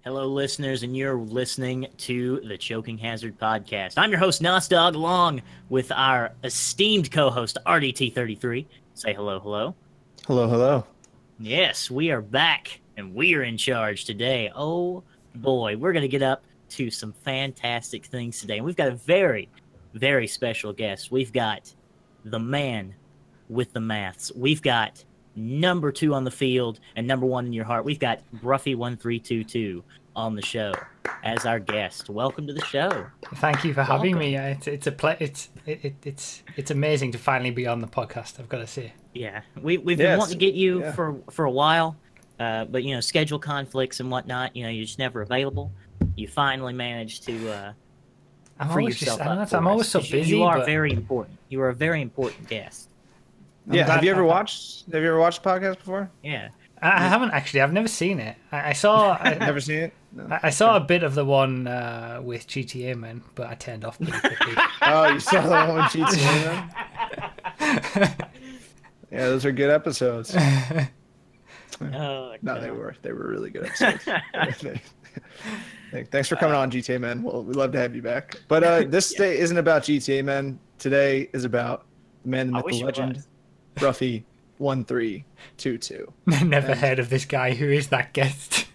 Hello, listeners, and you're listening to the Choking Hazard Podcast. I'm your host, Nostog, along with our esteemed co-host, RDT33. Say hello, hello. Hello, hello. Yes, we are back, and we are in charge today. Oh, boy, we're going to get up to some fantastic things today. And we've got a very, very special guest. We've got the man with the maths. We've got number 2 on the field and number 1 in your heart. We've got Broughy1322 on the show as our guest. Welcome to the show. Thank you for having me. It's amazing to finally be on the podcast, I've got to say. Yeah, we've been wanting to get you for a while, but you know, schedule conflicts and whatnot. You know, you're just never available. You finally managed to free yourself up. I'm always so busy. You are very important. You are a very important guest. Have you ever watched the podcast before? Yeah. I haven't actually. I've never seen it. I saw. Never seen it? No. I saw a bit of the one with GTA Man, but I turned off pretty quickly. Oh, you saw the one with GTA Man? Yeah, those are good episodes. Oh, no, they were really good episodes. Thanks for coming on, GTA Man. Well, we'd love to have you back. But this day isn't about GTA Man. Today is about the man, the myth, the legend, Broughy1322. Never heard of this guy. Who is that guest?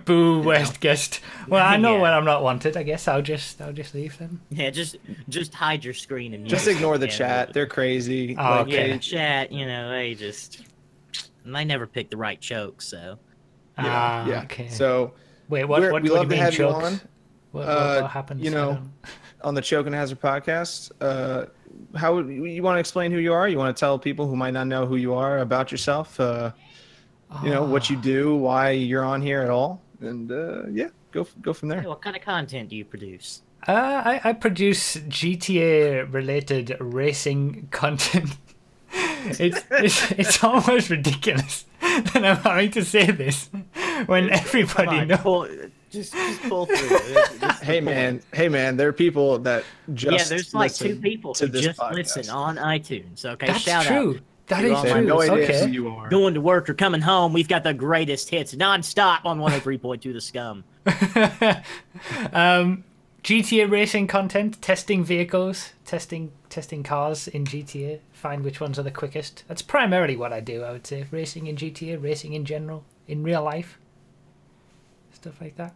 Boo, worst guest. Well, I know when I'm not wanted. I guess I'll just leave then. Yeah, just hide your screen and just ignore the chat. They're crazy. Oh, okay. Yeah, the chat. You know, they never pick the right choke. So. Yeah. Okay. So. Wait, what do you mean chokes? What happens? You know, on the Choking Hazard podcast. How you want to explain who you are? You want to tell people who might not know who you are about yourself? You know, what you do, why you're on here at all, and go from there. What kind of content do you produce? I produce GTA related racing content. It's almost ridiculous that I'm having to say this when everybody knows. Just pull through. Hey man, there are people that just there's like 2 people who just podcast. Listen on iTunes. Okay, that's shout true. out. That is true. No idea okay. who you are. Going to work or coming home, we've got the greatest hits non-stop on 103.2 The Scum. GTA racing content, testing vehicles, testing cars in GTA, find which ones are the quickest. That's primarily what I do, I would say. Racing in GTA, racing in general, in real life. Stuff like that.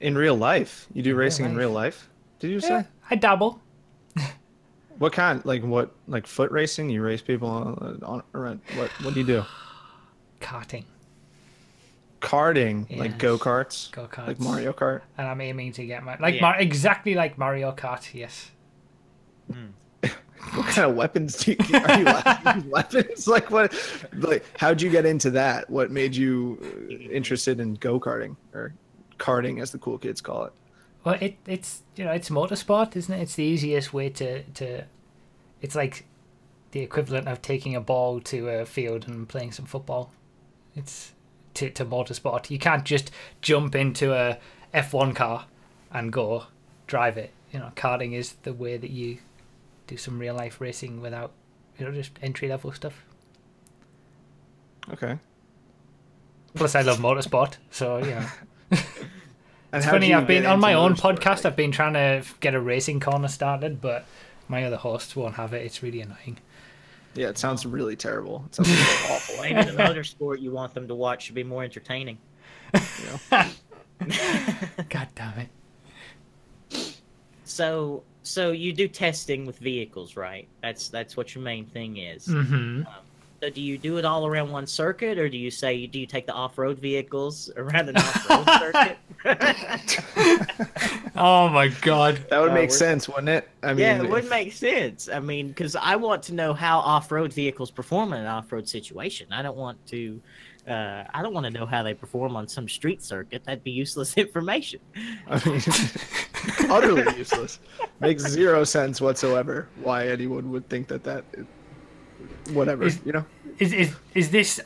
In real life? You do racing in real life? Did you say? I dabble. What kind? Like foot racing? You race people on what do you do? Karting. Karting, Yes. like go-karts? Go-karts. Like Mario Kart? And I'm aiming to get my exactly like Mario Kart, yes. What kind of weapons do you are you using weapons? Like what? Like how'd you get into that? What made you interested in go-karting or karting, as the cool kids call it? Well, it's it's motorsport, isn't it? It's the easiest way to. It's like the equivalent of taking a ball to a field and playing some football. It's to motorsport. You can't just jump into a F1 car and go drive it. You know, karting is the way that you do some real life racing without, just entry level stuff. Okay. Plus, I love motorsport, so And it's funny. I've been on my own podcast. I've been trying to get a racing corner started, but my other hosts won't have it. It's really annoying. Yeah, it sounds really terrible. It sounds really awful. Maybe the motorsport you want them to watch should be more entertaining. God damn it. So you do testing with vehicles, right? That's what your main thing is. Mm-hmm. So do you do it all around one circuit, or do you take the off-road vehicles around an off-road circuit? Oh my god. That would make sense, wouldn't it? I mean, it would make sense. I mean, because I want to know how off-road vehicles perform in an off-road situation. I don't want to know how they perform on some street circuit. That'd be useless information. I mean, utterly useless. Makes zero sense whatsoever why anyone would think that whatever, Is this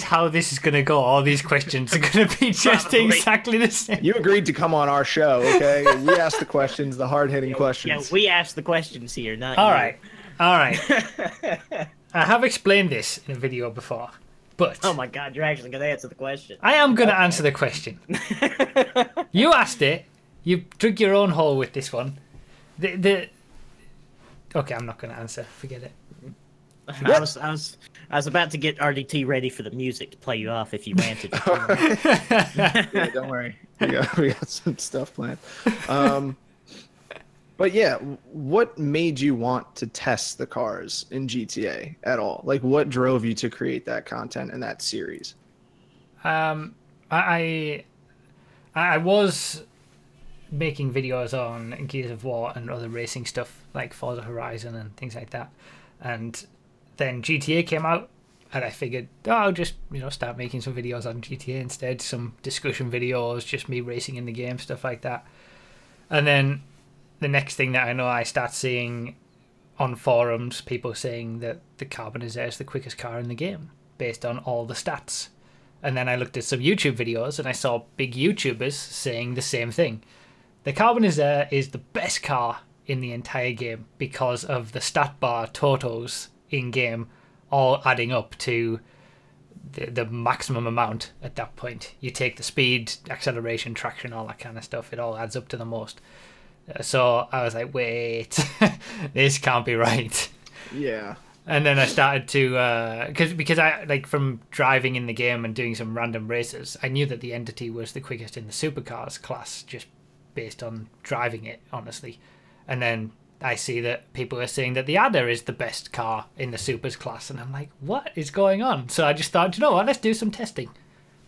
how this is going to go? All these questions are going to be just exactly the same. You agreed to come on our show, okay? We asked the questions, the hard-hitting questions. Yeah, we asked the questions here, not All you. right. I have explained this in a video before. But Oh my God, you're actually gonna answer the question. I am going to answer the question. You asked it. You dug your own hole with this one. Okay, I'm not going to answer. Forget it. I was about to get RDT ready for the music to play you off if you ranted. Yeah, don't worry. We got some stuff planned. But yeah, what made you want to test the cars in GTA at all? Like, what drove you to create that content and that series? I was making videos on Gears of War and other racing stuff like Forza Horizon and things like that, and then GTA came out, and I figured, I'll just start making some videos on GTA instead, some discussion videos, just me racing in the game, stuff like that. And then the next thing that I know, I start seeing on forums people saying that the Carbonizer is the quickest car in the game based on all the stats. And then I looked at some YouTube videos and I saw big YouTubers saying the same thing. The Carbonizer is the best car in the entire game because of the stat bar totals in game all adding up to the maximum amount at that point. You take the speed, acceleration, traction, all that kind of stuff, it all adds up to the most. So I was like, wait, this can't be right. Yeah. And then I started to, because I, like, from driving in the game and doing some random races, I knew that the Entity was the quickest in the supercars class, just based on driving it, honestly. And then I see that people are saying that the Adder is the best car in the supers class, and I'm like, what is going on? So I just thought, you know what, let's do some testing.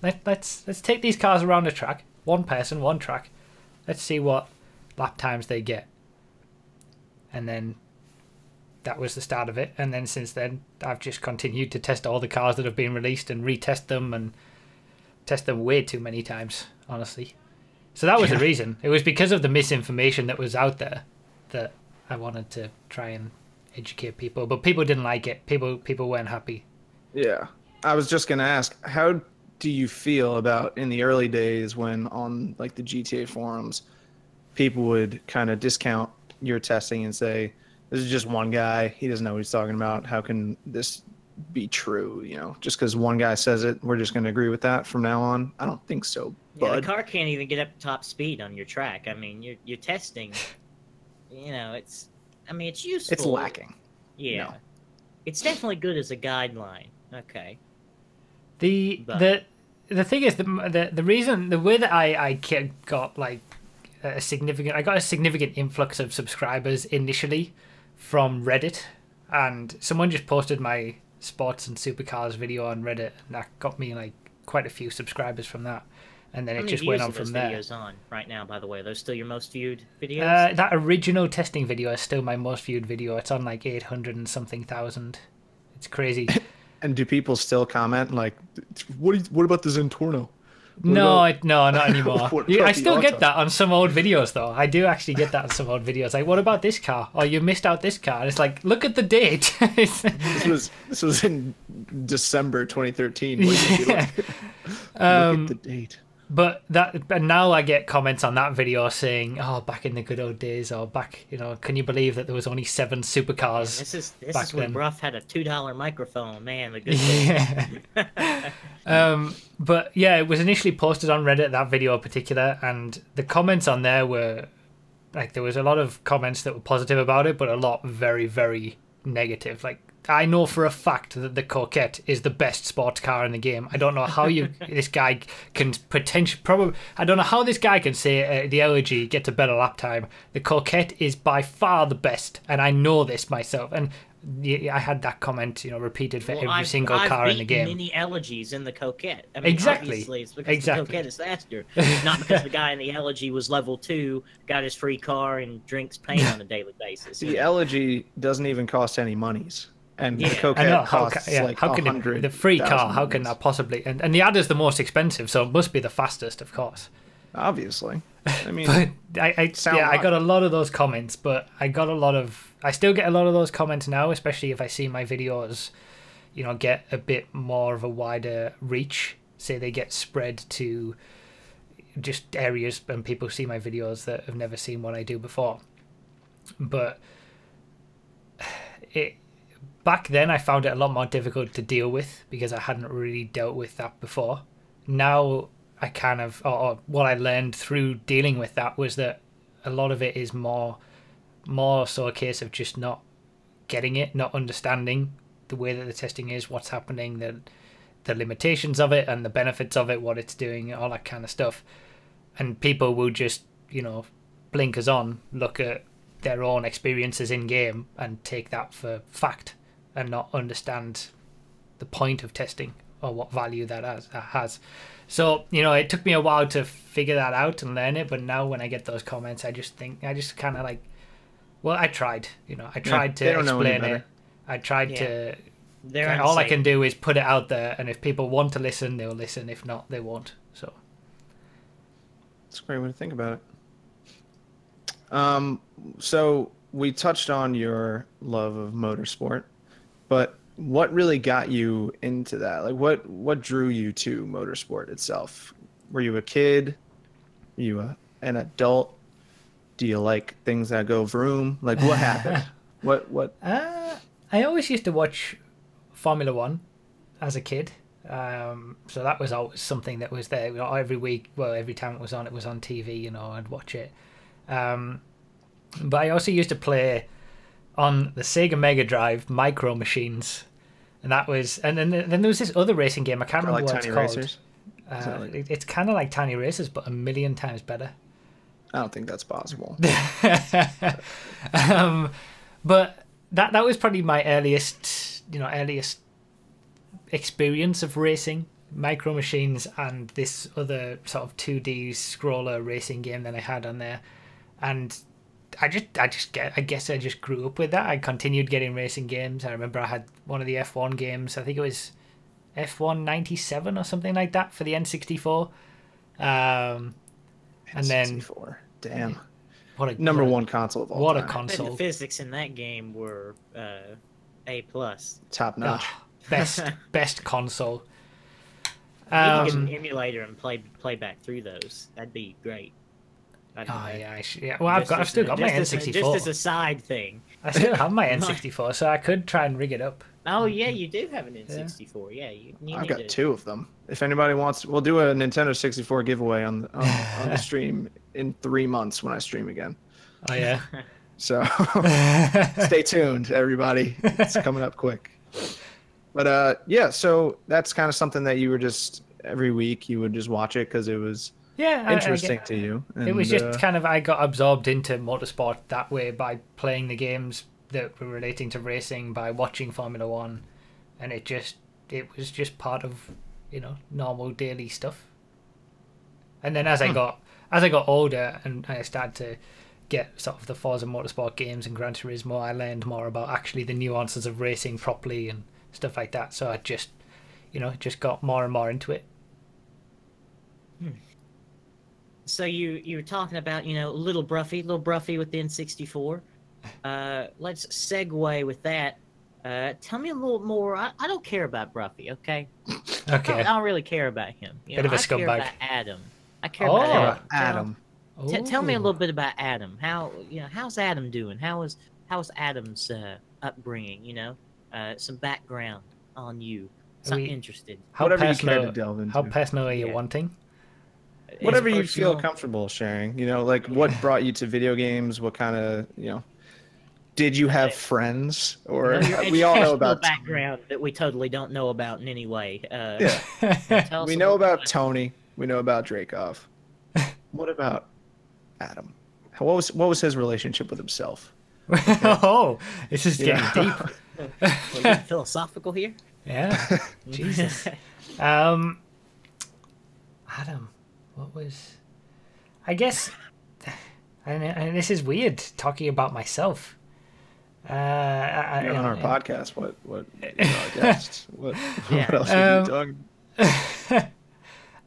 Let's take these cars around the track, one person, one track. Let's see what lap times they get. And then that was the start of it. And then since then, I've just continued to test all the cars that have been released and retest them, and test them way too many times, honestly. So that was the reason. It was because of the misinformation that was out there that I wanted to try and educate people. But people didn't like it. People weren't happy. Yeah. I was just going to ask, how do you feel about in the early days when on like the GTA forums, people would kind of discount your testing and say, this is just one guy, he doesn't know what he's talking about, how can this be true? Just because one guy says it, we're just going to agree with that from now on? I don't think so, bud. Yeah, the car can't even get up to top speed on your track. I mean, you're testing, it's useful. It's lacking. Yeah. No. It's definitely good as a guideline. Okay. The thing is, the reason, the way that I got like a significant influx of subscribers initially from Reddit, and someone just posted my sports and supercars video on Reddit, and that got me like quite a few subscribers from that, and then it just went on from there. Videos on right now, by the way, are those still your most viewed videos? That original testing video is still my most viewed video. It's on like 800 and something thousand. It's crazy. And do people still comment like, what about the Zentorno? No, not anymore. I still get that on some old videos, though. I do actually get that on some old videos. Like, what about this car? Oh, you missed out this car. And it's like, look at the date. This was in December 2013. Yeah. Look at the date. But now I get comments on that video saying, "Oh, back in the good old days," or "Back, can you believe that there was only 7 supercars?" This is when Brough had a $2 microphone, man. The good days. But yeah, it was initially posted on Reddit, that video in particular, and the comments on there were like, there was a lot of comments that were positive about it, but a lot very, very negative. Like, I know for a fact that the Coquette is the best sports car in the game. I don't know how this guy can I don't know how this guy can say the Elegy gets a better lap time. The Coquette is by far the best, and I know this myself. And I had that comment, repeated for every single car in the game. Many Elegies in the Coquette. I mean, exactly. Obviously, it's because the Coquette is faster, not because the guy in the Elegy was level 2, got his free car, and drinks paint on a daily basis. The Elegy doesn't even cost any monies. And the Coquette costs like how can it, the free car? How can that possibly? And the Adder's the most expensive, so it must be the fastest, of course. Obviously, I mean, but I got a lot of those comments, but I still get a lot of those comments now, especially if I see my videos, get a bit more of a wider reach. Say they get spread to just areas, and people see my videos that have never seen what I do before. But back then I found it a lot more difficult to deal with because I hadn't really dealt with that before. Now I kind of, or what I learned through dealing with that was that a lot of it is more so a case of just not getting it, not understanding the way that the testing is, what's happening, the limitations of it and the benefits of it, what it's doing, all that kind of stuff. And people will just, blinkers on, look at their own experiences in game and take that for fact and not understand the point of testing or what value that has. So, it took me a while to figure that out and learn it, but now when I get those comments, I just kind of like, well, I tried, I tried to explain it. I tried to, all I can do is put it out there, and if people want to listen, they'll listen. If not, they won't. So that's a great way to think about it. So we touched on your love of motorsport, but what really got you into that? Like, what drew you to motorsport itself? Were you a kid? Were you an adult? Do you like things that go vroom? Like, what happened? What? I always used to watch Formula One as a kid. So that was always something that was there every week. Well, every time it was on TV, I'd watch it. But I also used to play on the Sega Mega Drive Micro Machines, and that was, and then there was this other racing game. I can't remember what it's called. It's kind of like Tiny Racers, but a million times better. I don't think that's possible. But that was probably my earliest experience of racing, Micro Machines, and this other sort of 2D scroller racing game that I had on there. And I guess I just grew up with that. I continued getting racing games. I remember I had one of the F1 games. I think it was F1 97 or something like that for the N64. And then N64. Damn. What a number one console of all what time. A console. The physics in that game were A+. Top notch. Best console. You can get an emulator and play back through those. That'd be great. Yeah. Well, I've still got my N64. Just as a side thing. I still have my N64, so I could try and rig it up. Oh yeah, you do have an N64. Yeah, I've got two of them. If anybody wants, we'll do a Nintendo 64 giveaway on the stream in 3 months when I stream again. Oh yeah. So stay tuned, everybody. It's coming up quick. But yeah, so that's kind of something that you were just every week you would just watch it because it was interesting to you. And, it was just kind of, I got absorbed into motorsport that way by playing the games that were relating to racing, by watching Formula One, and it was just part of normal daily stuff. And then as I got older and I started to get sort of the Forza Motorsport games and Gran Turismo, I learned more about actually the nuances of racing properly and stuff like that. So I just got more and more into it. So you were talking about little Broughy with the N64. Let's segue with that. Tell me a little more. I don't care about Broughy, okay? Okay. I don't really care about him. Bit of a scumbag. I care about Adam. I care about Adam. Tell me a little bit about Adam. How's Adam doing? How's Adam's upbringing? Some background on you. I'm interested. Whatever you care to delve into. How personal are you wanting? Whatever you feel comfortable sharing. Like what brought you to video games? What kind of did you have friends? Or we all know about background that we totally don't know about in any way. We know about Tony. We know about Dreykov. What about Adam? What was his relationship with himself? Oh, this is getting deep. We're getting philosophical here. Yeah. Jesus. Adam, what was? I guess, and this is weird talking about myself. On our podcast, what guests? What else are you talking?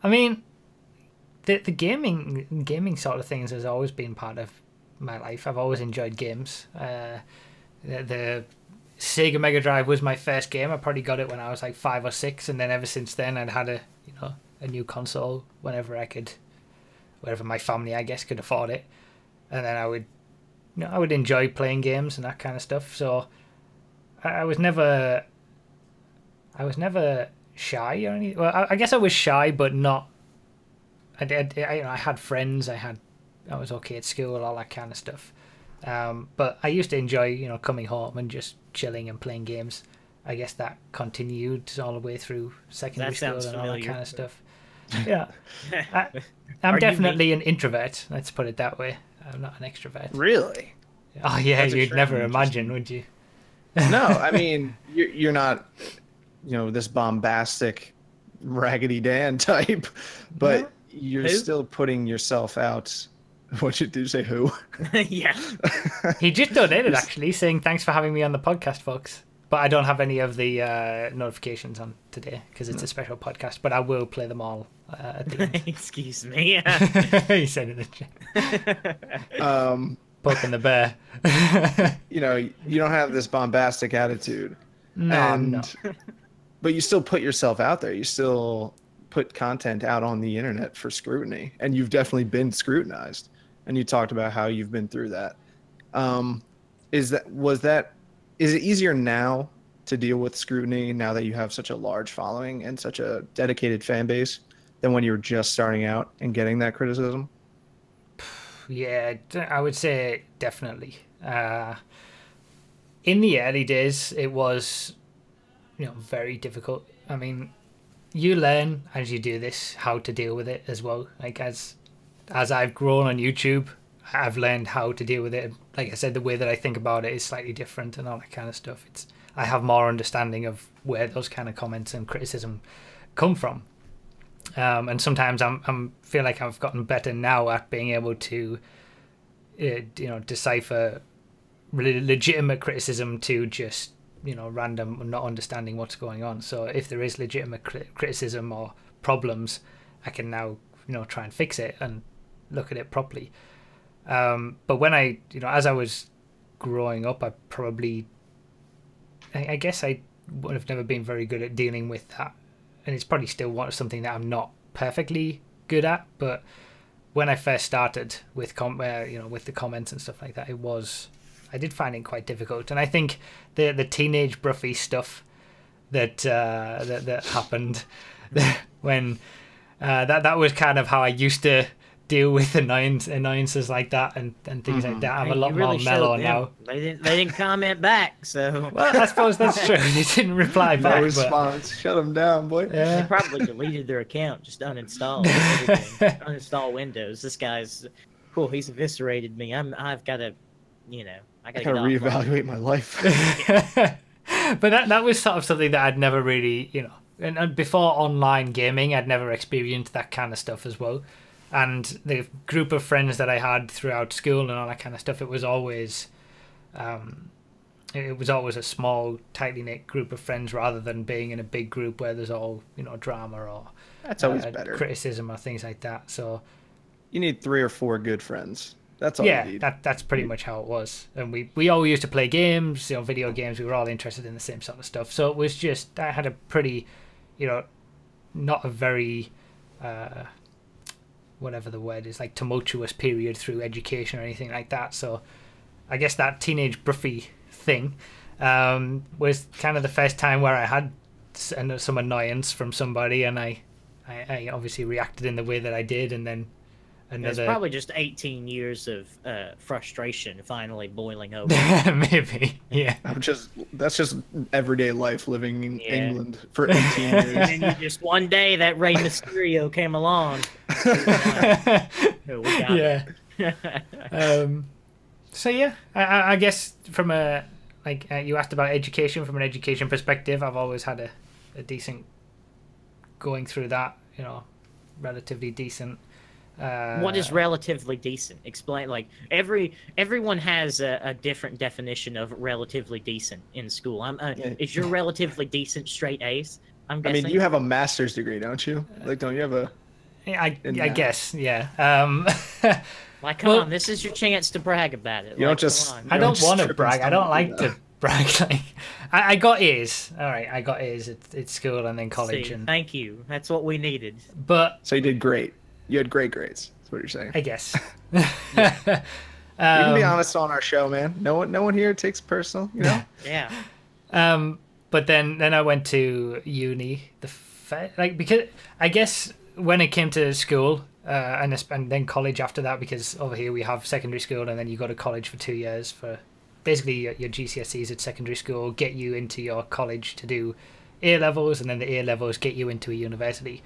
I mean, the gaming sort of things has always been part of my life. I've always enjoyed games. The Sega Mega Drive was my first game. I probably got it when I was like 5 or 6, and then ever since then I'd had a new console whenever my family, I guess, could afford it, and then I would enjoy playing games and that kind of stuff. So I was never shy or anything. Well, I guess I was shy, but not. I had friends. I was okay at school, all that kind of stuff. But I used to enjoy, coming home and just chilling and playing games. I guess that continued all the way through secondary school and all that kind of stuff. Yeah, I'm definitely an introvert. Let's put it that way. I'm not an extrovert. Really? Oh yeah, you'd never imagine, would you? No, I mean you're not, this bombastic, Raggedy Dan type, but you're still putting yourself out. What did you say? Who? Yeah. He just donated actually, saying thanks for having me on the podcast, folks. But I don't have any of the notifications on today because it's a special podcast. But I will play them all at the end. Excuse me. He said in the chat. Poking the bear. You don't have this bombastic attitude. No. But you still put yourself out there. You still put content out on the internet for scrutiny, and you've definitely been scrutinized. And you talked about how you've been through that. Is it easier now to deal with scrutiny now that you have such a large following and such a dedicated fan base than when you were just starting out and getting that criticism? Yeah, I would say definitely. In the early days, it was, very difficult. I mean, you learn as you do this how to deal with it as well. Like as I've grown on YouTube, I've learned how to deal with it. Like I said, the way that I think about it is slightly different and all that kind of stuff. I have more understanding of where those kind of comments and criticism come from. And sometimes I'm feel like I've gotten better now at being able to, decipher really legitimate criticism to just, random not understanding what's going on. So if there is legitimate criticism or problems, I can now, try and fix it and look at it properly. But when as I was growing up, I guess I would have never been very good at dealing with that. And it's probably still something that I'm not perfectly good at. But when I first started with with the comments and stuff like that, I did find it quite difficult. And I think the teenage Broughy stuff that happened when that was kind of how I used to deal with annoyances like that and things like that. I'm a lot more mellow now. They didn't comment back, so. Well, I suppose that's true. They didn't reply back. No response. Shut them down, boy. Yeah. They probably deleted their account, just uninstall everything. Uninstall Windows. This guy's cool. He's eviscerated me. I've got to, I got to reevaluate my life. But that was sort of something that I'd never really, and before online gaming, I'd never experienced that kind of stuff as well. And the group of friends that I had throughout school and all that kind of stuff, it was always a small, tightly knit group of friends rather than being in a big group where there's all drama or that's always better, criticism or things like that. So you need 3 or 4 good friends. That's all you need. That's pretty much how it was. And we all used to play games, video games. We were all interested in the same sort of stuff. So it was just I had a pretty, not a very whatever the word is, like tumultuous period through education or anything like that. So I guess that teenage Broughy thing was kind of the first time where I had some annoyance from somebody, and I obviously reacted in the way that I did, and then it's probably just 18 years of frustration finally boiling over. Maybe, yeah. That's just everyday life living in England for 18 years. And then just one day that Rey Mysterio came along. So yeah, I guess from you asked about education, from an education perspective, I've always had a decent going through that, relatively decent. What is relatively decent? Explain. Like everyone has a different definition of relatively decent in school. Is your relatively decent straight A's? I'm guessing. I mean, you have a master's degree, don't you? Like, don't you have a? I guess, yeah. Like, come on, this is your chance to brag about it. You don't just. I don't want to brag. I don't like to brag. Like, I got A's. All right, I got A's at school and then college. And thank you. That's what we needed. But so you did great. You had great grades. That's what you're saying. I guess. You can be honest on our show, man. No one here takes personal. Yeah. But then I went to uni. Because I guess when it came to school and then college after that, because over here we have secondary school and then you go to college for 2 years for basically your GCSEs at secondary school, get you into your college to do A levels, and then the A levels get you into a university.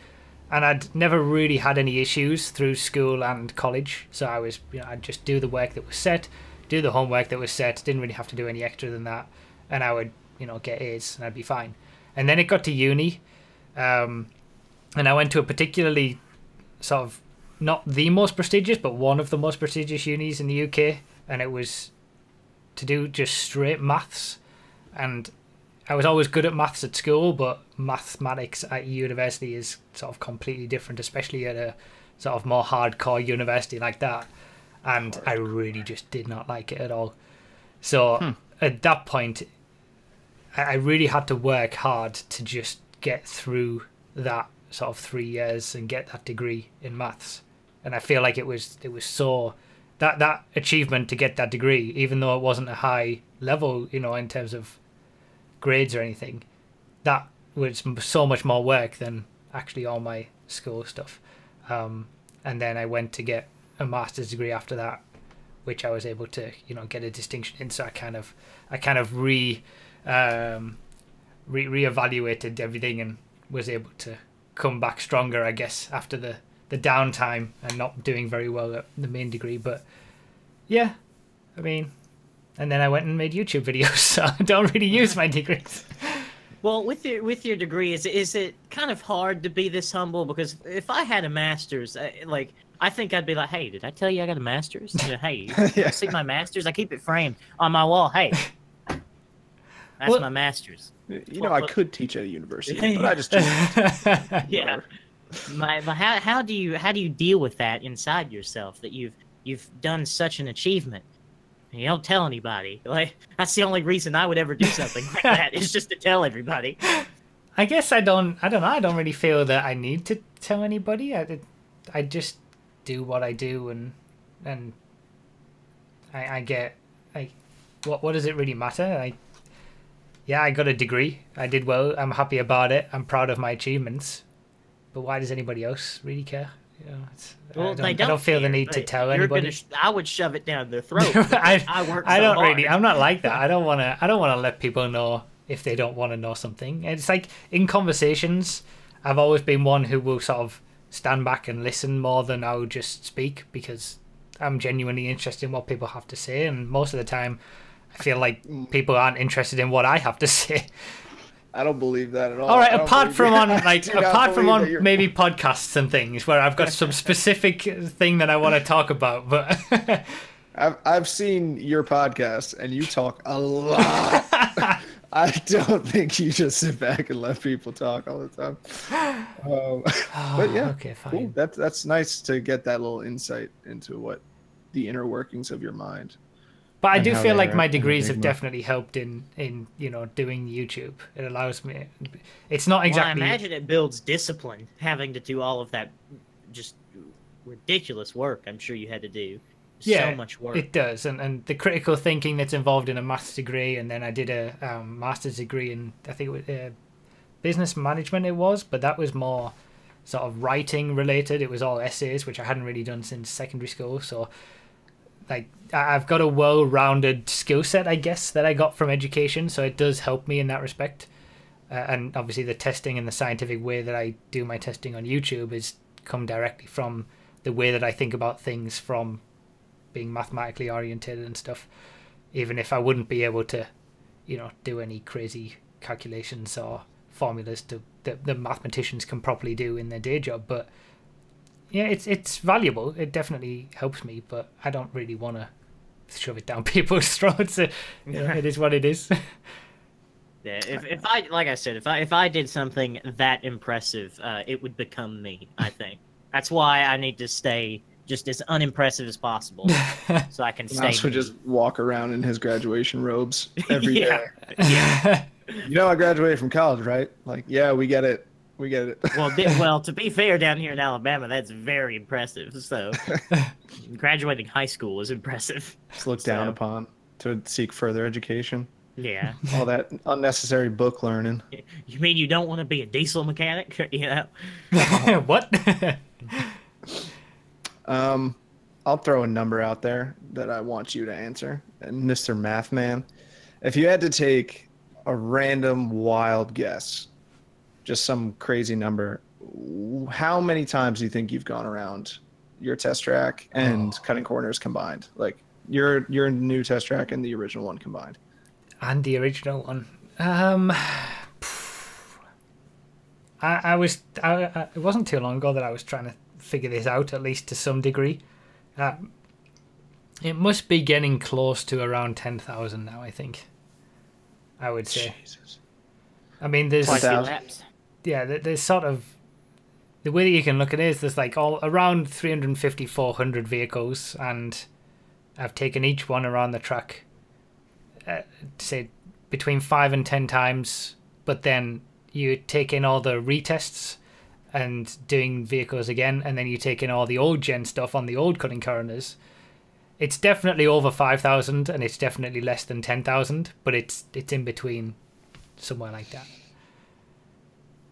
And I'd never really had any issues through school and college, so I'd just do the work that was set, do the homework that was set, didn't really have to do any extra than that, and I would get A's and I'd be fine. And then it got to uni, and I went to a particularly sort of not the most prestigious, but one of the most prestigious unis in the UK, and it was to do just straight maths. And I was always good at maths at school, but mathematics at university is sort of completely different, especially at a sort of more hardcore university like that. And I really just did not like it at all. So at that point, I really had to work hard to just get through that sort of 3 years and get that degree in maths. And I feel like it was so that achievement to get that degree, even though it wasn't a high level, in terms of grades or anything, that was so much more work than actually all my school stuff. And then I went to get a master's degree after that, which I was able to get a distinction in. So I kind of reevaluated everything and was able to come back stronger, I guess, after the downtime and not doing very well at the main degree. But yeah, I mean, and then I went and made YouTube videos, so I don't really use my degrees. Well, with your degree, is it kind of hard to be this humble? Because if I had a master's, I think I'd be like, hey, did I tell you I got a master's? Hey, Yeah. see my master's? I keep it framed on my wall. Hey, that's my master's. I could teach at a university, but I just choose. Yeah. How do you deal with that inside yourself, that you've done such an achievement and you don't tell anybody? Like, that's the only reason I would ever do something like that, is just to tell everybody. I guess I don't know. I don't really feel that I need to tell anybody. I just do what I do, and I get, like, what does it really matter? I got a degree. I did well. I'm happy about it. I'm proud of my achievements. But why does anybody else really care? I don't feel the need to tell anybody. I would shove it down their throat. I work so I don't hard. really. I'm not like that. I don't want to let people know if they don't want to know something. It's like in conversations, I've always been one who will sort of stand back and listen more than I'll just speak, because I'm genuinely interested in what people have to say, and most of the time I feel like people aren't interested in what I have to say. I don't believe that at all. All right, apart from on maybe podcasts and things where I've got some specific thing that I want to talk about, but I've seen your podcast and you talk a lot. I don't think you just sit back and let people talk all the time. But yeah, okay, fine. Cool. That's nice to get that little insight into what the inner workings of your mind. But I do feel like my degrees have definitely helped in doing YouTube. It allows me. It's not exactly. Well, I imagine it builds discipline, having to do all of that just ridiculous work. I'm sure you had to do. So much work. It does, and the critical thinking that's involved in a master's degree, and then I did a master's degree in, I think it was business management. It was, but that was more sort of writing related. It was all essays, which I hadn't really done since secondary school. So, like, I've got a well-rounded skill set, I guess, that I got from education, so it does help me in that respect. And obviously the testing and the scientific way that I do my testing on YouTube is come directly from the way that I think about things, from being mathematically oriented and stuff, even if I wouldn't be able to, do any crazy calculations or formulas that the mathematicians can properly do in their day job. But yeah, it's valuable. It definitely helps me, but I don't really want to shove it down people's throats. It is what it is. Yeah, if I, like I said, if I did something that impressive, it would become me, I think. That's why I need to stay just as unimpressive as possible, so I can stay. Mouse would just walk around in his graduation robes every day. Yeah. I graduated from college, right? Like, yeah, we get it. We get it. Well, to be fair, down here in Alabama, that's very impressive. So, graduating high school is impressive. It's looked down upon to seek further education. Yeah. All that unnecessary book learning. You mean you don't want to be a diesel mechanic? You know? What? I'll throw a number out there that I want you to answer. And Mr. Mathman, if you had to take a random wild guess, just some crazy number, how many times do you think you've gone around your test track and cutting corners combined? Like your new test track and the original one combined. And the original one. It wasn't too long ago that I was trying to figure this out, at least to some degree. It must be getting close to around 10,000 now, I think. I would say. Jesus. I mean, there's there's sort of the way that you can look at it is there's like all around 350, 400 vehicles, and I've taken each one around the track, say between 5 and 10 times. But then you take in all the retests and doing vehicles again, and then you take in all the old gen stuff on the old cutting corners. It's definitely over 5,000, and it's definitely less than 10,000, but it's in between, somewhere like that.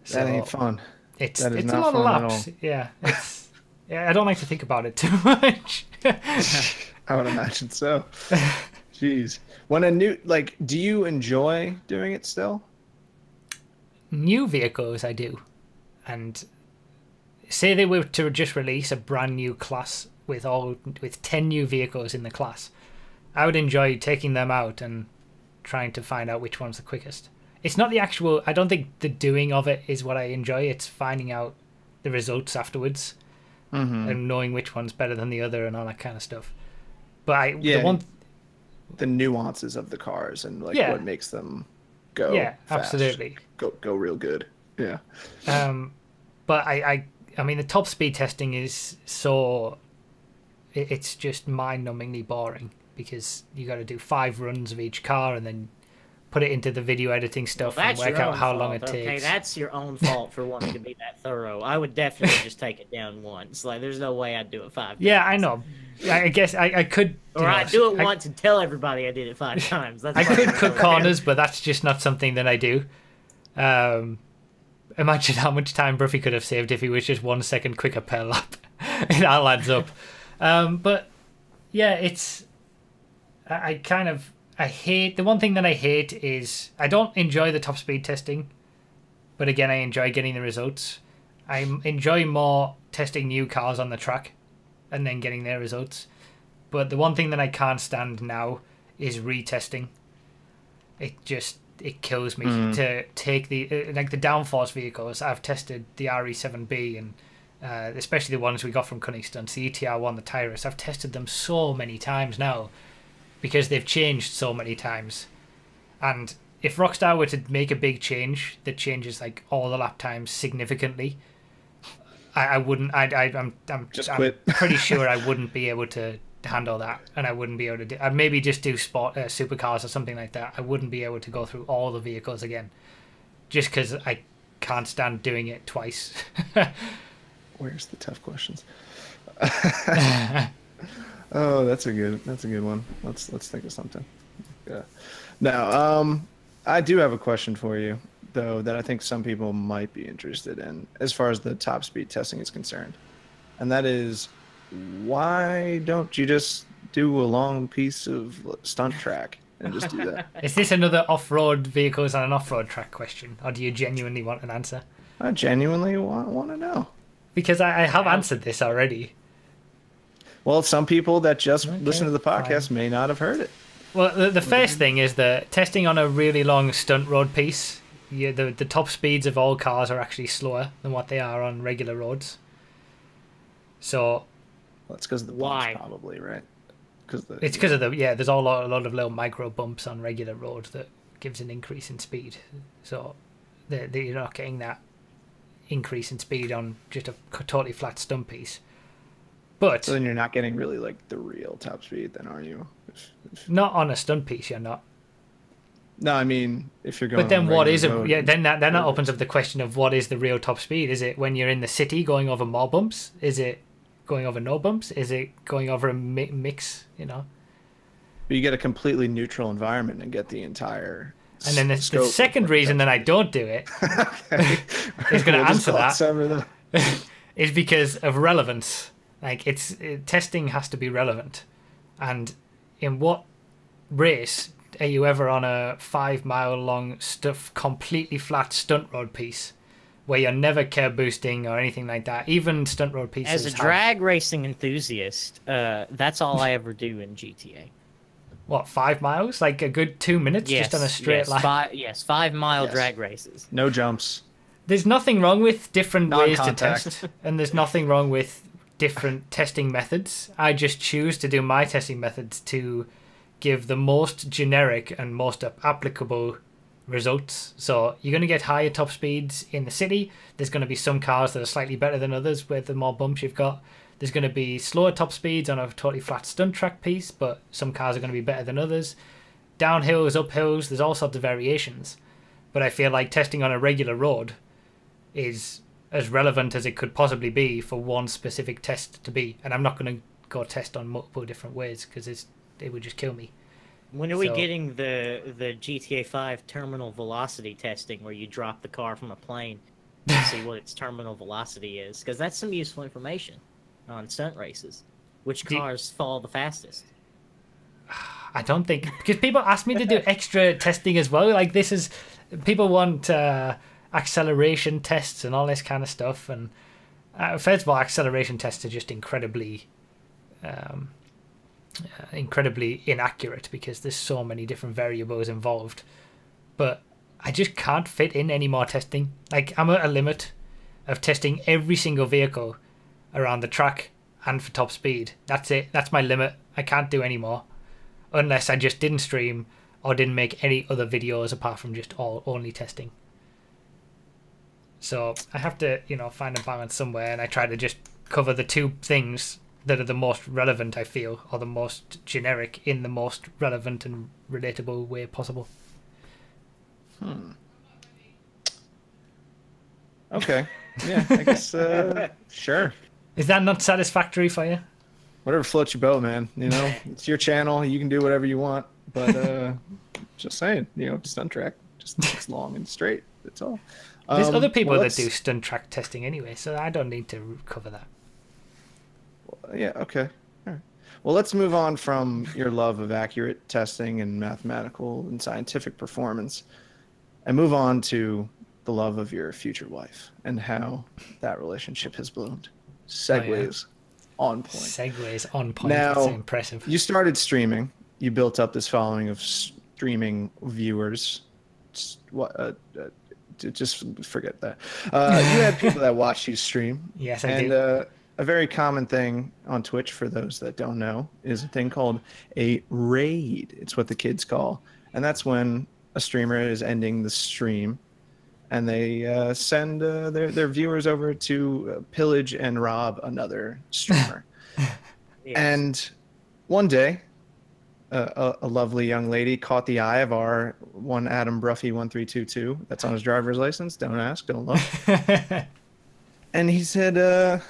So that ain't fun. It's a lot of laps. Yeah, I don't like to think about it too much. I would imagine so. Jeez. When do you enjoy doing it still? New vehicles, I do. And say they were to just release a brand new class with 10 new vehicles in the class, I would enjoy taking them out and trying to find out which one's the quickest. It's not the actual, I don't think the doing of it is what I enjoy. It's finding out the results afterwards and knowing which one's better than the other and all that kind of stuff. But the nuances of the cars and what makes them go fast, absolutely go real good. Yeah. But I mean, the top speed testing is it's just mind-numbingly boring, because you got to do 5 runs of each car and then put it into the video editing stuff and work out how long it takes. Okay, that's your own fault for wanting to be that thorough. I would definitely just take it down once. Like, there's no way I'd do it 5 times. Yeah, I know. I guess I could. Or I'd do it once and tell everybody I did it 5 times. That's I could cut corners, but that's just not something that I do. Imagine how much time Broughy could have saved if he was just 1 second quicker per lap. It all adds up. But yeah, it's. I hate, the one thing that I hate is I don't enjoy the top speed testing, but again, I enjoy getting the results. I enjoy more testing new cars on the track and then getting their results. But the one thing that I can't stand now is retesting. It kills me to take the downforce vehicles. I've tested the RE7B and especially the ones we got from Cunning Stunts, the ETR1, the Tyrus. I've tested them so many times now, because they've changed so many times. And if Rockstar were to make a big change that changes like all the lap times significantly, I wouldn't. I'm pretty sure I wouldn't be able to handle that, and I wouldn't be able to. I'd maybe just do supercars or something like that. I wouldn't be able to go through all the vehicles again, just because I can't stand doing it twice. Where's the tough questions? Oh, that's a good one. Let's think of something. Yeah. Now, I do have a question for you, though, that I think some people might be interested in as far as the top speed testing is concerned. And that is, why don't you just do a long piece of stunt track and just do that? Is this another off-road vehicles on an off-road track question, or do you genuinely want an answer? I genuinely want to know. Because I have answered this already. Well, some people that just listen to the podcast may not have heard it. Well, the first thing is that testing on a really long stunt road piece, the top speeds of all cars are actually slower than what they are on regular roads. So that's because of the bumps, probably, right? It's because of there's a lot of little micro bumps on regular roads that gives an increase in speed. So you're not getting that increase in speed on just a totally flat stunt piece. But so then you're not getting really like the real top speed, then, are you? Not on a stunt piece, you're not. No, I mean, if you're going. But then what is it? Yeah, then that opens up the question of what is the real top speed? Is it when you're in the city going over more bumps? Is it going over no bumps? Is it going over a mix? You know. But you get a completely neutral environment and get the entire. And then the second reason that I don't do it is going to answer that is because of relevance. Like testing has to be relevant, and in what race are you ever on a 5 mile long completely flat stunt road piece where you're never curb boosting or anything like that? Even stunt road pieces. As a drag racing enthusiast, that's all I ever do in GTA. What, 5 miles? Like a good 2 minutes just on a straight line? 5 mile drag races. No jumps. There's nothing wrong with different ways to test, and there's nothing wrong with different testing methods. I just choose to do my testing methods to give the most generic and most applicable results. So you're going to get higher top speeds in the city. There's going to be some cars that are slightly better than others with the more bumps you've got. There's going to be slower top speeds on a totally flat stunt track piece, but some cars are going to be better than others. Downhills, uphills, there's all sorts of variations. But I feel like testing on a regular road is as relevant as it could possibly be for one specific test to be. And I'm not going to go test on multiple different ways because it would just kill me. When are we getting the GTA 5 terminal velocity testing where you drop the car from a plane to see what its terminal velocity is? Because that's some useful information on stunt races. Which cars fall the fastest? I don't think... Because people ask me to do extra testing as well. Like, this is... People want acceleration tests and all this kind of stuff. And first of all, acceleration tests are just incredibly inaccurate because there's so many different variables involved. But I just can't fit in any more testing. Like, I'm at a limit of testing every single vehicle around the track and for top speed. That's it. That's my limit. I can't do any more unless I just didn't stream or didn't make any other videos apart from just only testing. So I have to, find a balance somewhere, and I try to just cover the two things that are the most relevant, I feel, or the most generic in the most relevant and relatable way possible. Okay. Yeah, I guess, sure. Is that not satisfactory for you? Whatever floats your boat, man. It's your channel. You can do whatever you want. But just saying, stunt track, just it's long and straight. That's all. There's other people that do stunt track testing anyway, so I don't need to cover that. Yeah, okay. All right. Well, let's move on from your love of accurate testing and mathematical and scientific performance and move on to the love of your future wife and how that relationship has bloomed. Segues on point. Segues on point. Now, that's impressive. You started streaming. You built up this following of streaming viewers. Just forget that. You had people that watched you stream. Yes, I do. A very common thing on Twitch, for those that don't know, is a thing called a raid. It's what the kids call. And that's when a streamer is ending the stream and they send their viewers over to pillage and rob another streamer. Yes. And one day, a lovely young lady caught the eye of our one Adam Broughy1322. That's on his driver's license. Don't ask, don't look. And he said,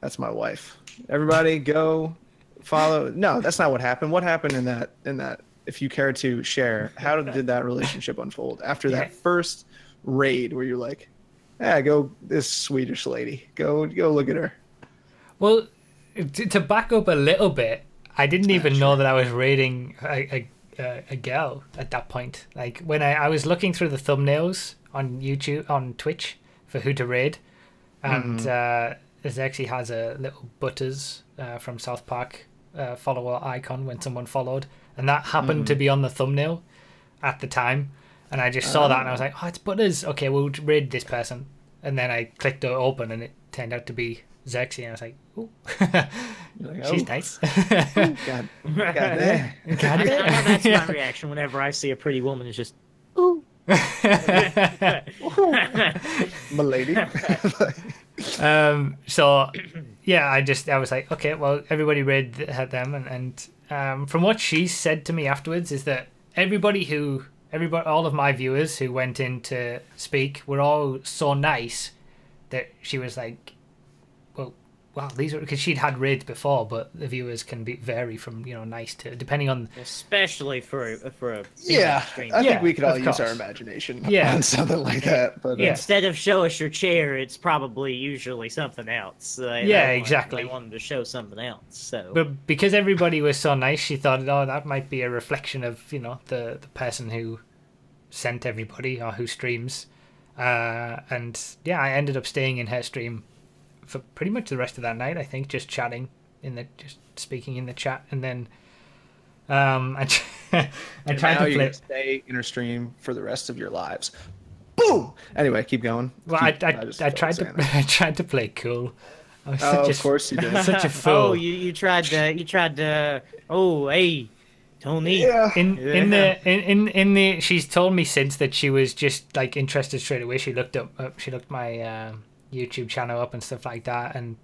that's my wife. Everybody go follow. No, that's not what happened. What happened in that, if you care to share, how did that relationship unfold after that first raid where you're like, go this Swedish lady, go look at her. Well, to back up a little bit, I didn't even know that I was raiding a girl at that point. Like when I was looking through the thumbnails on YouTube, on Twitch for who to raid, and Zexy has a little Butters from South Park follower icon when someone followed, and that happened to be on the thumbnail at the time, and I just saw that and I was like, oh, it's Butters. Okay, we'll raid this person, and then I clicked to open and it turned out to be Zexy, and I was like, ooh. Like, she's nice. God damn. That's my reaction whenever I see a pretty woman. Is just, ooh. Milady. So yeah, I was like, okay, well, everybody read them, and from what she said to me afterwards is that all of my viewers who went in to speak were all so nice that she was like, well, wow, these are, because she'd had raids before, but the viewers can vary from nice to, depending on, especially for a Yeah, stream. I think Yeah, we could all of use our course. imagination Yeah. on something like that. But Yeah. Instead of show us your chair, it's probably usually something else. Exactly. They wanted to show something else. So, but because everybody was so nice, she thought, oh, that might be a reflection of the person who sent everybody or who streams. And yeah, I ended up staying in her stream for pretty much the rest of that night. I think just chatting just speaking in the chat, and then I tried to play. Stay in her stream for the rest of your lives. Boom. Anyway, keep going. Well, I tried to play cool. I was of course you did. Such a fool. Oh, you tried to. Oh, hey, Tony. Yeah. In the she's told me since that she was just like interested straight away. She looked my YouTube channel up and stuff like that, and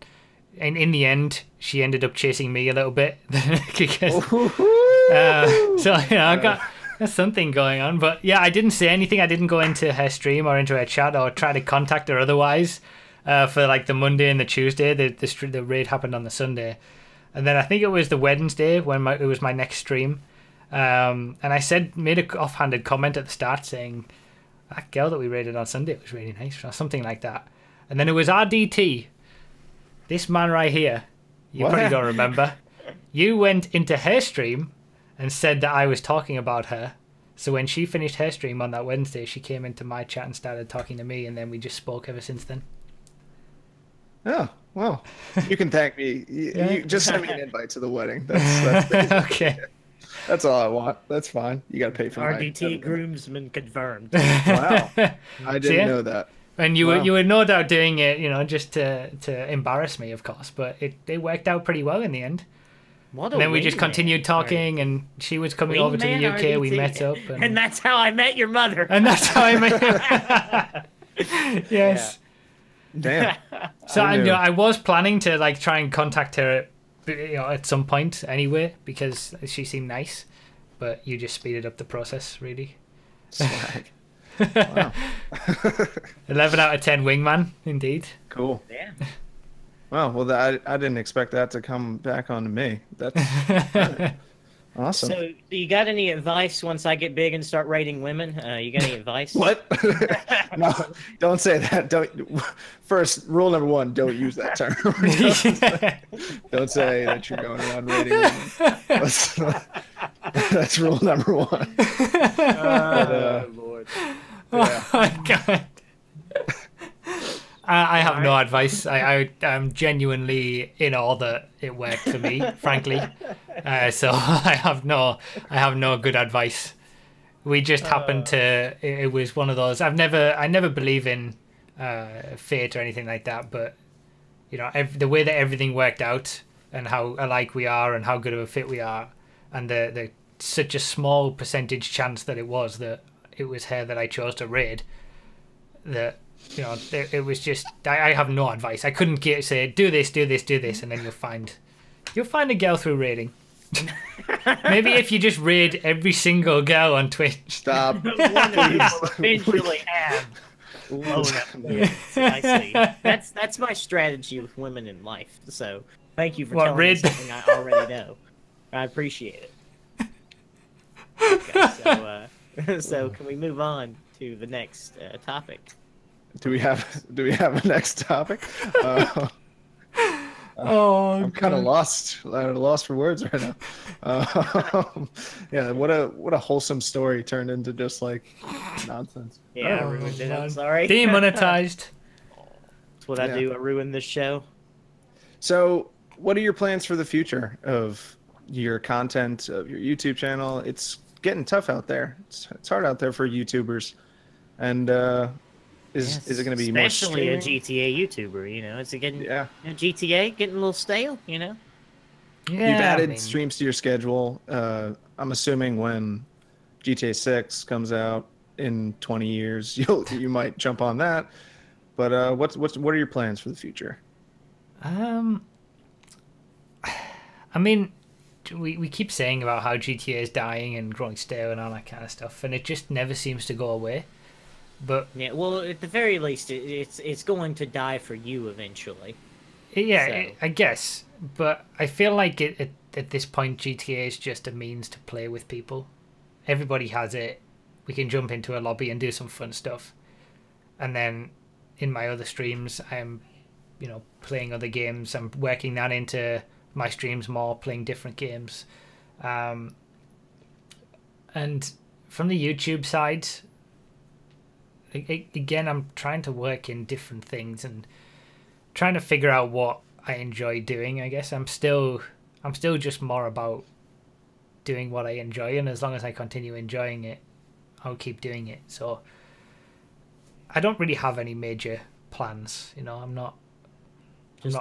in the end she ended up chasing me a little bit because so I got there's something going on. But yeah, I didn't say anything. I didn't go into her stream or into her chat or try to contact her otherwise for like the Monday and the Tuesday. The raid happened on the Sunday, and then I think it was the Wednesday when it was my next stream. And I made a offhanded comment at the start saying that girl that we raided on Sunday was really nice or something like that. And then it was RDT, this man right here. You probably don't remember. You went into her stream and said that I was talking about her. So when she finished her stream on that Wednesday, she came into my chat and started talking to me, and then we just spoke ever since then. Oh, well, you can thank me. You just send me an invite to the wedding. That's okay. That's all I want. That's fine. You got to pay for RDT groomsman confirmed. Wow, I didn't know that. And you were no doubt doing it, just to embarrass me, of course. But it worked out pretty well in the end. What and then we just continued talking, and she was coming over to the UK. RDT. We met up, and that's how I met your mother. And that's how I met. Yes. Yeah. Damn. So I was planning to like try and contact her, at some point anyway, because she seemed nice. But you just speeded up the process, really. Swag. Wow. 11 out of 10 wingman, indeed. Cool. Yeah. Wow. Well, I didn't expect that to come back onto me. That's awesome. So, you got any advice once I get big and start rating women? You got any advice? What? No, don't say that. First, rule number 1: don't use that term. Don't say that you're going around rating women. That's rule number 1. Oh, Lord. Yeah. Oh my God. I have no advice. I'm genuinely in awe that it worked for me, frankly. So I have no good advice. We just happened to. It was one of those. I never believe in fate or anything like that. But the way that everything worked out and how alike we are and how good of a fit we are, and the such a small percentage chance that it was her that I chose to raid. That. It was just. I have no advice. I couldn't say do this, and then you'll find a girl through raiding. Maybe if you just raid every single girl on Twitch. Stop. Eventually have low enough. Yes, I see. That's my strategy with women in life. So thank you for telling me something I already know. I appreciate it. Okay, so can we move on to the next topic? Do we have a next topic? I'm kind of lost. I'm at a loss for words right now. Yeah, what a wholesome story turned into just like nonsense. Yeah, I ruined it. I'm sorry. Demonetized. That's what I do. I ruin this show. So, what are your plans for the future of your content, of your YouTube channel? It's getting tough out there. It's hard out there for YouTubers, and is it going to be especially more a GTA YouTuber? Is it getting GTA getting a little stale? Yeah, you've added streams to your schedule. I'm assuming when GTA 6 comes out in 20 years, you might jump on that. But what are your plans for the future? I mean, we keep saying about how GTA is dying and growing stale and all that kind of stuff, and it just never seems to go away. But yeah, well, at the very least, it's going to die for you eventually. Yeah, So. I guess. But I feel like at this point, GTA is just a means to play with people. Everybody has it. We can jump into a lobby and do some fun stuff. And then in my other streams, I'm, playing other games. I'm working that into my streams more, playing different games. And from the YouTube side, again, I'm trying to work in different things and trying to figure out what I enjoy doing. I guess I'm still just more about doing what I enjoy, and as long as I continue enjoying it, I'll keep doing it. So I don't really have any major plans. I'm not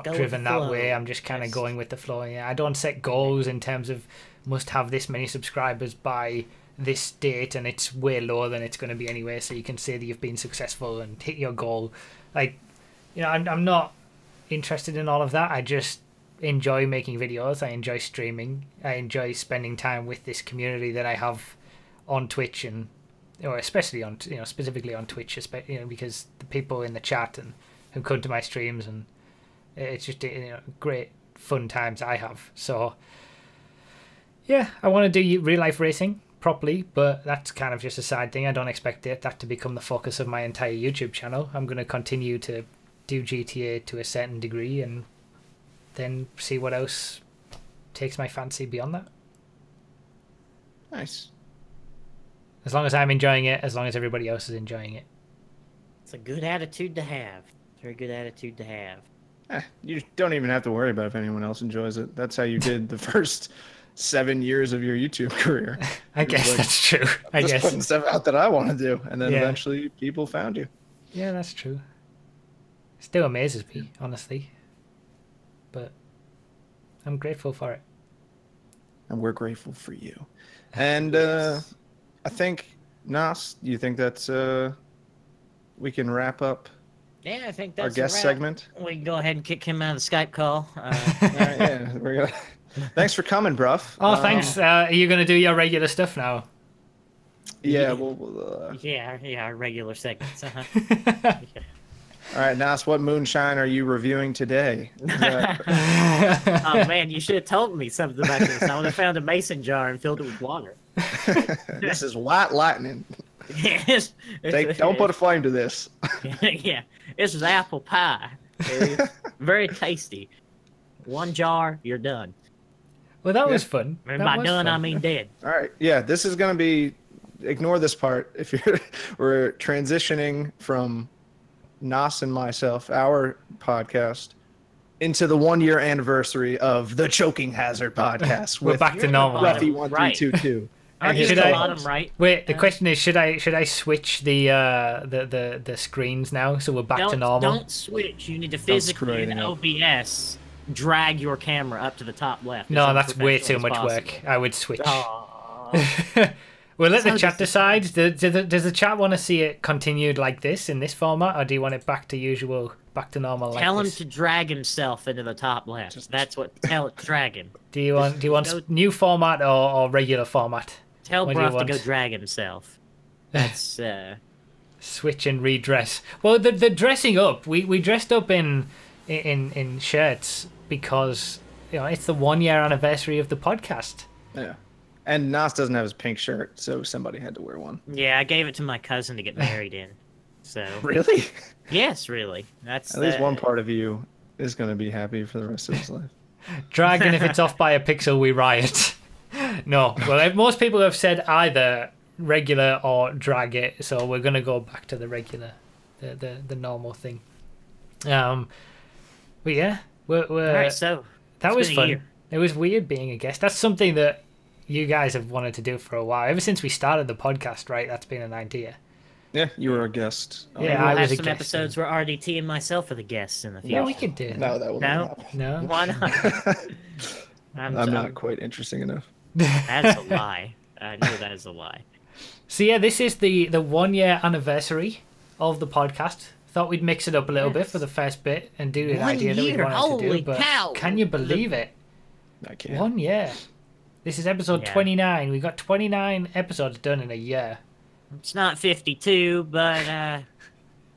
driven that way. I'm just kind of going with the flow. Yeah, I don't set goals in terms of must have this many subscribers by this date, and it's way lower than it's going to be anyway, so you can say that you've been successful and hit your goal. I'm not interested in all of that. I just enjoy making videos. I enjoy streaming. I enjoy spending time with this community that I have on Twitch, or especially on specifically on Twitch, because the people in the chat and who come to my streams, and it's just great fun times I have. So yeah, I want to do real life racing properly, but that's kind of just a side thing. I don't expect that to become the focus of my entire YouTube channel. I'm going to continue to do GTA to a certain degree and then see what else takes my fancy beyond that. Nice. As long as I'm enjoying it, as long as everybody else is enjoying it. It's a good attitude to have. Very good attitude to have. You don't even have to worry about if anyone else enjoys it. That's how you did the first 7 years of your YouTube career. I guess that's true. I just guess putting stuff out that I want to do, and then eventually people found you. Yeah, that's true. It still amazes me, honestly. But I'm grateful for it. And we're grateful for you. And yes. I think, Nas, you think that's we can wrap up I think that's our guest segment? We can go ahead and kick him out of the Skype call. All right, yeah, we're gonna... Thanks for coming, Brough. Oh, thanks. Are you going to do your regular stuff now? Yeah, we'll yeah, our regular segments. Yeah. All right, Nas, what moonshine are you reviewing today? Oh, man, you should have told me something about this. I would have found a mason jar and filled it with water. This is white lightning. Yes. Don't put a flame to this. Yeah, this is apple pie. Very tasty. One jar, you're done. Well, that was fun. And by done, I mean dead. All right, yeah, this is going to be... Ignore this part. If we're transitioning from Nas and myself, our podcast, into the 1-year anniversary of the Choking Hazard podcast. We're back to normal. Broughy1322. Wait, the question is, should I switch the screens now so we're back to normal? Don't switch. You need to physically in OBS drag your camera up to the top left. No, that's way too much work. I would switch. We'll let the chat decide. Does the chat want to see it continued like this in this format, or do you want it back to usual, back to normal? Tell him to drag himself into the top left. That's what. Drag him. Do you want new format or regular format? Tell Brough to go drag himself. That's switch and redress. Well, the dressing up. We dressed up in shirts because it's the 1-year anniversary of the podcast. Yeah. And Nas doesn't have his pink shirt, so somebody had to wear one. Yeah, I gave it to my cousin to get married in. So Really? Yes, really. That's at least one part of you is going to be happy for the rest of his life. Dragon, if it's off by a pixel, we riot. No. Well, most people have said either regular or drag it, so we're going to go back to the regular, the normal thing. But yeah, we're all right, so that was fun. It was weird being a guest. That's something that you guys have wanted to do for a while. Ever since we started the podcast, right? That's been an idea. Yeah, you were a guest. Yeah, we'll I was have a some guest. Episodes where RDT and myself are the guests in the future. Yeah, we could do that. No, that will not happen. No? Why not? I'm not quite interesting enough. That's a lie. I know that is a lie. So yeah, this is the 1-year anniversary of the podcast. Thought we'd mix it up a little bit for the first bit and do an idea that we wanted to do. But can you believe it? I can't. 1 year. This is episode 29. We got 29 episodes done in a year. It's not 52, but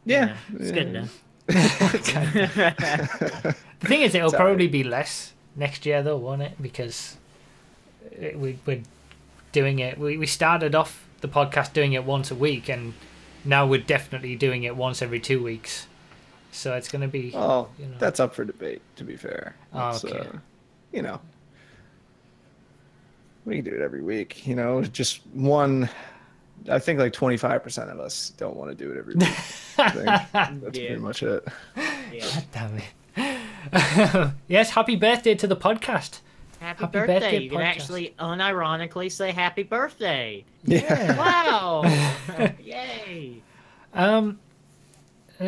yeah, it's good enough. The thing is, it'll probably be less next year, though, won't it? Because we're doing it. We started off the podcast doing it once a week, and now we're definitely doing it once every 2 weeks. So it's going to be. Oh, that's up for debate. To be fair, Okay. We can do it every week. Just one. I think like 25% of us don't want to do it every week. I think that's pretty much it. Yeah. Damn it. Yes, happy birthday to the podcast. Happy birthday. You can actually unironically say happy birthday. Yeah. Wow. Yay.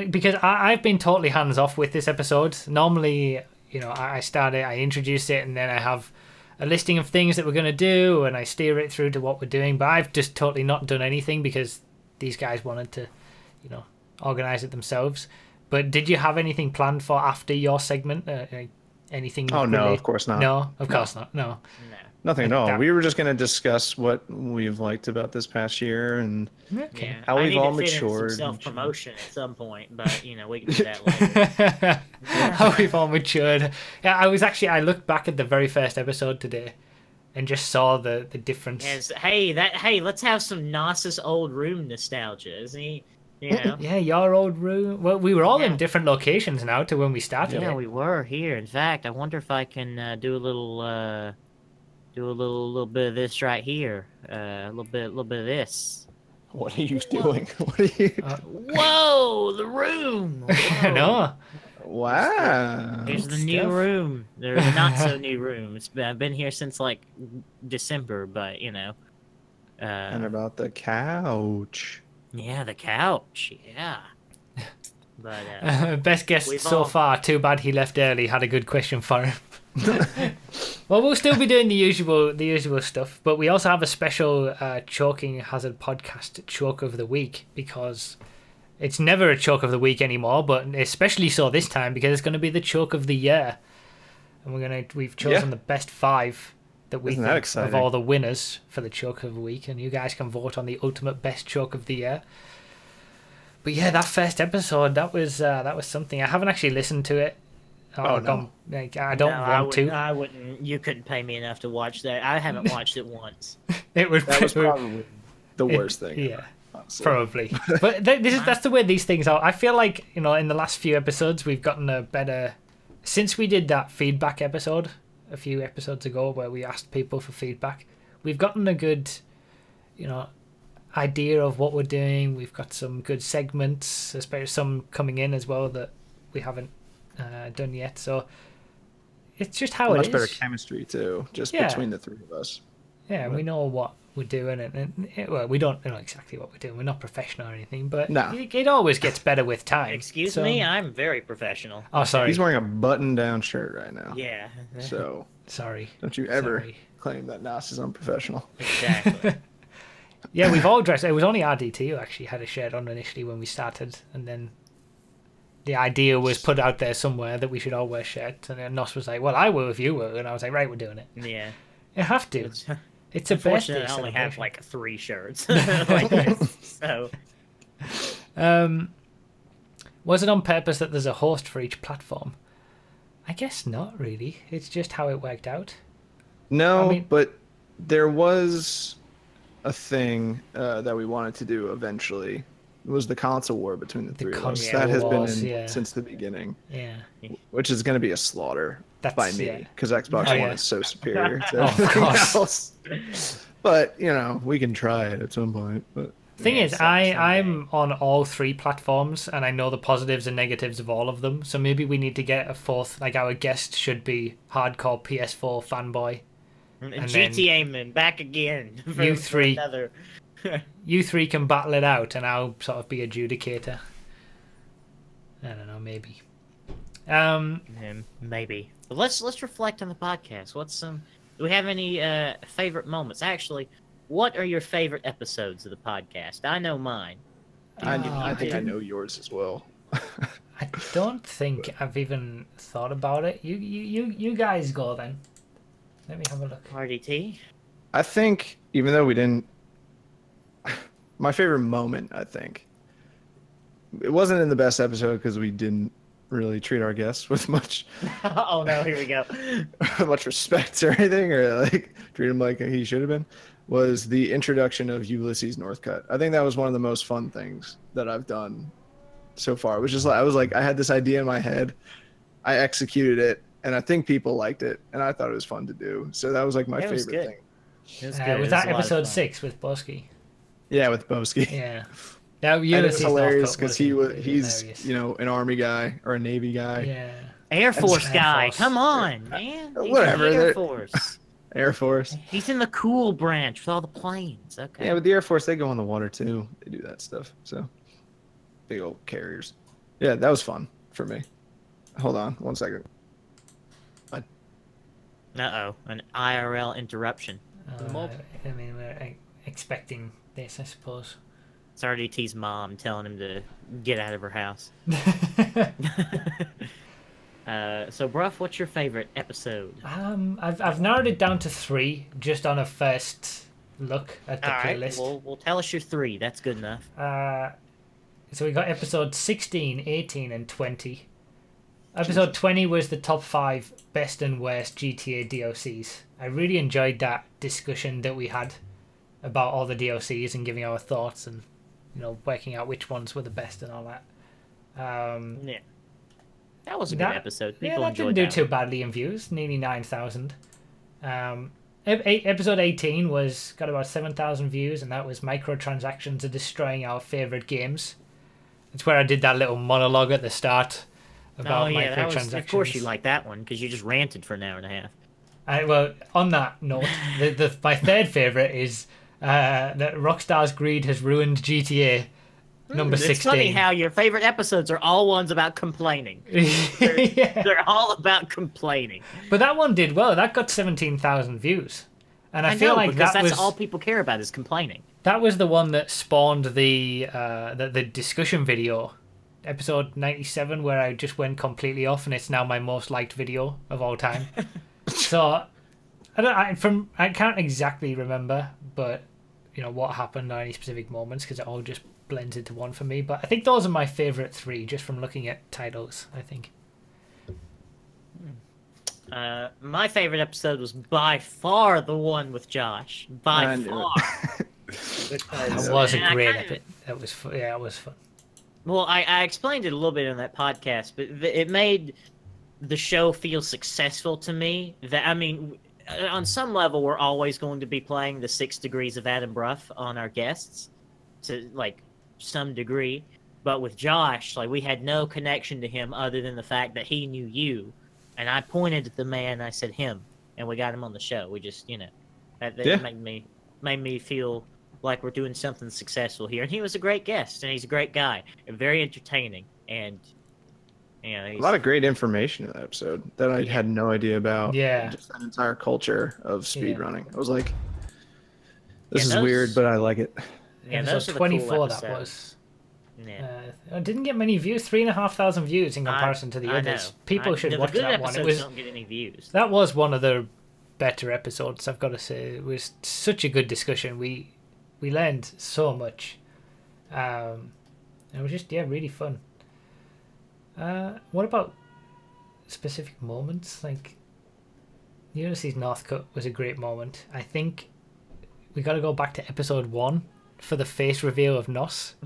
Because I've been totally hands off with this episode. Normally, I introduce it, and then I have a listing of things that we're going to do, and I steer it through to what we're doing. But I've just totally not done anything because these guys wanted to, organize it themselves. But did you have anything planned for after your segment? Anything? Oh, no, of course not. No, of course not. No. Nothing at all. We were just going to discuss what we've liked about this past year and how we've all matured. Self-promotion at some point, but we can do that later. How we've all matured. Yeah, I looked back at the very first episode today, and just saw the difference. Yes, hey, let's have some Nas's old room nostalgia, isn't he? Yeah, your old room. Well, we were all in different locations now to when we started. Yeah, we were here. In fact, I wonder if I can do a little bit of this right here. A little bit of this. What are you doing? What are you? Whoa, the room. Whoa. No. Wow. Here's the new room. There's a not so new room. I've been here since like December, but and about the couch. Yeah, the couch. Yeah. But best guest so far. Too bad he left early. Had a good question for him. Well, we'll still be doing the usual stuff, but we also have a special choking hazard podcast choke of the week, because it's never a choke of the week anymore, but especially so this time because it's going to be the choke of the year, and we've chosen the best 5 that we think of all the winners for the choke of the week, and you guys can vote on the ultimate best choke of the year. But yeah, that first episode, that was something. I haven't actually listened to it. I don't want to. I wouldn't. You couldn't pay me enough to watch that. I haven't watched it once. That was probably the worst thing. Yeah, honestly. Probably. But that's the way these things are. I feel like in the last few episodes we've gotten a better. Since we did that feedback episode a few episodes ago where we asked people for feedback, we've gotten a good, idea of what we're doing. We've got some good segments, especially some coming in as well that we haven't done yet, so it's just how it is. Much better chemistry too, just between the 3 of us. Yeah, we know what we're doing, and we don't know exactly what we're doing. We're not professional or anything, but it always gets better with time. Excuse me, I'm very professional. Oh, sorry. He's wearing a button-down shirt right now. Yeah. So sorry. Don't you ever claim that Nas is unprofessional. Exactly. Yeah, we've all dressed. It was only RDT who actually had a shirt on initially when we started, and then the idea was put out there somewhere that we should all wear shirts, and then Nos was like, well, I will if you will, and I was like, right, we're doing it. Yeah. You have to. It's a birthday I only have like 3 shirts like this, so. Was it on purpose that there's a host for each platform? I guess not, really. It's just how it worked out. No, but there was a thing that we wanted to do eventually. It was the console war between the 3 of us. That has been since the beginning. Yeah. Which is going to be a slaughter by me, because Xbox One is so superior to everything else. But, we can try it at some point. But thing is, I'm on all 3 platforms, and I know the positives and negatives of all of them. So maybe we need to get a 4th. Like, our guest should be hardcore PS4 fanboy. And GTA man back again. You 3. You 3 can battle it out, and I'll sort of be adjudicator. I don't know, maybe. Maybe. But let's reflect on the podcast. Do we have any favorite moments? Actually, what are your favorite episodes of the podcast? I know mine. I think I know yours as well. I don't think I've even thought about it. You guys go then. Let me have a look. RDT? I think, even though we didn't... My favorite moment, I think, it wasn't in the best episode because we didn't really treat our guests with much Oh no, here we go. much respect or anything, or like treat him like he should have been. Was the introduction of Ulysses Northcutt. I think that was one of the most fun things that I've done so far. It was just like I had this idea in my head, I executed it, and I think people liked it, and I thought it was fun to do. So that was like my favorite thing. It was good. Was that episode 6 with Bosky? Yeah, with Boski. Yeah. Now And it's hilarious because he's an Army guy or a Navy guy. Yeah. Air Force Air guy. Force. Come on, man. He's Whatever, in the Air they're- Force. Air Force. He's in the cool branch with all the planes. Okay. Yeah, with the Air Force, they go on the water too. They do that stuff. So big old carriers. Yeah, that was fun for me. Hold on 1 second. Uh-oh. An IRL interruption. I mean, we're expecting this, I suppose. It's RDT's mom telling him to get out of her house. So, Bruff, what's your favorite episode? I've narrowed it down to 3 just on a first look at the playlist. Well, tell us your 3. That's good enough. So we got episode 16, 18, and 20. Episode 20 was the top 5 best and worst GTA DLCs. I really enjoyed that discussion that we had about all the DLCs and giving our thoughts and, working out which ones were the best and all that. Yeah. That was a good episode. People that enjoyed didn't do that too badly in views, nearly 9,000. Episode 18 got about 7,000 views, and that was microtransactions are destroying our favourite games. It's where I did that little monologue at the start about microtransactions. Of course you like that one, because you just ranted for an hour and a half. Well, on that note, my third favourite is that Rockstar's greed has ruined GTA. Number 16. It's funny how your favorite episodes are all ones about complaining. Yeah. They're all about complaining. But that one did well. That got 17,000 views. And I feel like that's all people care about is complaining. That was the one that spawned the discussion video, episode 97, where I just went completely off, and it's now my most liked video of all time. So I can't exactly remember, but what happened or any specific moments, because it all just blends into one for me. But I think those are my favorite 3, just from looking at titles. I think. My favorite episode was by far the one with Josh. By far. That was a great episode. That was fun. Yeah, it was fun. Well, I explained it a little bit on that podcast, but it made the show feel successful to me. On some level, we're always going to be playing the 6 degrees of Adam Bruff on our guests, to some degree. But with Josh, we had no connection to him other than the fact that he knew you, and I pointed at the man and I said him, and we got him on the show. We just that made me feel like we're doing something successful here. And he was a great guest, and he's a great guy and very entertaining, and a lot of great information in that episode that I had no idea about. Yeah, just that entire culture of speedrunning. I was like, this is weird, but I like it. Yeah, those are 24. Cool, that was. Yeah, it didn't get many views. 3,500 views in comparison to the others. People should watch that one. Don't get any views. That was one of the better episodes, I've got to say. It was such a good discussion. We learned so much. It was just really fun. What about specific moments? Ulysses Northcutt was a great moment. I think we got to go back to episode 1 for the face reveal of Nos.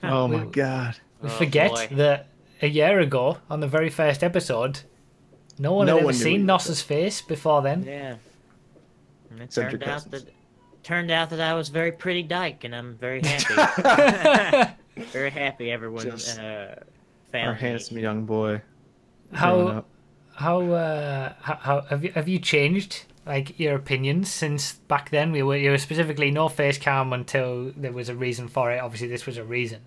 Oh my god. We forget that a year ago, on the very first episode, no one had ever seen Nos's face before then. Yeah. And it turned out that I was very pretty dyke, and I'm very happy. Very happy everyone found our handsome young boy. How have you changed your opinions since back then? You were specifically no face cam until there was a reason for it. Obviously this was a reason.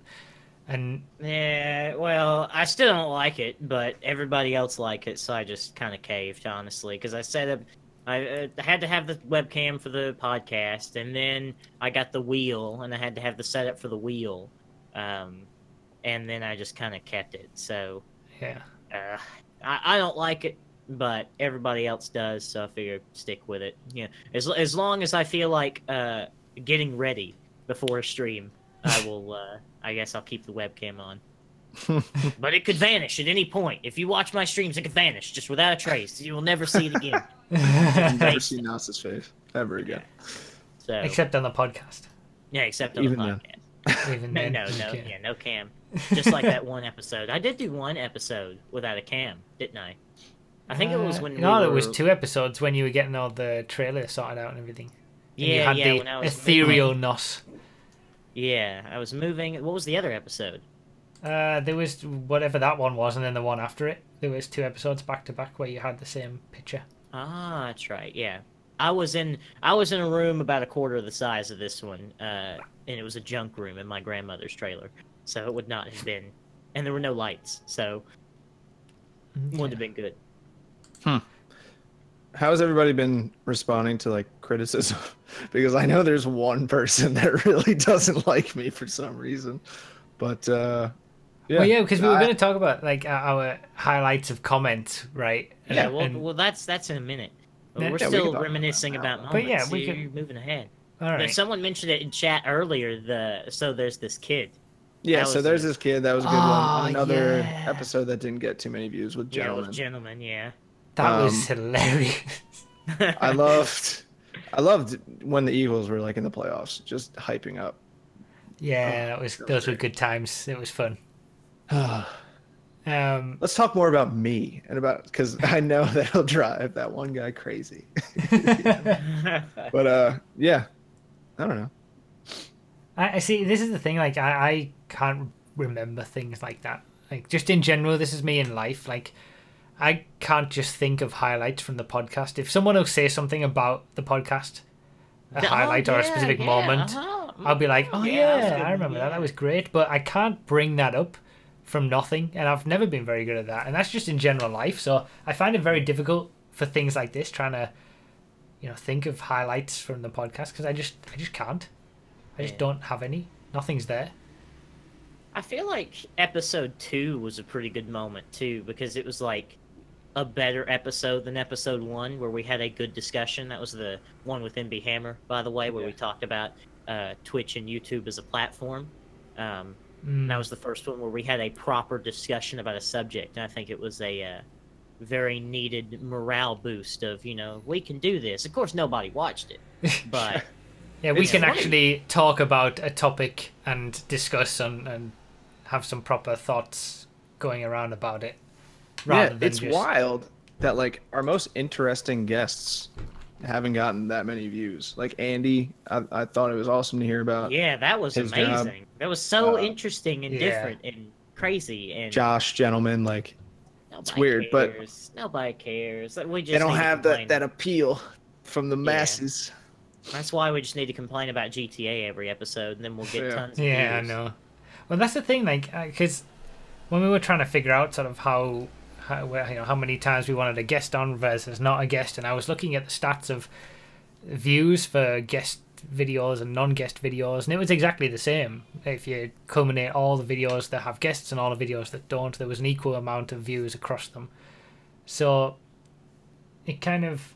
And yeah, well, I still don't like it, but everybody else like it, so I just kind of caved, honestly, because I had to have the webcam for the podcast, and then I got the wheel, and I had to have the setup for the wheel, and then I just kind of kept it. So yeah, I don't like it, but everybody else does, so I figure stick with it. Yeah, as long as I feel like getting ready before a stream, I will. I guess I'll keep the webcam on. But it could vanish at any point. If you watch my streams, it could vanish just without a trace. You will never see it again. You'll never see Nas's face ever again. So, Except on the podcast. yeah, except on Even the then. podcast. Even No, then, no, okay. yeah, no cam. Just like that one episode. I did do one episode without a cam, didn't I? I think it was when No, we it was were- 2 episodes when you were getting all the trailer sorted out and everything. And you Yeah, had yeah, the when I was ethereal moving. NOS. Yeah, I was moving. What was the other episode? There was whatever that one was, and then the one after it. There was 2 episodes back to back where you had the same picture. Ah, that's right. Yeah, I was in a room about a quarter of the size of this one, and it was a junk room in my grandmother's trailer, so it would not have been, and there were no lights, so it would have been good. How has everybody been responding to like criticism? Because I know there's one person that really doesn't like me for some reason. But yeah. Well, yeah, because we were going to talk about like our highlights of comments, right? Yeah, And- well, that's in a minute. We're Yeah, we can still talk about reminiscing that about now. moments. But yeah, we You're can- moving ahead. all right. Someone mentioned it in chat earlier. So there's this kid. Yeah, That so was there's it. this kid. That was a good Oh, one. Another yeah. episode that didn't get too many views with Yeah, Gentleman. with gentlemen. Yeah. That was hilarious. I loved when the Eagles were like in the playoffs, just hyping up. Yeah, Oh, those were good times. It was fun. Let's talk more about me and about because I know that he'll drive that one guy crazy. But yeah, I don't know. I see. This is the thing. Like, I can't remember things like that. Like, just in general, this is me in life. Like, I can't just think of highlights from the podcast. If someone will say something about the podcast, a highlight or a specific moment, I'll be like, oh that was a yeah, good I one, remember that. yeah. That was great. But I can't bring that up from nothing, and I've never been very good at that. And that's just in general life. So I find it very difficult for things like this, trying to, think of highlights from the podcast because I just can't. I just Yeah. don't have any. Nothing's there. I feel like episode 2 was a pretty good moment too, because it was like a better episode than episode 1, where we had a good discussion. That was the one with MB Hammer, by the way, where we talked about Twitch and YouTube as a platform. That was the first one where we had a proper discussion about a subject, and I think it was a very needed morale boost of, we can do this. Of course, nobody watched it, but Yeah, we It's can funny. actually talk about a topic and discuss and have some proper thoughts going around about it. Yeah, than it's just... wild that like our most interesting guests haven't gotten that many views. Like Andy, I thought it was awesome to hear about. yeah, that was His amazing. job. That was so interesting and yeah. different and crazy. And Josh, gentleman, like nobody weird, but- cares. Nobody cares. Like, we just they don't need to have complain. that appeal from the masses. That's why we just need to complain about GTA every episode, and then we'll get Yeah. tons of Yeah, I views. know. Well, that's the thing, like, because when we were trying to figure out sort of how many times we wanted a guest on versus not a guest, and I was looking at the stats of views for guest videos and non-guest videos, and it was exactly the same. If you culminate all the videos that have guests and all the videos that don't, there was an equal amount of views across them. So it kind of,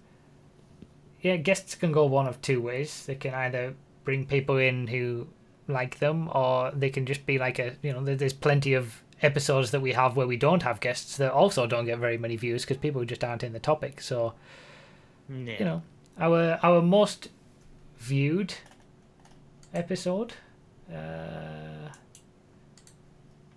yeah, guests can go one of two ways. They can either bring people in who like them, or they can just be like there's plenty of episodes that we have where we don't have guests that also don't get very many views because people just aren't in the topic. So Yeah. our most viewed episode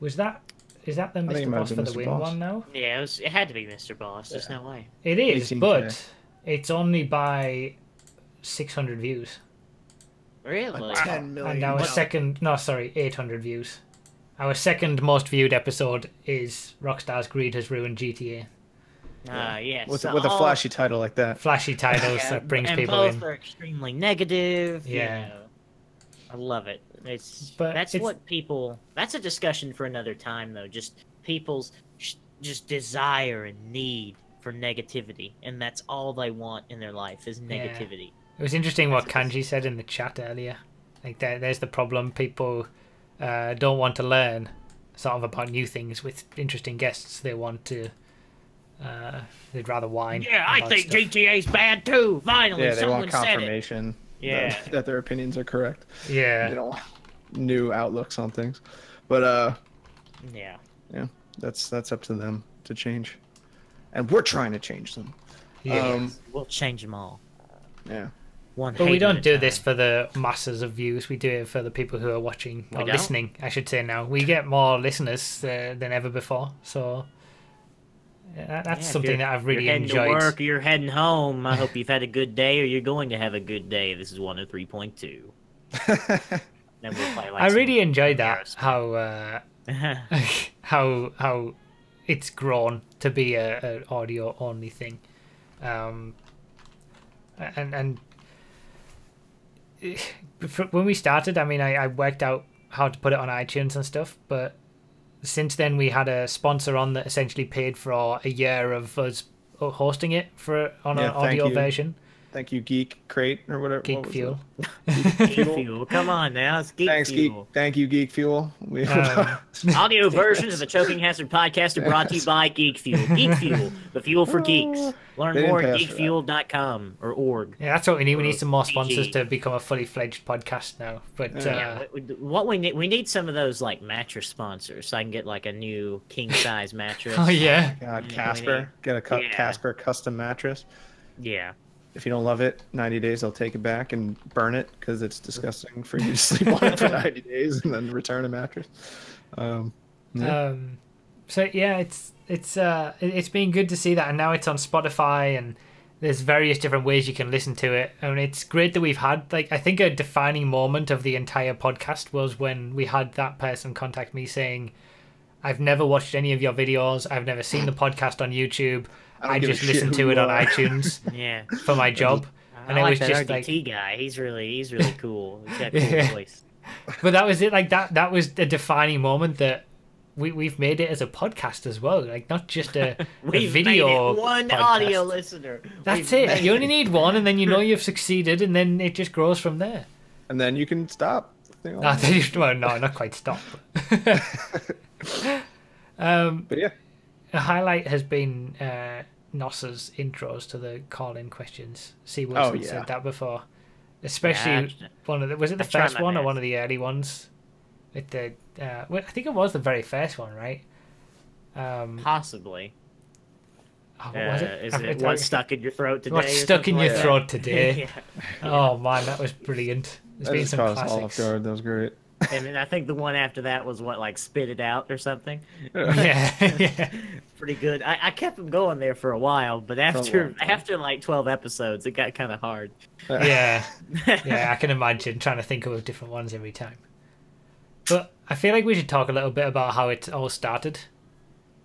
is that the think it Mr. might Boss have for been the Mr. Win Boss. one now? Yeah, it had to be Mr. Boss. There's no way. It is, 18K. but it's only by 600 views. Really? 10 million. And our second, 800 views. Our second most viewed episode is Rockstar's Greed Has Ruined GTA. Yes. With a flashy title like that. Flashy titles Yeah, that brings and people both in. are extremely negative. Yeah. I love it. That's it's- what people. That's a discussion for another time, though. Just people's just desire and need for negativity, and that's all they want in their life is negativity. It was interesting what Kanji said in the chat earlier. Like there's the problem. People don't want to learn sort of about new things with interesting guests. They want to. They'd rather whine. Yeah, I about think stuff. GTA's bad too. Finally, Yeah, they someone want said it. confirmation Yeah. that their opinions are correct. Yeah. They don't want new outlooks on things. But Yeah. yeah, that's up to them to change, and we're trying to change them. Yeah. We'll change them all. Yeah. One. But we hater at don't a do time. this for the masses of views. We do it for the people who are watching or don't? listening, I should say now. We get more listeners than ever before. So that's Yeah, something that I've really you're heading enjoyed. to work, or you're heading home. I hope you've had a good day, or you're going to have a good day. This is 103.2. Then we'll play like I some really enjoyed that, Aerosmith. how it's grown to be a audio only thing. And when we started, I mean, I worked out how to put it on iTunes and stuff, but since then we had a sponsor on that essentially paid for a year of us hosting it on an audio version. Thank you, Geek Crate or whatever. Geek Fuel. Geek Fuel. Come on now, it's Geek Thanks, Fuel. Thank you, Geek Fuel. Audio versions of the Choking Hazard podcast are brought to you by Geek Fuel. Geek Fuel, the fuel for geeks. Learn They more didn't at pay us for geekfuel.com or org. Yeah, that's what we need. We need some more sponsors PG. to become a fully fledged podcast now. But What we need some of those like mattress sponsors, so I can get like a new king size mattress. oh yeah, God, Yeah, Casper, get a yeah. Casper custom mattress. Yeah. If you don't love it, 90 days, they'll take it back and burn it because it's disgusting for you to sleep on it for 90 days and then return a mattress. Yeah. So yeah, it's been good to see that, and now it's on Spotify, and there's various different ways you can listen to it. I mean, it's great that we've had, like, I think a defining moment of the entire podcast was when we had that person contact me saying, "I've never watched any of your videos. I've never seen the podcast on YouTube. I give a just shit listen who to you it on are." iTunes Yeah. for my job." And I it like was that just RDT like, guy. He's really cool. He's got a cool Yeah. voice. but that was it. Like that was a defining moment that we've made it as a podcast as well. Like not just a We've video. made it one podcast. audio listener. That's We've it. made You only need one, and then you know you've succeeded, and then it just grows from there. And then you can stop. Well, no, not quite stop. But yeah. A highlight has been Nossa's intros to the call-in questions. C. Wilson yeah. said that before, especially Yeah, one of the. Was it the I tried first my one or best. one of the early ones? With the, well, I think it was the very first one, right? Possibly. Oh, what was it? Is it what's stuck in your throat today? What's or stuck in something your like throat that? today? Yeah. Oh man, that was brilliant. There's That been just some caught us all off classics. guard. That was great. And then I think the one after that was what, like spit it out or something. Yeah, yeah. Pretty good. I kept them going there for a while, but long after time. like 12 episodes, it got kind of hard. Yeah, yeah, I can imagine trying to think of different ones every time. But I feel like we should talk a little bit about how it all started,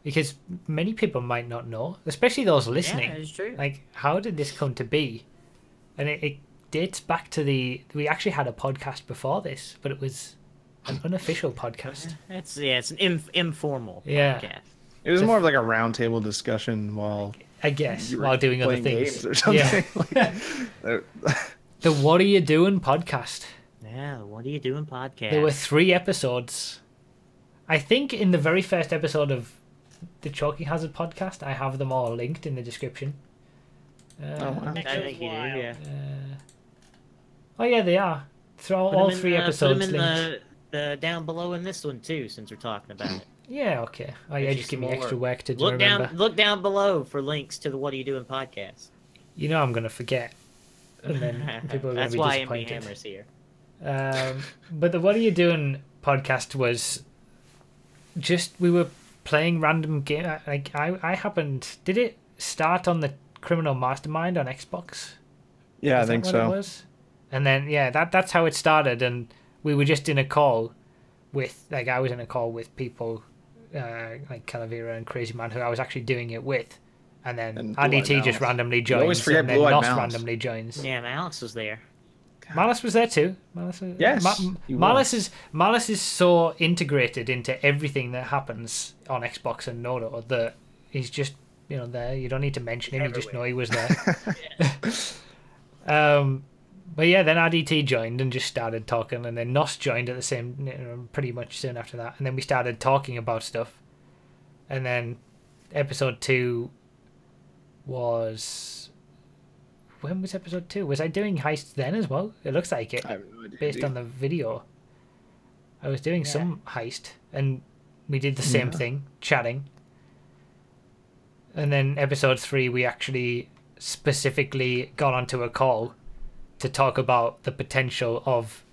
because many people might not know, especially those listening. Yeah, it's true. Like, how did this come to be? And it dates back to we actually had a podcast before this, but it was an unofficial podcast. It's an informal Yeah. podcast. It was more of like a roundtable discussion while I guess, you were while doing other playing things. games or something. Yeah. The What Are You Doing podcast. Yeah, what are you doing podcast? There were 3 episodes. I think in the very first episode of the Chalking Hazard podcast, I have them all linked in the description. Oh, wow. I think you do, yeah. Oh yeah, they are. Throw Put 'em all in 3 the- episodes Put them in linked. the down below in this one too, since we're talking about it. Yeah, okay. Oh yeah, There's just give me more. extra work to Look remember. down below for links to the What Are You Doing podcast. You know I'm gonna forget, and then people are gonna That's be why disappointed. MB Hammer's here. But the What Are You Doing podcast was just, we were playing random game. Like I happened. Did it start on the Criminal Mastermind on Xbox? Yeah, I Is that think what so. It was? And then yeah, that's how it started, and we were just in a call with, like, I was in a call with people like Calavera and Crazy Man, who I was actually doing it with, and then And Blue-Eyed RDT just Mouse. randomly You always joins, forget and then Blue-Eyed Nos Mouse. randomly joins. Yeah, Alex was there. Malice was there too. Yes, he Malice is so integrated into everything that happens on Xbox and Nodo that he's just, there. You don't need to mention him. You just know he was there. But yeah, then RDT joined and just started talking, and then Nos joined at the same, pretty much soon after that, and then we started talking about stuff, and then episode 2 was. When was episode 2? Was I doing heists then as well? It looks like it, I have no idea, based dude. on the video. I was doing some heist, and we did the same thing, chatting. And then episode 3, we actually specifically got onto a call to talk about the potential of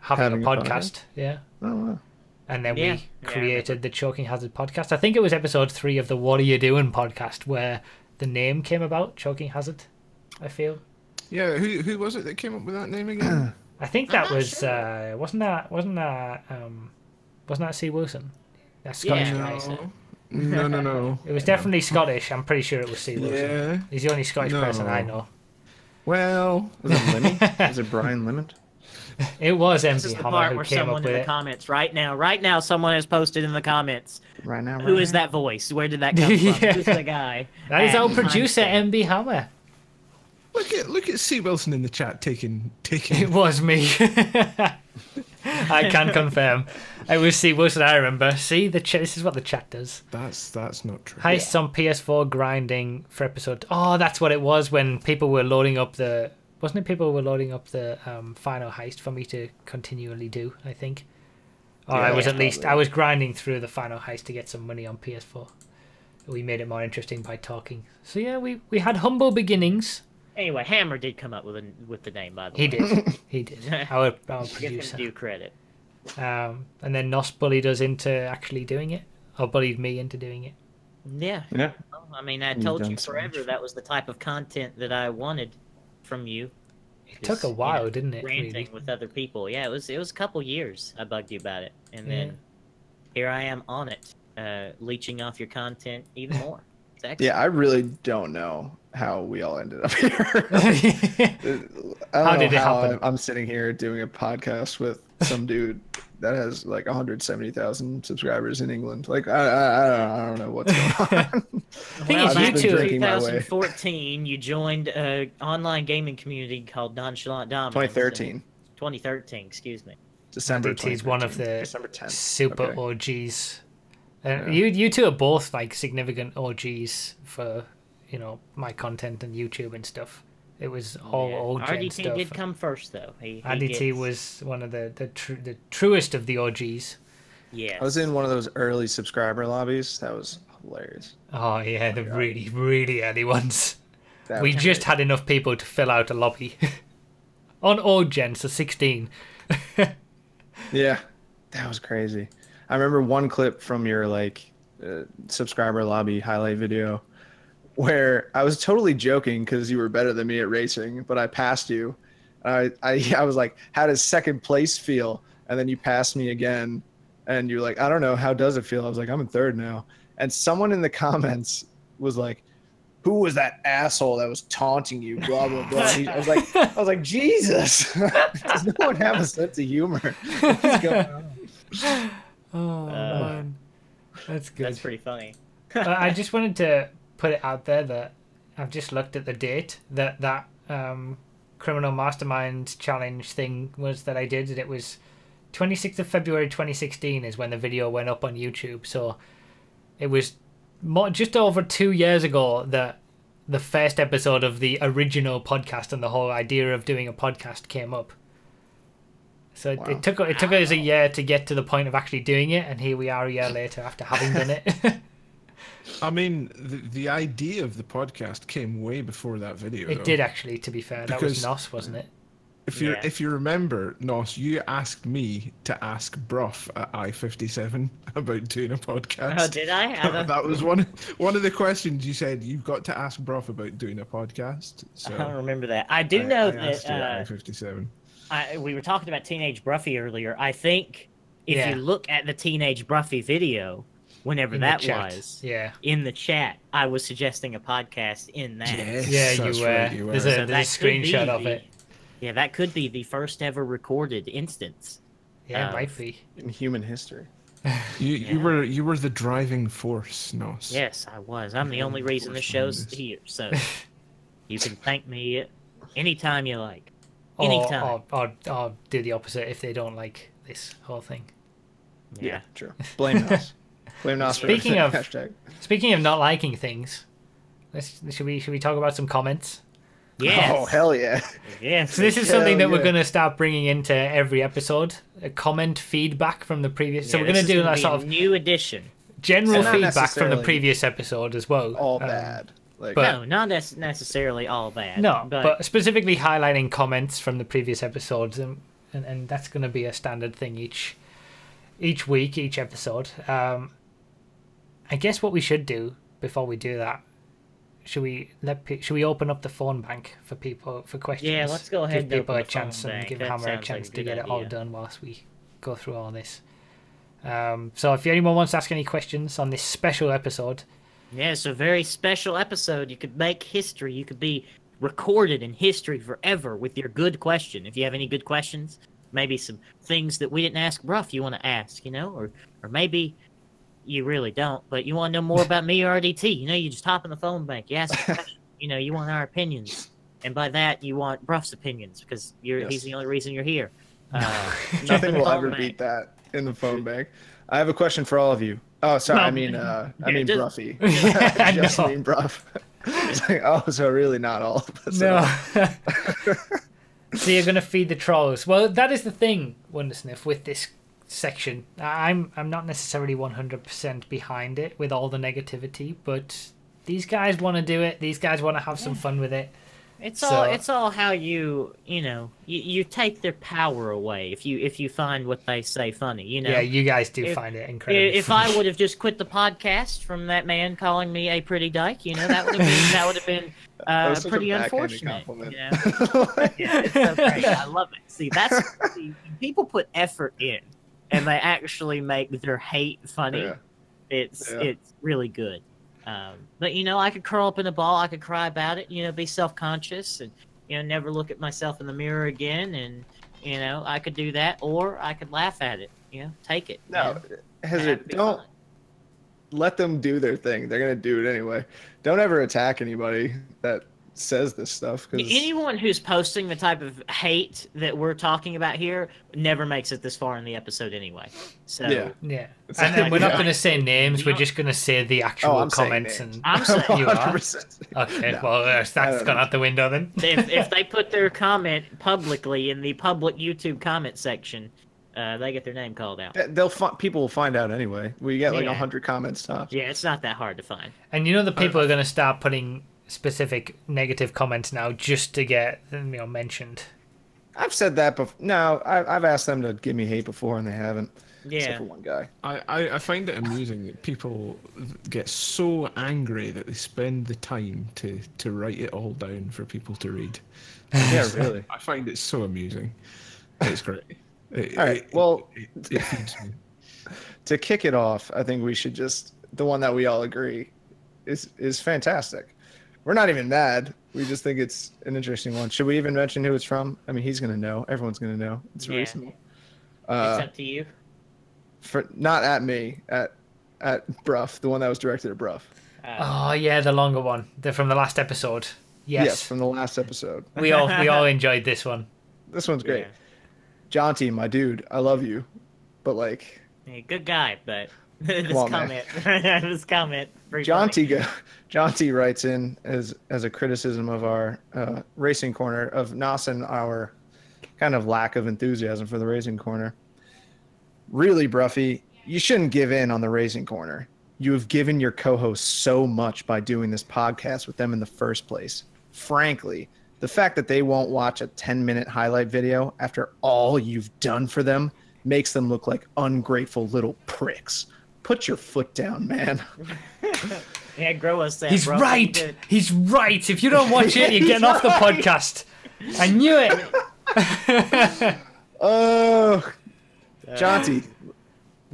having a podcast. Yeah. Oh, wow. And then we created the Choking Hazard podcast. I think it was episode 3 of the What Are You Doing podcast where the name came about, Choking Hazard, I feel. Yeah, who was it that came up with that name again? I think that was wasn't that C. Wilson? That's Scottish guy. No. It was definitely Scottish. I'm pretty sure it was C. Wilson. Yeah. He's the only Scottish person I know. Well, Was it Lemmy? Was it Brian Lemond? It was This MB is the Hammer part who where came someone up in with the it. comments right now, someone has posted in the comments. Right now. Who is that voice? Where did that come from? Yeah. Who's the guy? That is our And producer, timestamp. MB Hammer. look at C. Wilson in the chat taking. It was me. I can confirm. It was C. Wilson, I remember. See, this is what the chat does. That's not true. Heists on PS4 grinding for episode... Oh, that's what it was when people were loading up the... Wasn't it people were loading up the final heist for me to continually do, I think? Or I was at least... I was grinding through the final heist to get some money on PS4. We made it more interesting by talking. So yeah, we had humble beginnings. Anyway, Hammer did come up with the name, by the way. He did. He did. Our Give him producer. due credit. And then Nos bullied us into actually doing it. Or bullied me into doing it. Yeah. Yeah. Well, I mean, I You've told done you so forever much. that was the type of content that I wanted from you. It took a while, didn't it? Ranting Really? with other people. Yeah, it was a couple years I bugged you about it. And then here I am on it, leeching off your content even more. It's excellent. Yeah, I really don't know how we all ended up here. I don't How know did it how happen? I'm sitting here doing a podcast with some dude that has like 170,000 subscribers in England. Like I don't know what's going on. Thing Well, is, back in YouTube- drinking my way. 2014, you joined an online gaming community called Nonchalant Dominance. 2013, 2013, excuse me. December. DT's one of 2013. the December 10th. super Okay. OGs. Yeah. You two are both like significant OGs for my content and YouTube and stuff. It was all old gen RDT stuff. did come first, though. He RDT gets- was one of the truest of the OGs. Yes. I was in one of those early subscriber lobbies. That was hilarious. Oh yeah, the really really early ones. That We was just great. had enough people to fill out a lobby on old gen, so 16. Yeah, that was crazy. I remember one clip from your subscriber lobby highlight video where I was totally joking because you were better than me at racing, but I passed you. I was like, how does second place feel? And then you passed me again, and you're like, I don't know, how does it feel? I was like, I'm in third now. And someone in the comments was like, who was that asshole that was taunting you? Blah blah blah. I was like, Jesus! Does no one have a sense of humor? What's going on? Oh man, that's good. That's pretty funny. I just wanted to put it out there that I've just looked at the date that Criminal Mastermind challenge thing was that I did, and it was 26th of February 2016 is when the video went up on YouTube. So it was just over 2 years ago that the first episode of the original podcast and the whole idea of doing a podcast came up. So Wow. it took us a year to get to the point of actually doing it, and here we are a year later after having done it. I mean, the idea of the podcast came way before that video. It though. did actually, to be fair. That was Because- Nos, wasn't it? If you remember, Nos, you asked me to ask Brough at I-57 about doing a podcast. Oh, did I? That was one of the questions you said. You've got to ask Brough about doing a podcast. So I don't remember that. I do know I asked you at that I-57. we were talking about Teenage Broughy earlier. I think if Yeah. you look at the Teenage Broughy video, whenever In the that chat. was, Yeah. in the chat, I was suggesting a podcast in that. Yes, Yeah, that's you were. right, you were. There's So there's a that could be screenshot of it. Yeah, that could be the first ever recorded instance. Yeah, it might be. In human history. You Yeah. you were the driving force, Nos. Yes, I was. I'm the only reason the show's here, so you can thank me anytime you like. Anytime. Or do the opposite if they don't like this whole thing. Yeah, true. Blame Nos. Blame Nos for Speaking everything. of- Hashtag. Speaking of not liking things, should we talk about some comments? Yes. Oh, hell yeah. Yes. So this is Hell something that we're yeah. going to start bringing into every episode. A comment feedback from the previous. So Yeah, we're going this to is do gonna a be sort of new edition. general Not feedback from the necessarily previous episode as well. All bad. Like, but- No, not necessarily all bad. No, but but specifically highlighting comments from the previous episodes, and that's going to be a standard thing each week, each episode. I guess what we should do before we do that, should we open up the phone bank for people for questions? Yeah, let's go ahead Give and people open a the chance phone and bank. give That Hammer a sounds like chance a to good get it all idea. done whilst we go through all this. So if anyone wants to ask any questions on this special episode, yeah, it's a very special episode. You could make history. You could be recorded in history forever with your good question. If you have any good questions, maybe some things that we didn't ask Brough you want to ask, you know, or maybe you really don't, but you want to know more about me or RDT. You know, you just hop in the phone bank, you ask a question. You know, you want our opinions, and by that you want Brough's opinions because Yes. he's the only reason you're here. Nothing will ever beat that in the phone bank. I have a question for all of you. Oh, sorry. I mean Broughy. I just No. mean Brough. It's like, oh, so really not all of us. no. So you're gonna feed the trolls. Well, that is the thing, Wondersniff, with this section. I'm not necessarily 100% behind it with all the negativity, but these guys want to do it. These guys want to have some fun with it. It's So- all how you take their power away if you find what they say funny, you know. Yeah, you guys do find it incredible. If I would have just quit the podcast from that man calling me a pretty dyke, you know, that would have been was such a pretty backhanded unfortunate. compliment. You know? Yeah, it's so great. I love it. See, people put effort in, and they actually make their hate funny. Yeah. It's Yeah. it's really good. But you know, I could curl up in a ball, I could cry about it, you know, be self-conscious, and you know, never look at myself in the mirror again, and you know, I could do that, or I could laugh at it. You know, take it. No, you know, Hezard, have it be don't fun. let them do their thing. They're gonna do it anyway. Don't ever attack anybody that says this stuff. 'Cause Anyone who's posting the type of hate that we're talking about here never makes it this far in the episode anyway. So Yeah. Yeah, It's and then like- we're not Yeah. going to say names. We're just going to say the actual I'm saying comments. names. And I'm saying you are. 100%. Okay, No. well that's gone out the window then. if they put their comment publicly in the public YouTube comment section, they get their name called out. People will find out anyway. We get like Yeah. 100 comments tops. Yeah, it's not that hard to find. And you know the people are going to start putting specific negative comments now just to get mentioned. I've said that before. No, I've asked them to give me hate before, and they haven't. Except Yeah. for one guy. I find it amusing that people get so angry that they spend the time to write it all down for people to read. Yeah, really. I find it so amusing. It's great. All right, well- it feeds me. To kick it off, I think we should just the one that we all agree is fantastic. We're not even mad. We just think it's an interesting one. Should we even mention who it's from? I mean, he's gonna know. Everyone's gonna know. It's Yeah. reasonable. It's Uh, up to you. for not at me, at Brough, the one that was directed at Brough. Oh yeah, the longer one. They're from the last episode. Yes, From the last episode. we all enjoyed this one. This one's great. Yeah. Jonty, my dude, I love you, but like Yeah, good guy, but this on, man. comment. Pretty funny. Jonty writes in as a criticism of our racing corner of Nos and our kind of lack of enthusiasm for the racing corner. Really, Broughy, you shouldn't give in on the racing corner. You have given your co-hosts so much by doing this podcast with them in the first place. Frankly, the fact that they won't watch a 10-minute highlight video after all you've done for them makes them look like ungrateful little pricks. Put your foot down, man. Yeah, grow us that. He's bro. right. He's right. If you don't watch it, you're getting off the podcast. I knew it. Oh, Jonty,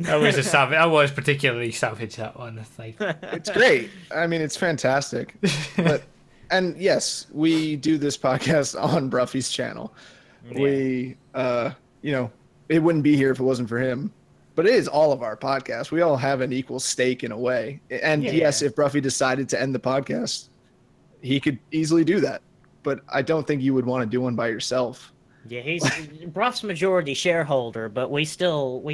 I was a savage. I was particularly savage that one. It's like, it's great. I mean, it's fantastic. But and yes, we do this podcast on Broughy's channel. Yeah. We, it wouldn't be here if it wasn't for him. But it is all of our podcasts. We all have an equal stake in a way. And Yeah. yes, if Broughy decided to end the podcast, he could easily do that. But I don't think you would want to do one by yourself. Yeah, he's Brough's majority shareholder, but we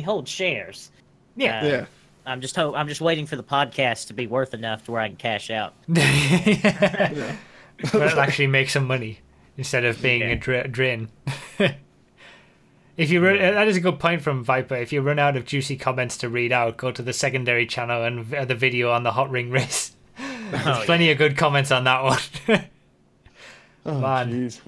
hold shares. yeah. Yeah. I'm just waiting for the podcast to be worth enough to where I can cash out. Yeah. But it'll actually make some money instead of being a drain. If you run, that is a good point from Viper. If you run out of juicy comments to read out, go to the secondary channel and the video on the hot ring race. There's plenty of good comments on that one. Man, jeez.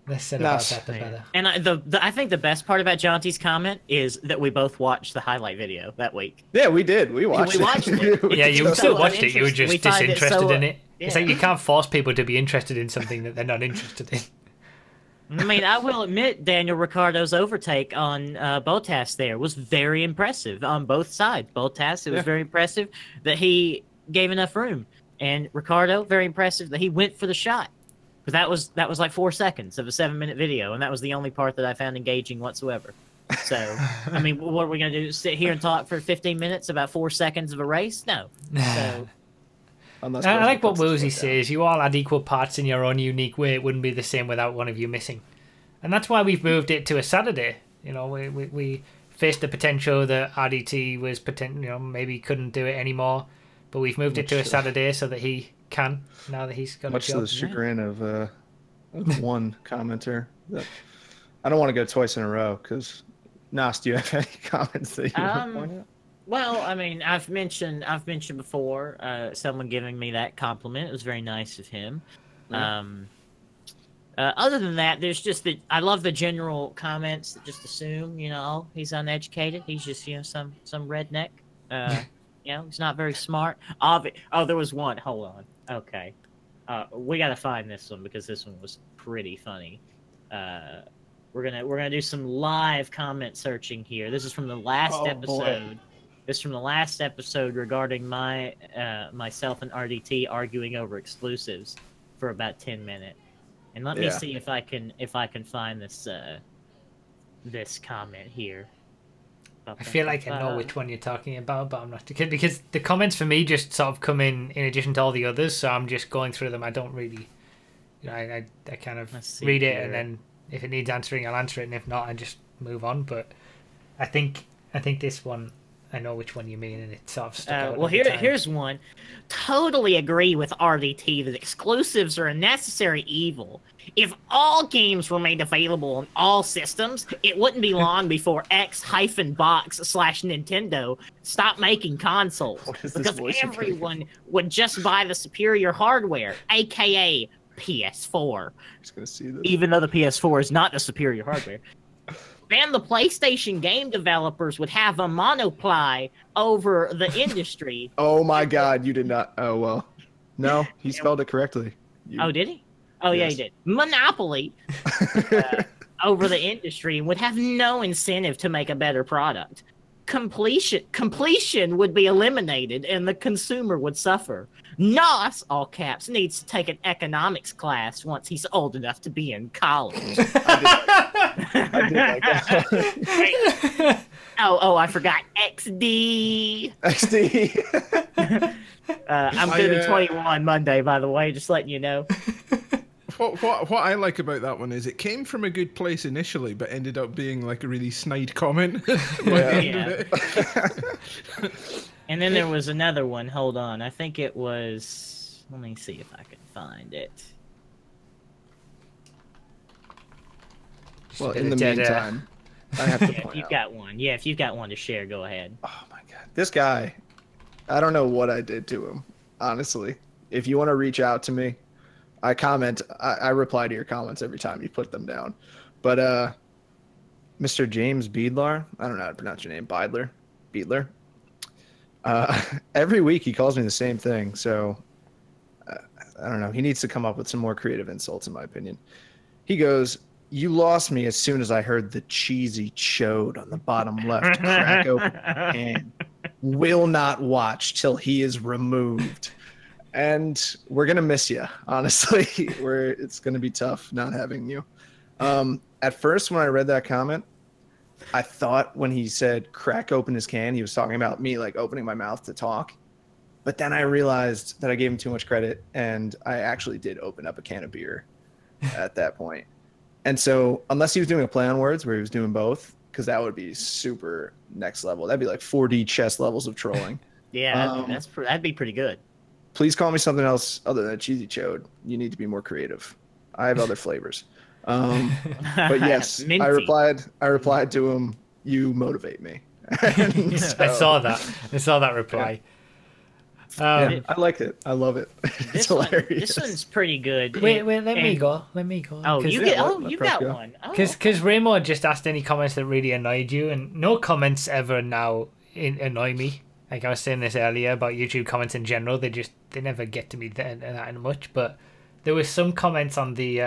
Less said about that, the better. And I think the best part about Jonty's comment is that we both watched the highlight video that week. Yeah, we did. We watched it. Yeah, you still watched it. You were just we find disinterested in it. Yeah. It's like you can't force people to be interested in something that they're not interested in. I mean, I will admit Daniel Ricciardo's overtake on Bottas there was very impressive on both sides. Bottas, it was very impressive that he gave enough room. And Ricciardo, very impressive that he went for the shot. Because that was like 4 seconds of a 7-minute video, and that was the only part that I found engaging whatsoever. So, I mean, what are we going to do? Sit here and talk for 15 minutes about 4 seconds of a race? No. So, I like what Woolsey says. You all had equal parts in your own unique way. It wouldn't be the same without one of you missing. And that's why we've moved it to a Saturday. You know, we faced the potential that RDT was maybe couldn't do it anymore. But we've moved it to a Saturday so that he can, now that he's got a job. Much to the chagrin of one commenter. I don't want to go twice in a row, because, Nas, do you have any comments that you want to point out? Well, I mean, I've mentioned before someone giving me that compliment. It was very nice of him. Yeah. Other than that, there's just I love the general comments that just assume, he's uneducated. He's just, some redneck. He's not very smart. There was one. Hold on. Okay. We got to find this one because this one was pretty funny. We're gonna do some live comment searching here. This is from the last episode. Boy. This is from the last episode regarding myself and RDT arguing over exclusives for about 10 minutes. And let me see if I can find this this comment here. I feel like I know which one you're talking about, but I'm not, because the comments for me just sort of come in addition to all the others, so I'm just going through them. I don't really, I kind of read it, and then if it needs answering, I'll answer it, and if not, I just move on. But I think this one, I know which one you mean, and it sort of stuck out. Well, here's one. Totally agree with RDT that exclusives are a necessary evil. If all games were made available on all systems, it wouldn't be long before X-box/Nintendo stopped making consoles. Because everyone would just buy the superior hardware, aka PS4. Just gonna see this. Even though the PS4 is not the superior hardware. Then the PlayStation game developers would have a monopoly over the industry. Oh my God, you did not. Oh, well. No, he spelled it correctly. Oh, did he? Oh, yes. Yeah, he did. Monopoly over the industry and would have no incentive to make a better product. Completion would be eliminated and the consumer would suffer. Nos, all caps, needs to take an economics class once he's old enough to be in college. I did like that. I forgot. XD. XD. I'm going to be 21 Monday, by the way, just letting you know. What I like about that one is it came from a good place initially, but ended up being like a really snide comment. Yeah. And then there was another one. Hold on. I think it was... Let me see if I can find it. Well, in the meantime, I have to point if you've got one. Yeah, if you've got one to share, go ahead. Oh, my God. This guy, I don't know what I did to him, honestly. If you want to reach out to me, I comment. I reply to your comments every time you put them down. But Mr. James Beadlar, I don't know how to pronounce your name, Beadler. Every week he calls me the same thing. So I don't know. He needs to come up with some more creative insults, in my opinion. He goes, "You lost me as soon as I heard the cheesy chode on the bottom left crack open can. Will not watch till he is removed." And we're going to miss you, honestly. It's going to be tough not having you. At first, when I read that comment, I thought when he said crack open his can, he was talking about me like opening my mouth to talk. But then I realized that I gave him too much credit, and I actually did open up a can of beer at that point. And so unless he was doing a play on words where he was doing both, because that would be super next level. That'd be like 4D chess levels of trolling. Yeah, that'd be pretty good. Please call me something else other than a cheesy chode. You need to be more creative. I have other flavors. But yes, Minty. I replied to him, you motivate me. And I saw that reply. Yeah, I liked it. I love it. It's hilarious. This one's pretty good. Wait, let me go. Oh, you got one. Because Raymond just asked any comments that really annoyed you, and no comments ever now annoy me. Like I was saying this earlier about YouTube comments in general, they never get to me that much. But there was some comments on the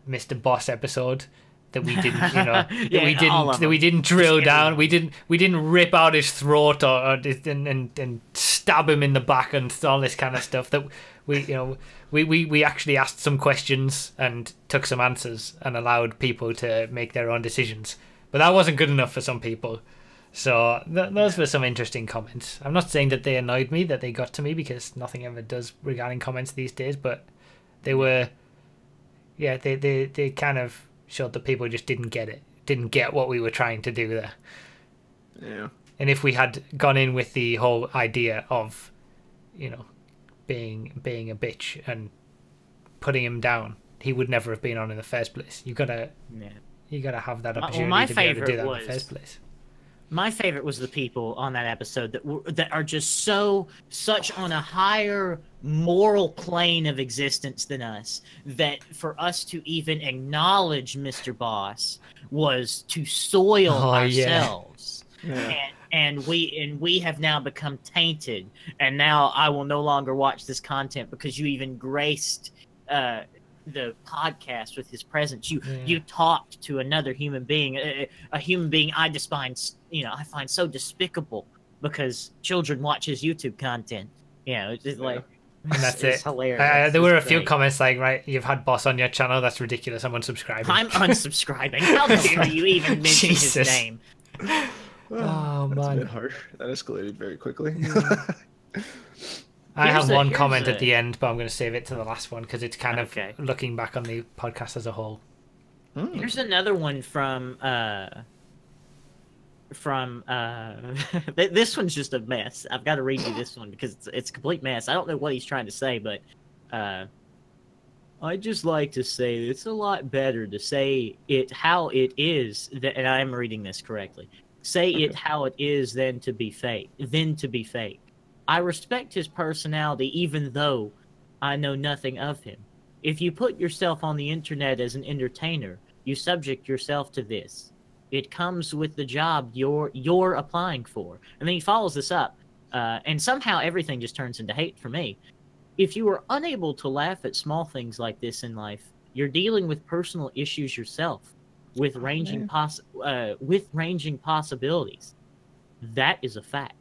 Mr. Boss episode that we didn't, we didn't drill down. We didn't rip out his throat and stab him in the back and all this kind of stuff. That we actually asked some questions and took some answers and allowed people to make their own decisions. But that wasn't good enough for some people. So those were some interesting comments. I'm not saying that they annoyed me, that they got to me, because nothing ever does regarding comments these days. But they were, they kind of showed that people just didn't get what we were trying to do there. Yeah. And if we had gone in with the whole idea of, being a bitch and putting him down, he would never have been on in the first place. You gotta have that opportunity to be able to do that in the first place. My favorite was the people on that episode that are just such on a higher moral plane of existence than us, that for us to even acknowledge Mr. Boss was to soil ourselves. Yeah. And we have now become tainted, and now I will no longer watch this content because you even graced the podcast with his presence. You talked to another human being, a human being I just find so despicable because children watch his YouTube content. It's just like, and that's it's it. Hilarious. There were a few comments like, right, you've had Boss on your channel, that's ridiculous, I'm unsubscribing. I'm unsubscribing. How dare you even mention his name? Oh, that's man. a bit harsh. That escalated very quickly. I have one comment at the end, but I'm going to save it to the last one because it's kind of looking back on the podcast as a whole. Here's another one from this one's just a mess. I've got to read you this one because it's a complete mess. I don't know what he's trying to say, but I'd just like to say it's a lot better to say it how it is, and I'm reading this correctly. Say it how it is than to be fake. I respect his personality even though I know nothing of him. If you put yourself on the internet as an entertainer, you subject yourself to this. It comes with the job you're applying for. And then he follows this up, and somehow everything just turns into hate for me. If you are unable to laugh at small things like this in life, you're dealing with personal issues yourself, with ranging possibilities. That is a fact.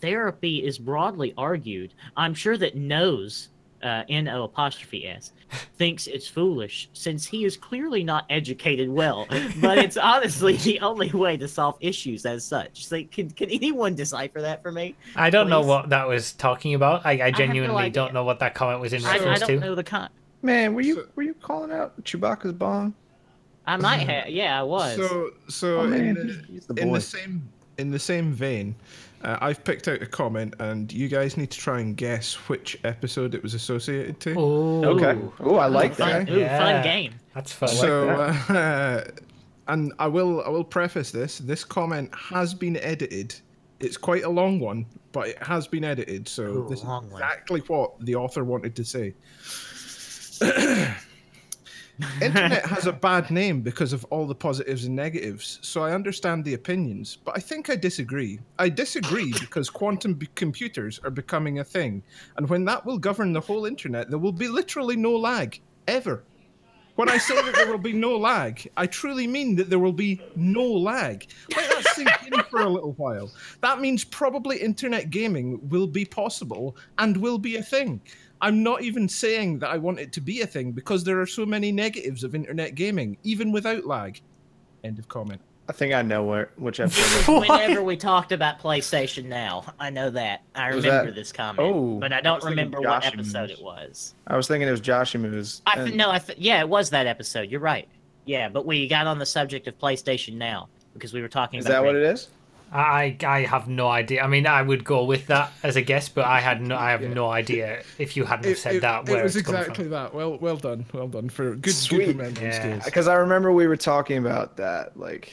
Therapy is broadly argued. I'm sure that knows, N-O''S, thinks it's foolish, since he is clearly not educated well, but it's honestly the only way to solve issues as such. So can anyone decipher that for me? I don't know what that was talking about. I genuinely don't know what that comment was in reference to. I don't know the Man, were you calling out Chewbacca's bong? I might have. Yeah, I was. So in the same vein, I've picked out a comment, and you guys need to try and guess which episode it was associated to. Oh, okay. Oh, I like that. Ooh, fun game. That's fun. So, and I will preface this. This comment has been edited. It's quite a long one, but it has been edited. So this is exactly what the author wanted to say. Internet has a bad name because of all the positives and negatives, so I understand the opinions, but I think I disagree. I disagree because quantum computers are becoming a thing, and when that will govern the whole internet, there will be literally no lag, ever. When I say that there will be no lag, I truly mean that there will be no lag. Let that sink in for a little while. That means probably internet gaming will be possible and will be a thing. I'm not even saying that I want it to be a thing because there are so many negatives of internet gaming, even without lag. End of comment. I think I know which episode. Whenever we talked about PlayStation Now, I know that. I remember this comment, but I don't remember what episode it was. I was thinking it was Joshimu's. Yeah, it was that episode. You're right. Yeah, but we got on the subject of PlayStation Now because we were talking about. Is that what it is? I have no idea. I mean, I would go with that as a guess, but I have no idea if you hadn't have said that. Where it was it's come exactly from. that. Well done for good Sweet. remembering skills. Because I remember we were talking about that, like,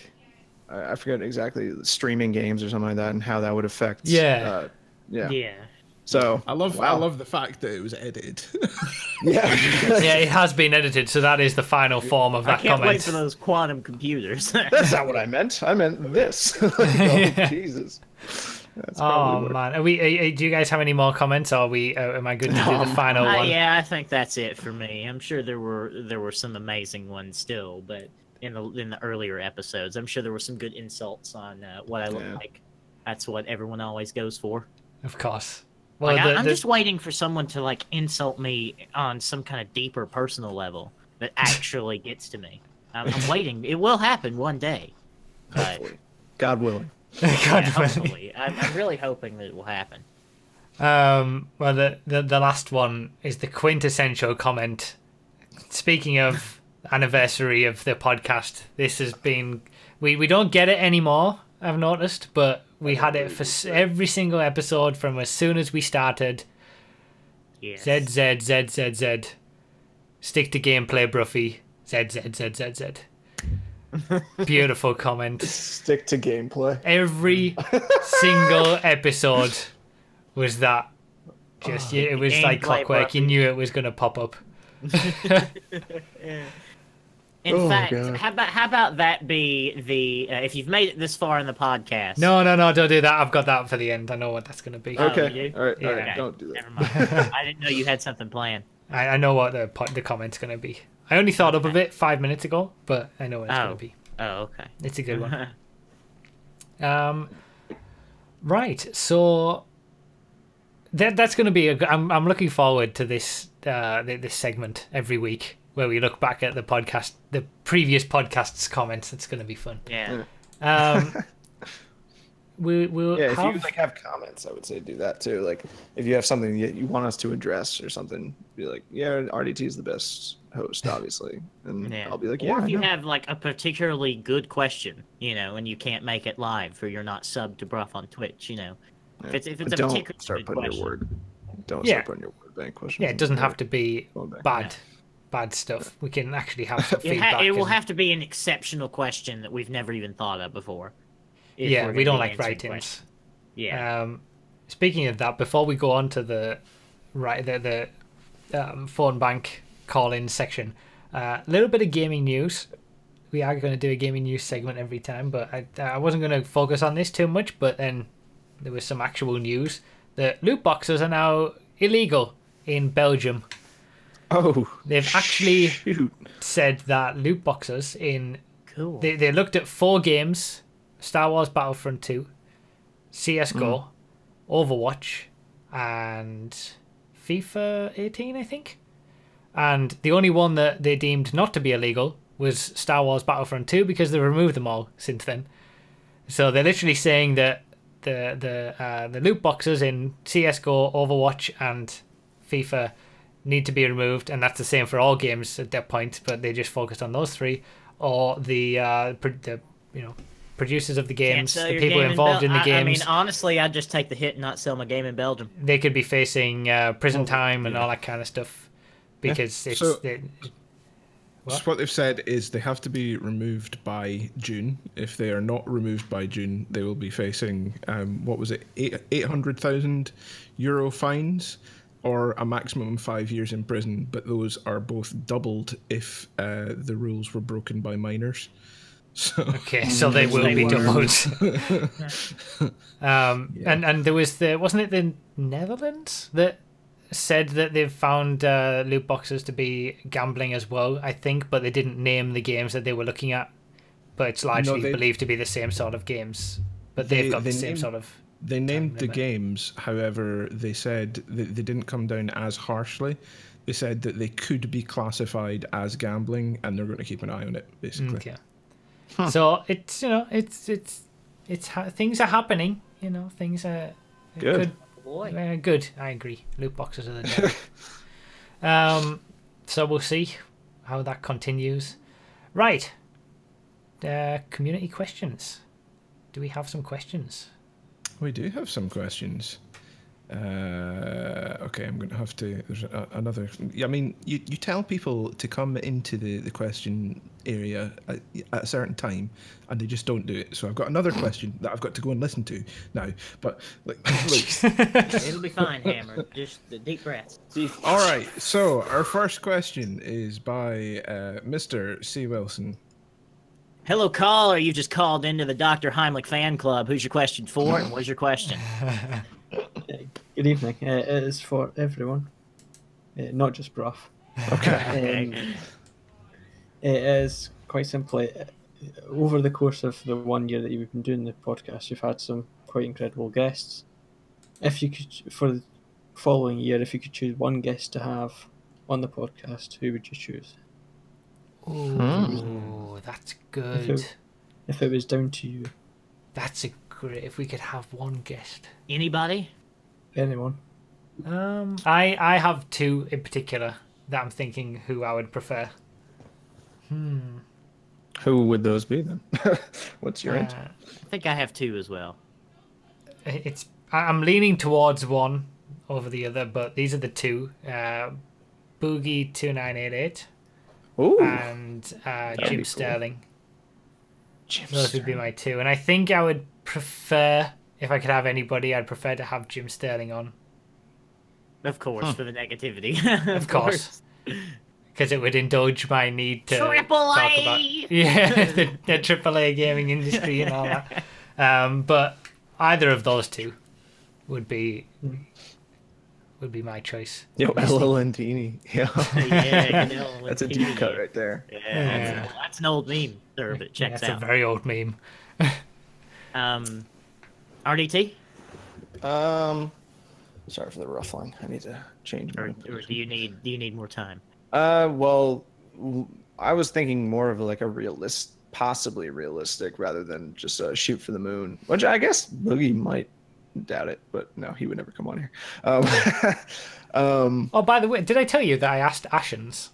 I forget exactly, streaming games or something like that, and how that would affect. Yeah. Yeah. So I love the fact that it was edited. yeah. Yeah, it has been edited, so that is the final form of that I can't comment. wait for those quantum computers. That's not what I meant. I meant this. Oh, Jesus. That's Oh what- man, do you guys have any more comments? Or are we? Am I good to do the final one? Yeah, I think that's it for me. I'm sure there were some amazing ones still, but in the earlier episodes, I'm sure there were some good insults on what I look like. That's what everyone always goes for. Of course. Well, Like, I'm just waiting for someone to like insult me on some kind of deeper personal level that actually gets to me. I'm waiting. It will happen one day. But, Hopefully. God willing. God, hopefully. I'm really hoping that it will happen. well, the last one is the quintessential comment. Speaking of anniversary of the podcast, this has been we don't get it anymore, I've noticed, but we had it for every single episode from as soon as we started. Yes. Z. Stick to gameplay, Broughy. Z. Beautiful comment. Stick to gameplay. Every single episode was that. Just it was like Gameplay, clockwork. You Broughy. knew it was going to pop up. In fact, God. how about that be the if you've made it this far in the podcast? No, don't do that. I've got that for the end. I know what that's going to be. Oh, Okay. you do? All right. Yeah. All right. Okay. Don't do that. Never mind. I didn't know you had something planned. I know what the comment's going to be. I only thought up of it 5 minutes ago, but I know what it's going to be. Oh, okay. It's a good one. Right. So that's going to be I'm looking forward to this this segment every week where we look back at the previous podcast's comments. It's going to be fun. Yeah. We'll Yeah, if have, you have comments, I would say do that too. Like, if you have something that you want us to address or something, be like, yeah, RDT is the best host, obviously, and Yeah. I'll be like, or yeah, if you I know. have like a particularly good question, and you can't make it live or you're not subbed to Brough on Twitch, if it's But a don't particularly start good putting question. your word. Don't Yeah. start putting your word bank questions. yeah, it doesn't have to be Going back. bad stuff. We can actually have some feedback. It will and- have to be an exceptional question that we've never even thought of before. if Yeah, we're we gonna don't be like answering write-ins. questions. Yeah. Speaking of that, before we go on to the phone bank call-in section, a little bit of gaming news. We are going to do a gaming news segment every time, but I wasn't going to focus on this too much. But then there was some actual news that loot boxes are now illegal in Belgium. Oh, They've actually shoot. said that loot boxes in Cool. they looked at 4 games: Star Wars Battlefront 2, CS:GO, Overwatch, and FIFA 18, I think. And the only one that they deemed not to be illegal was Star Wars Battlefront 2 because they've removed them all since then. So they're literally saying that the loot boxes in CS:GO, Overwatch, and FIFA need to be removed, and that's the same for all games at that point. But they just focused on those 3, or the producers of the Can't games, sell the your people game involved in the I games. mean, honestly, I'd just take the hit and not sell my game in Belgium. They could be facing prison time and all that kind of stuff because it's So- What? So what they've said is they have to be removed by June. If they are not removed by June, they will be facing €800,000 fines, or a maximum of 5 years in prison. But those are both doubled if the rules were broken by minors. So okay, so they will They be were. doubled. And there was wasn't it the Netherlands that said that they've found loot boxes to be gambling as well, I think, but they didn't name the games that they were looking at. But it's largely they- believed to be the same sort of games. But they've got the same named- sort of. They named the limit. games, however, they said that they didn't come down as harshly. They said that they could be classified as gambling, and they're going to keep an eye on it, basically. Okay. So it's things are happening. Things are Good. Boy. good. I agree. Loot boxes are the devil. So we'll see how that continues. Right. Community questions. do we have some questions? We do have some questions. Okay, I'm going to have to. There's another. I mean, you tell people to come into the question area at a certain time, and they just don't do it. So I've got another question that I've got to go and listen to now. But like, It'll be fine, Hammer. Just the deep breaths. All right. So our first question is by Mr. C. Wilson. Hello, caller. You just called into the Dr. Heimlich fan club. Who's your question for, and what's your question? Good evening. It is for everyone, not just Brough. Okay. It is quite simply, over the course of the 1 year that you've been doing the podcast, you've had some quite incredible guests. If you could, for the following year, if you could choose one guest to have on the podcast, who would you choose? Oh, that's good. If it was down to you. That's a great. If we could have one guest. Anybody? Anyone. I have two in particular that I'm thinking who I would prefer. Who would those be then? What's your answer? I think I have two as well. I'm leaning towards one over the other, but these are the two. Broughy1322 Ooh, and Jim cool. Sterling. Jim Those would be my two, and I think I would prefer, if I could have anybody, I'd prefer to have Jim Sterling on. Of course, for the negativity. Of course. Because it would indulge my need to Triple talk A! about the AAA gaming industry and all that. But either of those two would be my choice. Yo, Lentini. Yeah, Yeah, you know, that's a deep cut right there. Yeah, that's an old meme, sir, but it checks That's out. a very old meme. RDT? Sorry for the ruffling. I need to change my Or do you need more time? Well, I was thinking more of like a possibly realistic rather than just a shoot for the moon, which I guess Broughy might doubt it, but no, he would never come on here. Oh, by the way, did I tell you that I asked Ashens?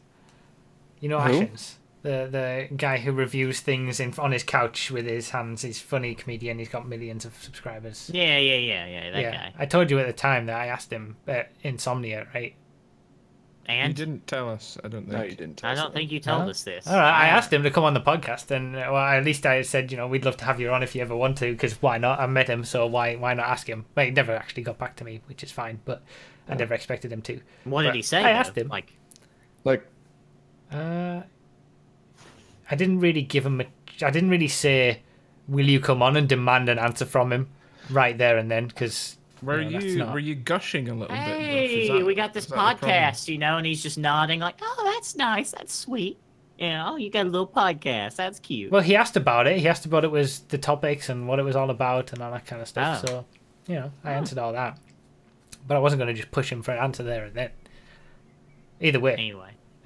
You know Who? Ashens? The guy who reviews things on his couch with his hands. He's a funny comedian. He's got millions of subscribers. Yeah, that guy. I told you at the time that I asked him Insomnia, right? And You didn't tell us. I don't think. No, you didn't. Tell I us don't that. think you told us this. All right, I asked him to come on the podcast, and well, at least I said, we'd love to have you on if you ever want to, because why not? I met him, so why not ask him? Well, he never actually got back to me, which is fine, but I never expected him to. What did But he say? I asked him. Like, I didn't really give him I didn't really say, will you come on, and demand an answer from him right there and then, because Were you gushing a little bit? hey, we got this podcast, and he's just nodding like, oh, that's nice, that's sweet. You got a little podcast, that's cute. Well, he asked about it. He asked about it was the topics and what it was all about and all that kind of stuff. Oh. So, I answered all that. But I wasn't going to just push him for an answer there and then. Either way.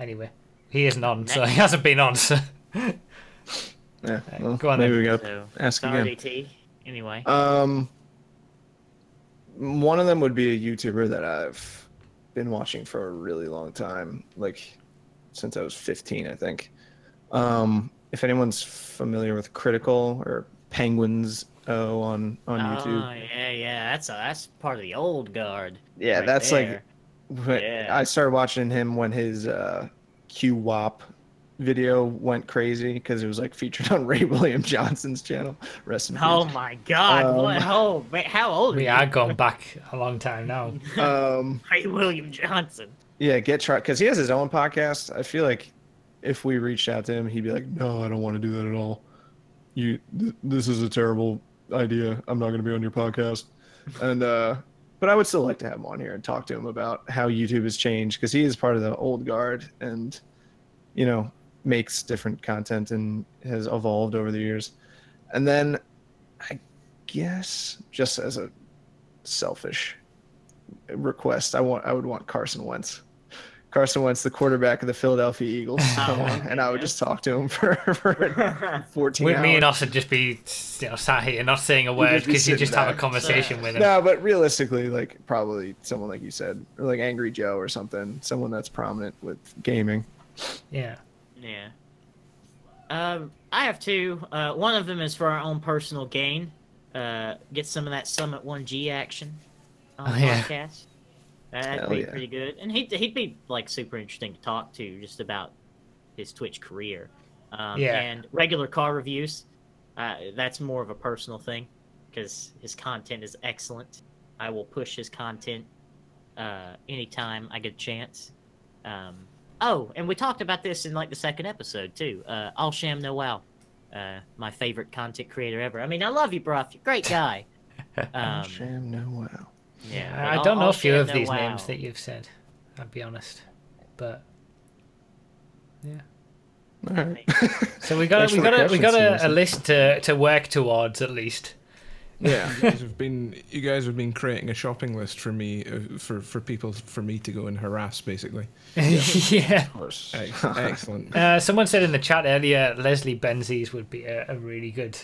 Anyway. He isn't on, so he hasn't been on. So. Yeah, well, Go on maybe then. we got to So, ask again. RDT, anyway. One of them would be a YouTuber that I've been watching for a really long time, like since I was 15, I think. If anyone's familiar with Critical or Penguins on YouTube. Oh, yeah, that's part of the old guard. Yeah, right that's there. like I started watching him when his QWOP video went crazy because it was like featured on Ray William Johnson's channel. Rest in peace. Oh my God! How old are We you? are going back a long time now. Ray William Johnson. Yeah, because he has his own podcast. I feel like if we reached out to him, he'd be like, "No, I don't want to do that at all. This is a terrible idea. I'm not going to be on your podcast." And but I would still like to have him on here and talk to him about how YouTube has changed because he is part of the old guard and makes different content and has evolved over the years. And then I guess just as a selfish request, I would want Carson Wentz. Carson Wentz, the quarterback of the Philadelphia Eagles, come on, and I would just talk to him for 14 With hours. me and us would just be sat here not saying a word just be because you just sitting have a back. conversation with him. No, but realistically, like probably someone like you said, or like Angry Joe or something, someone that's prominent with gaming. Yeah. Yeah. I have two. One of them is for our own personal gain, get some of that Summit 1G action on Oh, the yeah. podcast. That'd Hell be yeah. pretty good. And he'd be like super interesting to talk to just about his Twitch career. Yeah. And regular car reviews, that's more of a personal thing because his content is excellent. I will push his content anytime I get a chance. Oh, and we talked about this in like the second episode too. All Sham No Wow, my favorite content creator ever. I mean, I love you, Brough. You're a great guy. Sham no wow. Yeah, I but don't know All a few Sham of No these Wow. names that you've said. I'll be honest, but yeah. All right. So we got Thanks for the a question, list to work towards at least. Yeah. You guys have been creating a shopping list for me, for people, for me to go and harass, basically. Yeah. Of course. Excellent. Someone said in the chat earlier, Leslie Benzies would be a really good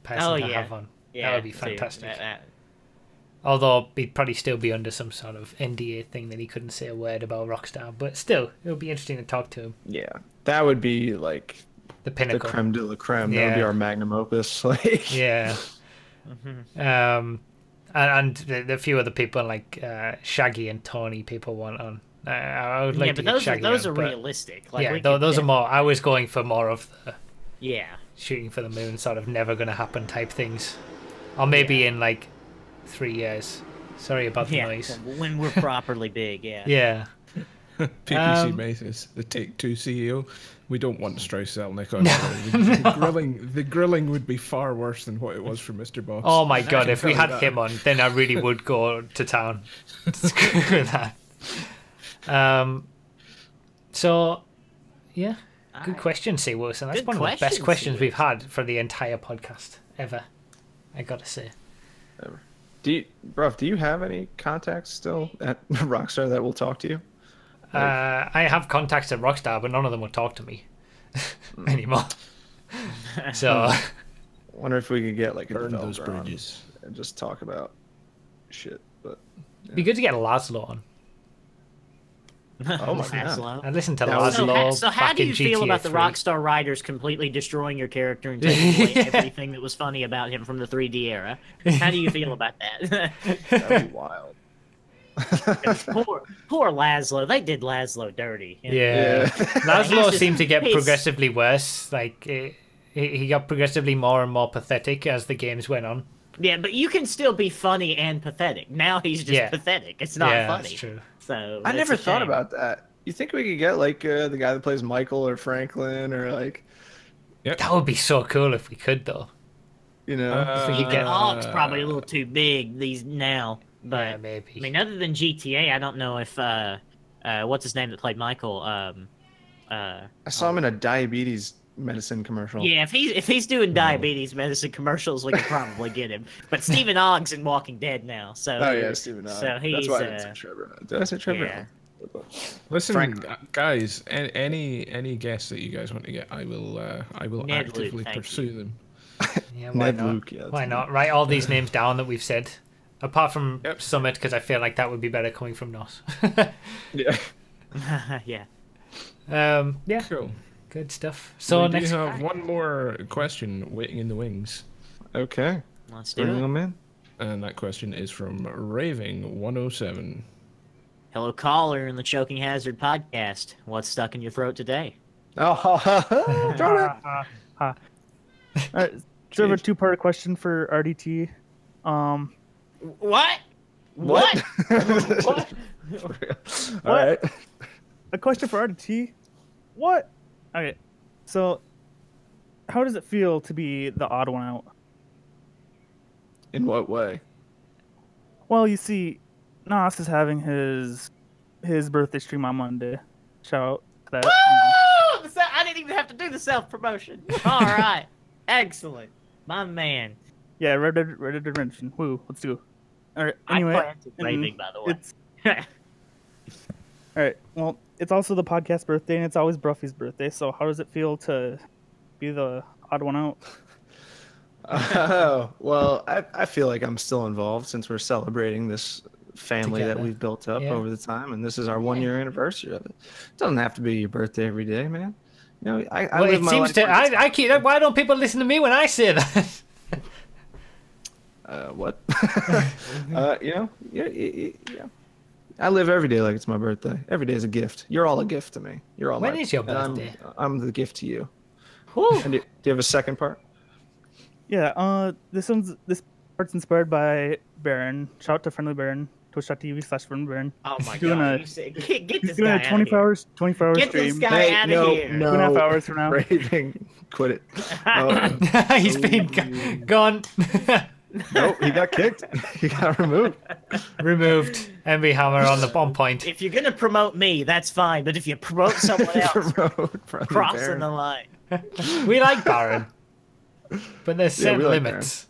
person to have on. Yeah, that would be too. fantastic. That- Although he'd probably still be under some sort of NDA thing that he couldn't say a word about Rockstar. But still, it would be interesting to talk to him. Yeah. That would be like The the pinnacle. creme de la creme. That would be Yeah. our magnum opus. Like, Yeah. And the few other people like Shaggy and Tony people want on. I would like yeah, to but get those Shaggy are on, but realistic. Like, yeah, we could those are more. I was going for more of the Yeah. shooting for the moon, sort of never going to happen type things, or maybe in like 3 years. Sorry about the Yeah. noise. When we're properly big, yeah. Yeah. PPC Mathis, the Take-Two CEO. We don't want Strauss Zelnick on the grilling would be far worse than what it was for Mr. Boss. Oh my god, if we tell had you that. him on, then I really would go to town. Screw that. So, yeah, good question, C. Wilson. That's Good one of the best question, C. questions we've had for the entire podcast ever. I gotta say. do you have any contacts still at Rockstar that will talk to you? I have contacts at Rockstar, but none of them will talk to me anymore. So, Wonder if we could get like a Burn those developer on bridges. and just talk about shit. But it'd be good to get Laszlo on. oh my god, Laszlo. I listened to That was- Laszlo. So how back do in you feel GTA about the 3. Rockstar writers completely destroying your character and taking away everything that was funny about him from the 3D era? How do you feel about that? that'd be wild. poor Laszlo. They did Laszlo dirty. Yeah. Yeah. Laszlo He's just- seemed to get he's- progressively worse. Like, he got progressively more and more pathetic as the games went on. Yeah, but you can still be funny and pathetic. Now he's just Yeah. pathetic. It's not Yeah, funny. that's true. So I it's never a thought shame. about that. You think we could get like the guy that plays Michael or Franklin or like, That would be so cool if we could, though. you know? If we could get... Hawk's probably a little too big these now. But Yeah, maybe. I mean, other than GTA, I don't know if what's his name that played Michael. I saw him in a diabetes medicine commercial. Yeah, if he's doing diabetes medicine commercials, we could probably get him. But Stephen Ogg's in Walking Dead now, so Oh yeah, Steven. So That's he's why I didn't say Trevor. Did I say Trevor? yeah. Listen, Frank. guys, any guests that you guys want to get, I will Ned actively Luke, thank pursue you. them. Yeah, why Ned not? Luke, yeah. Why not? Write all these names down that we've said. Apart from Yep. Summit, because I feel like that would be better coming from Nos. Yeah. yeah. Yeah, Cool. good stuff. So we do next... have one more question waiting in the wings, Okay. Let's do Bring it. him in. and that question is from Raving107. Hello, caller in the Choking Hazard podcast. What's stuck in your throat today? Oh, Jordan. All right, Trevor, two-part question for RDT. What? What? What? All right. A question for RDT. What? Okay, so how does it feel to be the odd one out? In what way? Well, you see, Nas is having his birthday stream on Monday. Shout out to that. Woo! I didn't even have to do the self-promotion. All right. Excellent. My man. Yeah, Red Dead Redemption. Woo, let's do. All right. Anyway, I planted and raving, by the way. it's all right. Well, it's also the podcast birthday, and it's always Broughy's birthday. So, how does it feel to be the odd one out? Oh, well, I feel like I'm still involved since we're celebrating this family that Together. we've built up Yeah. over the time, and this is our 1 year anniversary of it. It doesn't have to be your birthday every day, man. You know, I Well, live it my seems life to. like it's- I keep. Why don't people listen to me when I say that? What? Yeah. I live every day like it's my birthday. Every day is a gift. You're all a gift to me. You're all. When is your birthday? I'm the gift to you. Whew. And do you have a second part? Yeah, this part's inspired by Baron. Shout out to Friendly Baron, twitch.tv/Friendly Baron. Oh my doing god! a- You said, get He's this doing guy a 24 out hours, 24 hour Get this stream. guy out of here. 2.5 hours from now. Raving. Quit it. He's been gone. Nope, he got kicked. He got removed. Removed. MB Hammer on point. If you're gonna promote me, that's fine. But if you promote someone else, crossing the line. We like Baron, but there's Yeah, certain we like limits.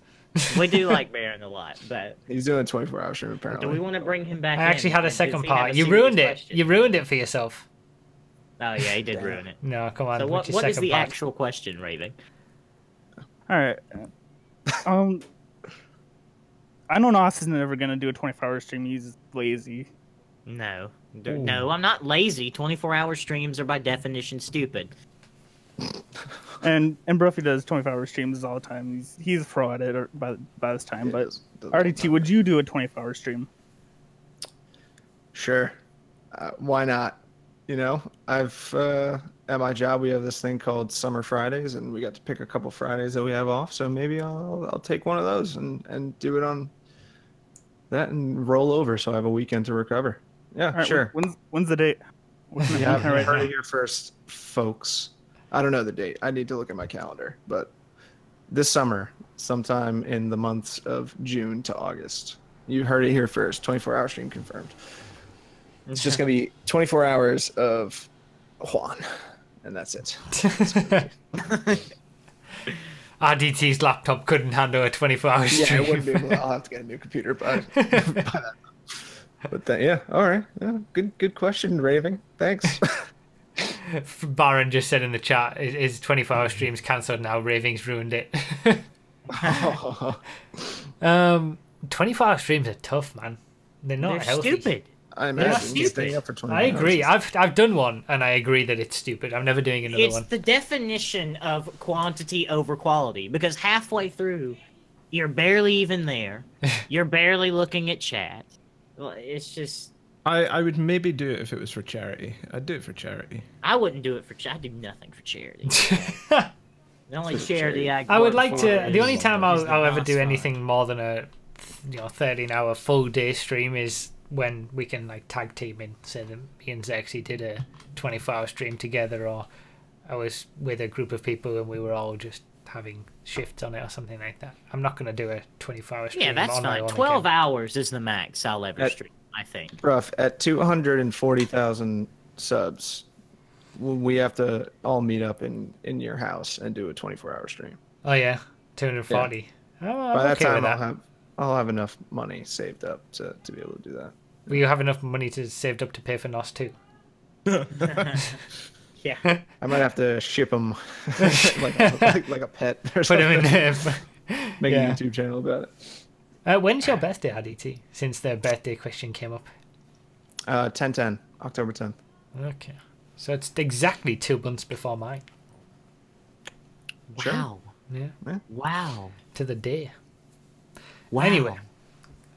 We do like Baron a lot, but He's doing a 24-hour stream apparently. do we want to bring him back? I actually in? had a Does second he have part. a You serious ruined it. question? You ruined it for yourself. Oh yeah, he did ruin it. No, come on. So what's your what is second the part? actual question, Raven? All right. I know Nos isn't ever gonna do a 24-hour stream. He's lazy. No, no, I'm not lazy. 24-hour streams are by definition stupid. And Broughy does 24-hour streams all the time. He's a pro at it by this time. But RDT, would you do a 24-hour stream? Sure. Why not? You know, I've at my job we have this thing called Summer Fridays, and we got to pick a couple Fridays that we have off. So maybe I'll take one of those and do it on that and roll over, so I have a weekend to recover. Yeah, All right, sure. When's the date? What's the You date haven't right heard now? it here first, folks. I don't know the date. I need to look at my calendar, but this summer, sometime in the months of June to August. You heard it here first. 24-hour stream confirmed. It's just gonna be 24 hours of Juan, and that's it. RDT's laptop couldn't handle a 24-hour stream. Yeah, I wouldn't be able to, I'll have to get a new computer, but yeah, all right. Yeah, good question, Raving. Thanks. Baron just said in the chat, is 24-hour streams cancelled now? Raving's ruined it. 24-hour streams are tough, man. They're not They're healthy. stupid. I They're imagine stupid. staying up for 20 I hours. agree. I've done one, and I agree that it's stupid. I'm never doing another It's one. the definition of quantity over quality, because halfway through, you're barely even there. You're barely looking at chat. Well, it's just I would maybe do it if it was for charity. I'd do it for charity. I wouldn't do it for. I do nothing for charity. The only charity I would work like for to. The is- only time is the I'll ever Nos do Fund. anything more than a 13-hour full day stream is when we can like tag team in. Say that me and Zexy did a 24-hour stream together, or I was with a group of people and we were all just having shifts on it or something like that. I'm not going to do a 24-hour stream. Yeah, that's on my fine. own 12 again. hours is the max I'll ever stream, I think. Rough at 240,000 subs. We have to all meet up in your house and do a 24-hour stream. Oh yeah, 240. Oh, I'm By that okay with time, that. I'll have enough money saved up to be able to do that. Will you have enough money to saved up to pay for Nos too? Yeah. I might have to ship them like a pet or Put something. him in. Make yeah. a YouTube channel about it. When's your birthday, RDT? Since the birthday question came up. 10/10, October 10th. Okay, so it's exactly 2 months before mine. Sure. Wow. Yeah, Wow. to the day. Wow. Anyway,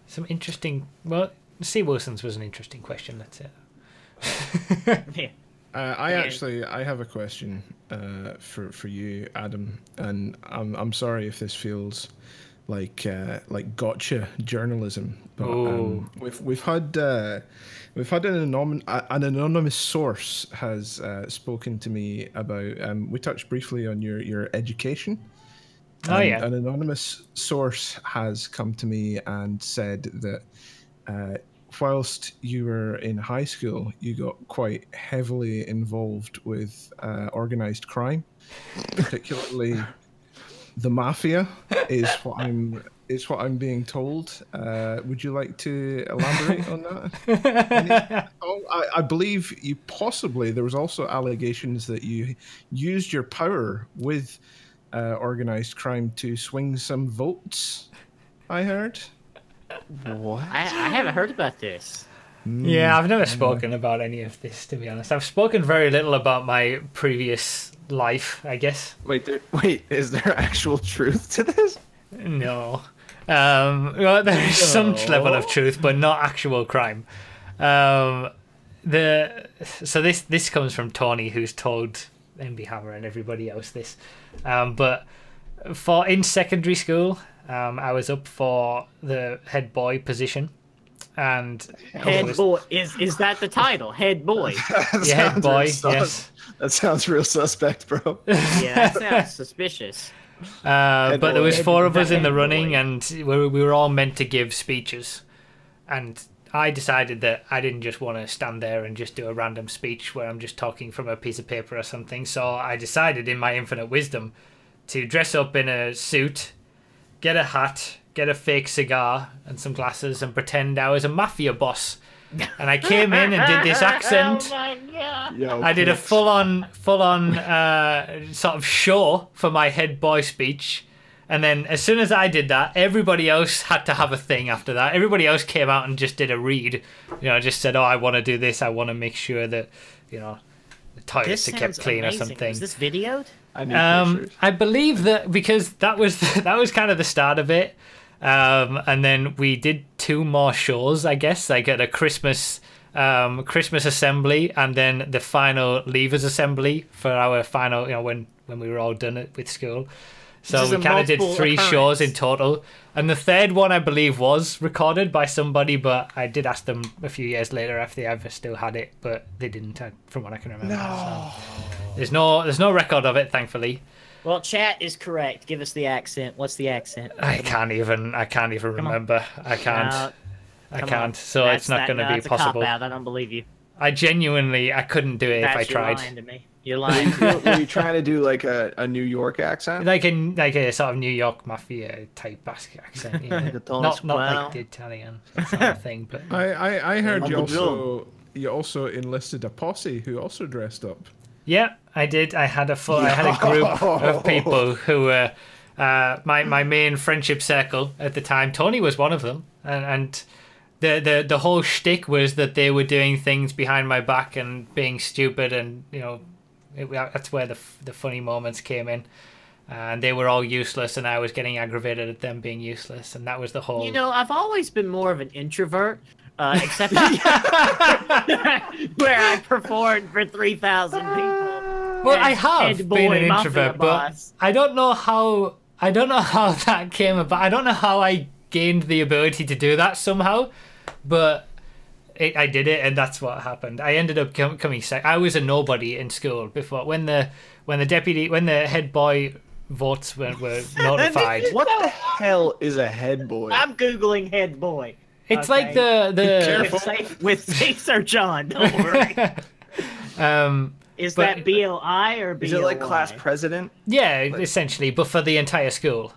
some interesting. Well, C. Wilson's was an interesting question. That's it. Yeah. I have a question for you, Adam, and I'm sorry if this feels like gotcha journalism, but we've had an anonymous source has spoken to me about. We touched briefly on your education. Oh yeah. An anonymous source has come to me and said that whilst you were in high school, you got quite heavily involved with organized crime, particularly the mafia. Is what I'm being told. Would you like to elaborate on that? I believe you possibly. There was also allegations that you used your power with organized crime to swing some votes. I heard. What? I haven't heard about this. Yeah, I've never spoken about any of this, to be honest. I've spoken very little about my previous life, I guess. Wait, is there actual truth to this? No. Well, there is some level of truth, but not actual crime. So this comes from Tony, who's told MB Hammer and everybody else this. But in secondary school, I was up for the head boy position, and Head boy is that the title? Head boy. Yeah, head boy. Yes. That sounds real suspect, bro. Yeah, that sounds suspicious. But there was 4 of us in the Head running, boy. and we were all meant to give speeches, and I decided that I didn't just want to stand there and just do a random speech where I'm just talking from a piece of paper or something. So I decided, in my infinite wisdom, to dress up in a suit, get a hat, get a fake cigar and some glasses, and pretend I was a mafia boss. And I came in and did this accent. Oh my god! Yo, I did a Pix. full-on sort of show for my head boy speech. And then as soon as I did that, everybody else had to have a thing after that. Everybody else came out and just did a read. Just said, oh, I want to do this. I want to make sure that, the toilets are kept clean or something. Is this videoed? I need pictures. I believe that, because that was kind of the start of it. And then we did 2 more shows, I guess, like at a Christmas assembly, and then the final leavers assembly for our final, when we were all done with school. So This is we a kind of did multiple 3 occurrence. shows in total, and the 3rd one I believe was recorded by somebody, but I did ask them a few years later if they ever still had it, but they didn't, from what I can remember. No. So there's no record of it, thankfully. Well, chat is correct. Give us the accent. What's the accent? I can't even remember. I can't. I Come can't. on. So it's not going to be that's possible. A cop-out. I don't believe you. I couldn't do it if I You're tried. lying to me. You're lying. Were you trying to do like a New York accent? Like a sort of New York mafia type accent, not like the Italian sort of thing. But I heard you Uncle also enlisted a posse who also dressed up. yeah, I did. I had a group of people who were my main friendship circle at the time. Tony was one of them, and the whole shtick was that they were doing things behind my back and being stupid, and that's where the funny moments came in. And they were all useless, and I was getting aggravated at them being useless, and that was the whole. I've always been more of an introvert, except where I performed for 3,000 people. Well, I have Head been boy an mafia introvert, but boss. I don't know how that came about. I don't know how I gained the ability to do that somehow, but I did it, and that's what happened. I ended up coming second. I was a nobody in school before when the head boy votes were notified. What the hell is a head boy? I'm googling head boy. It's Okay. like the Careful. With search on. Don't worry. Is But- that BLI or BLY? Is it like class president? yeah, essentially, but for the entire school.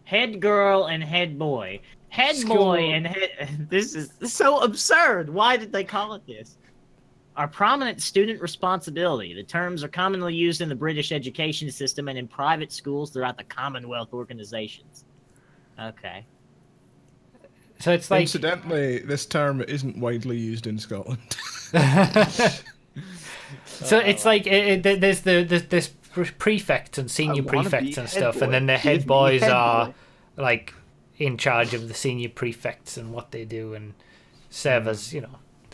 Head girl and head boy. Head School- boy and head. This is so absurd. Why did they call it this? Are prominent student responsibility. The terms are commonly used in the British education system and in private schools throughout the Commonwealth organizations. Okay. So it's like Incidentally, this term isn't widely used in Scotland. so it's like there's there's prefects and senior I wanna prefects be and head stuff, boy. and then the Give head me boys head are boy. like in charge of the senior prefects and what they do and serve as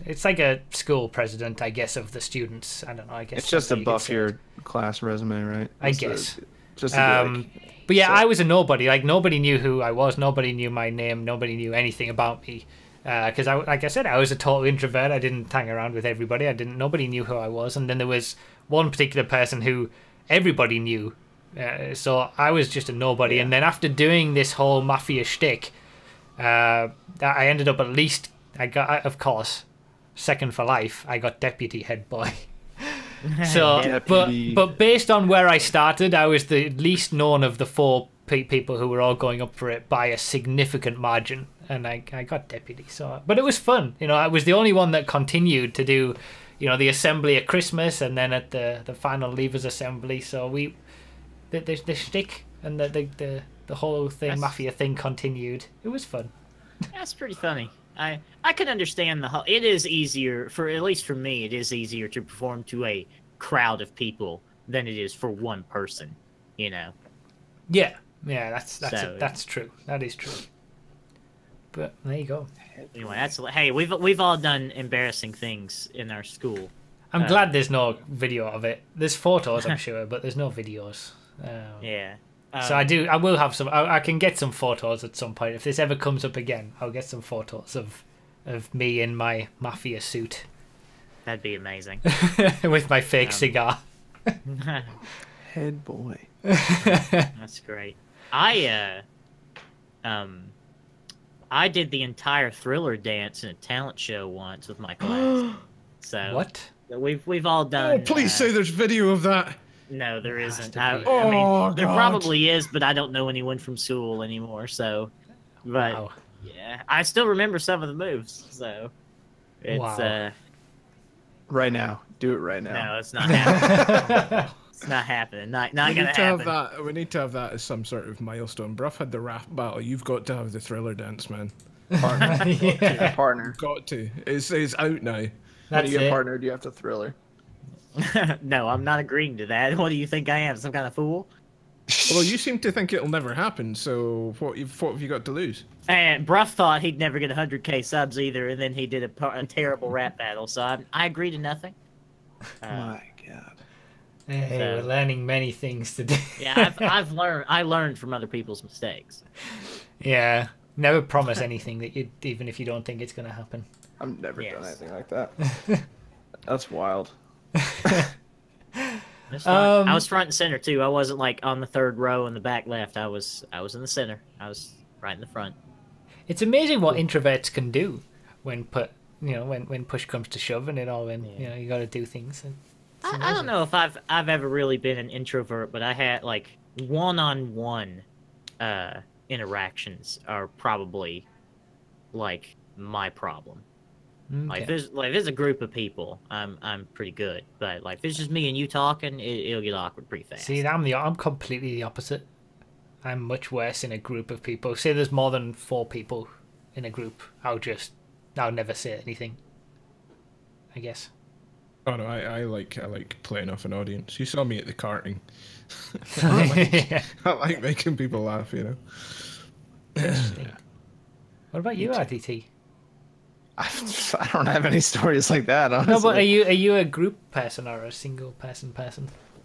it's like a school president, I guess, of the students. I don't know. I guess It's just to that's how you could buff say it. your class resume, right? I Just to- guess. Just to be like, But yeah, so- I was a nobody. Like nobody knew who I was. Nobody knew my name. Nobody knew anything about me. Because like I said, I was a total introvert. I didn't hang around with everybody. Nobody knew who I was. And then there was one particular person who everybody knew. So I was just a nobody. Yeah. And then after doing this whole mafia shtick, I ended up at least. I got, of course, second for life. I got deputy head boy. So, Deputy. but based on where I started, I was the least known of the 4 people who were all going up for it by a significant margin, and I got deputy. So, but it was fun. I was the only one that continued to do, the assembly at Christmas, and then at the final leavers assembly. So the shtick and the whole thing, That's- mafia thing, continued. It was fun. That's pretty funny. I can understand the whole. It is easier at least for me. It is easier to perform to a crowd of people than it is for one person. Yeah, Yeah, that's true. That is true. But there you go. Anyway, hey, we've all done embarrassing things in our school. I'm glad there's no video of it. There's photos, I'm sure, but there's no videos. Yeah. So I will have some. I can get some photos at some point if this ever comes up again. I'll get some photos of me in my mafia suit. That'd be amazing. With my fake cigar. Head boy. That's great. I did the entire Thriller dance in a talent show once with my class. So what? We've all done. Oh, please say there's video of that. No, there isn't. to be. I mean, Oh, there God. probably is, but I don't know anyone from school anymore. So, but Wow. yeah, I still remember some of the moves. So, it's Wow. Right now. Do it right now. no, it's not happening. It's not happening. Not We gonna need to have happen. that. We need to have that as some sort of milestone. Brough had the rap battle. You've got to have the Thriller dance, man. Partner. Yeah. Partner. Got to. It's out now. When That's you get it. partnered, you have to Thriller. No, I'm not agreeing to that. What do you think I am? Some kind of fool? Well, you seem to think it'll never happen. So what have you got to lose? And Brough thought he'd never get 100K subs either, and then he did a terrible rap battle. So I agree to nothing. My God. Hey, So- we're learning many things today. Yeah, I learned from other people's mistakes. Yeah. Never promise anything that you, even if you don't think it's going to happen. I've never done Yes. anything like that. That's wild. That's fine. I was front and center too. I wasn't like on the third row in the back left. I was in the center. I was right in the front. It's amazing what introverts can do when when push comes to shove and it all when you got to do things. And I don't know if I've ever really been an introvert, but I had like one-on-one interactions are probably like my problem. Like okay. if there's a group of people, I'm pretty good. But like if it's just me and you talking, it'll get awkward pretty fast. See, I'm completely the opposite. I'm much worse in a group of people. Say there's more than 4 people in a group, I'll never say anything, I guess. Oh no, I like playing off an audience. You saw me at the karting. Yeah. I like making people laugh, you know. Interesting. What about you, RDT? I don't have any stories like that, honestly. No, but are you a group person or a single person?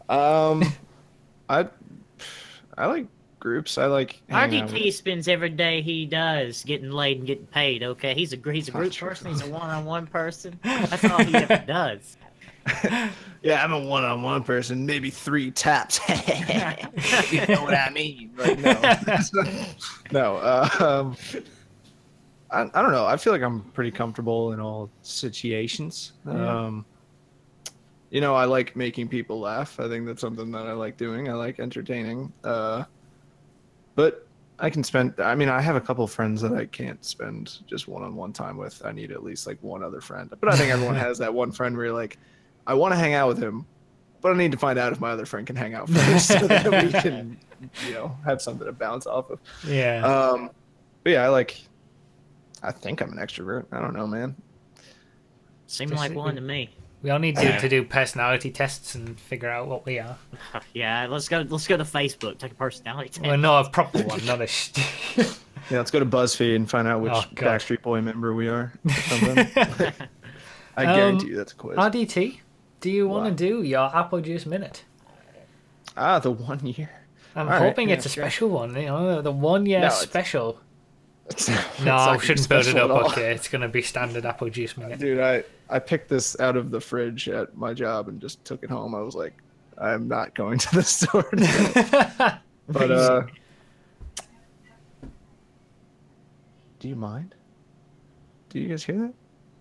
I like groups. I like hanging out RDT spends every day he does getting laid and getting paid. Okay, he's a group person. He's a one-on-one person. That's all he ever does. Yeah, I'm a one-on-one person. Maybe 3 taps. You know what I mean? Like, no, I don't know. I feel like I'm pretty comfortable in all situations. Yeah. I like making people laugh. I think that's something that I like doing. I like entertaining. But I can spend. I mean, I have a couple friends that I can't spend just one-on-one time with. I need at least like one other friend. But I think everyone has that one friend where you're like, I want to hang out with him, but I need to find out if my other friend can hang out first so that we can, have something to bounce off of. Yeah. But yeah, I think I'm an extrovert. I don't know, man. Seemed like one to me. We all need to do personality tests and figure out what we are. Yeah, let's go to Facebook. Take a personality test. Well, no, a proper one, not a. Yeah, let's go to BuzzFeed and find out which Oh, God. Backstreet Boy member we are. Or something. I guarantee you that's a quiz. RDT, do you want to What? do your Apple Juice Minute? The 1 year. I'm All right, hoping yeah, it's a sure. special one. The 1 year No, it's- special. It's No, not I gonna be shouldn't build it special up. at all. Okay, it's gonna be standard Apple Juice Minute. Dude, I picked this out of the fridge at my job and just took it home. I was like, I'm not going to the store today. But do you mind? Do you guys hear that?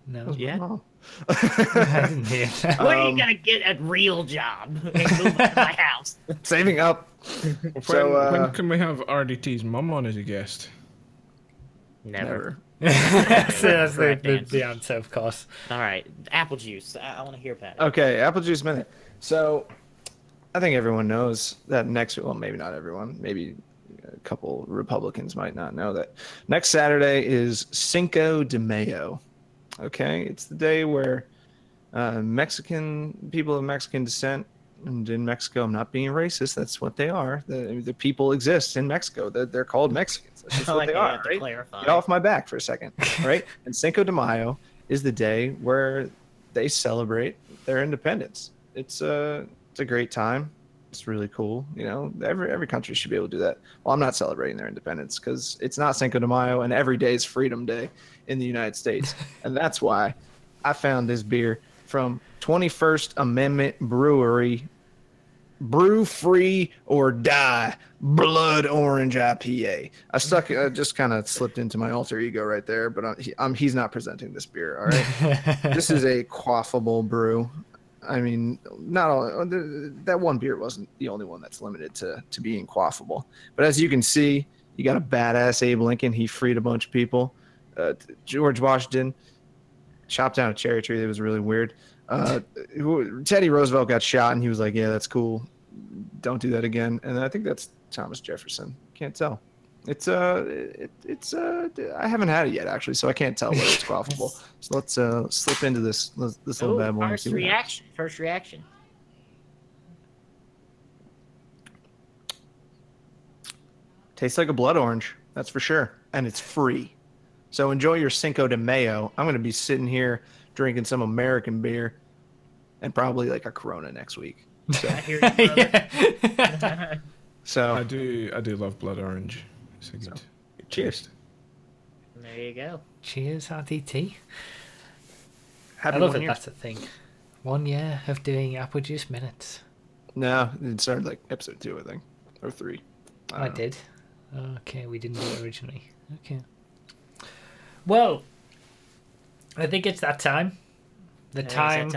No, Yeah. Oh. I didn't hear that. When are you gonna get a real job and move to my house? Saving up. When can we have RDT's mum on as a guest? Never. That's Correct the answer, of course. All right, apple juice. I want to hear about it. Okay, Apple Juice Minute. So, I think everyone knows that well, maybe not everyone. Maybe a couple Republicans might not know that. Next Saturday is Cinco de Mayo. Okay, it's the day where people of Mexican descent And in Mexico, I'm not being racist. That's what they are. The people exist in Mexico. They're called Mexicans. That's just what they are. Right? Get off my back for a second. Right? And Cinco de Mayo is the day where they celebrate their independence. It's a great time. It's really cool. You know, every country should be able to do that. Well, I'm not celebrating their independence because it's not Cinco de Mayo, and every day is Freedom Day in the United States. And that's why I found this beer from 21st Amendment Brewery, Brew Free or Die Blood Orange IPA. I just kind of slipped into my alter ego right there, but he's not presenting this beer. All right, this is a quaffable brew. I mean, not all that one beer wasn't the only one that's limited to being quaffable. But as you can see, you got a badass Abe Lincoln. He freed a bunch of people. George Washington chopped down a cherry tree that was really weird. Teddy Roosevelt got shot, and he was like, "Yeah, that's cool. Don't do that again." And I think that's Thomas Jefferson. Can't tell. It's I haven't had it yet actually, so I can't tell whether it's quaffable. So let's slip into this little bad boy. First reaction. Tastes like a blood orange, that's for sure, and it's free. So enjoy your Cinco de Mayo. I'm going to be sitting here drinking some American beer and probably like a Corona next week. So, I hear you, brother. so I do love blood orange. It's a good. Cheers. There you go. Cheers, RDT. Happy I love 1 that year. that's a thing. 1 year of doing apple juice minutes. No, it started like episode 2, I think, or 3. I did. Okay, we didn't do it originally. Okay. Well, I think it's that time. The time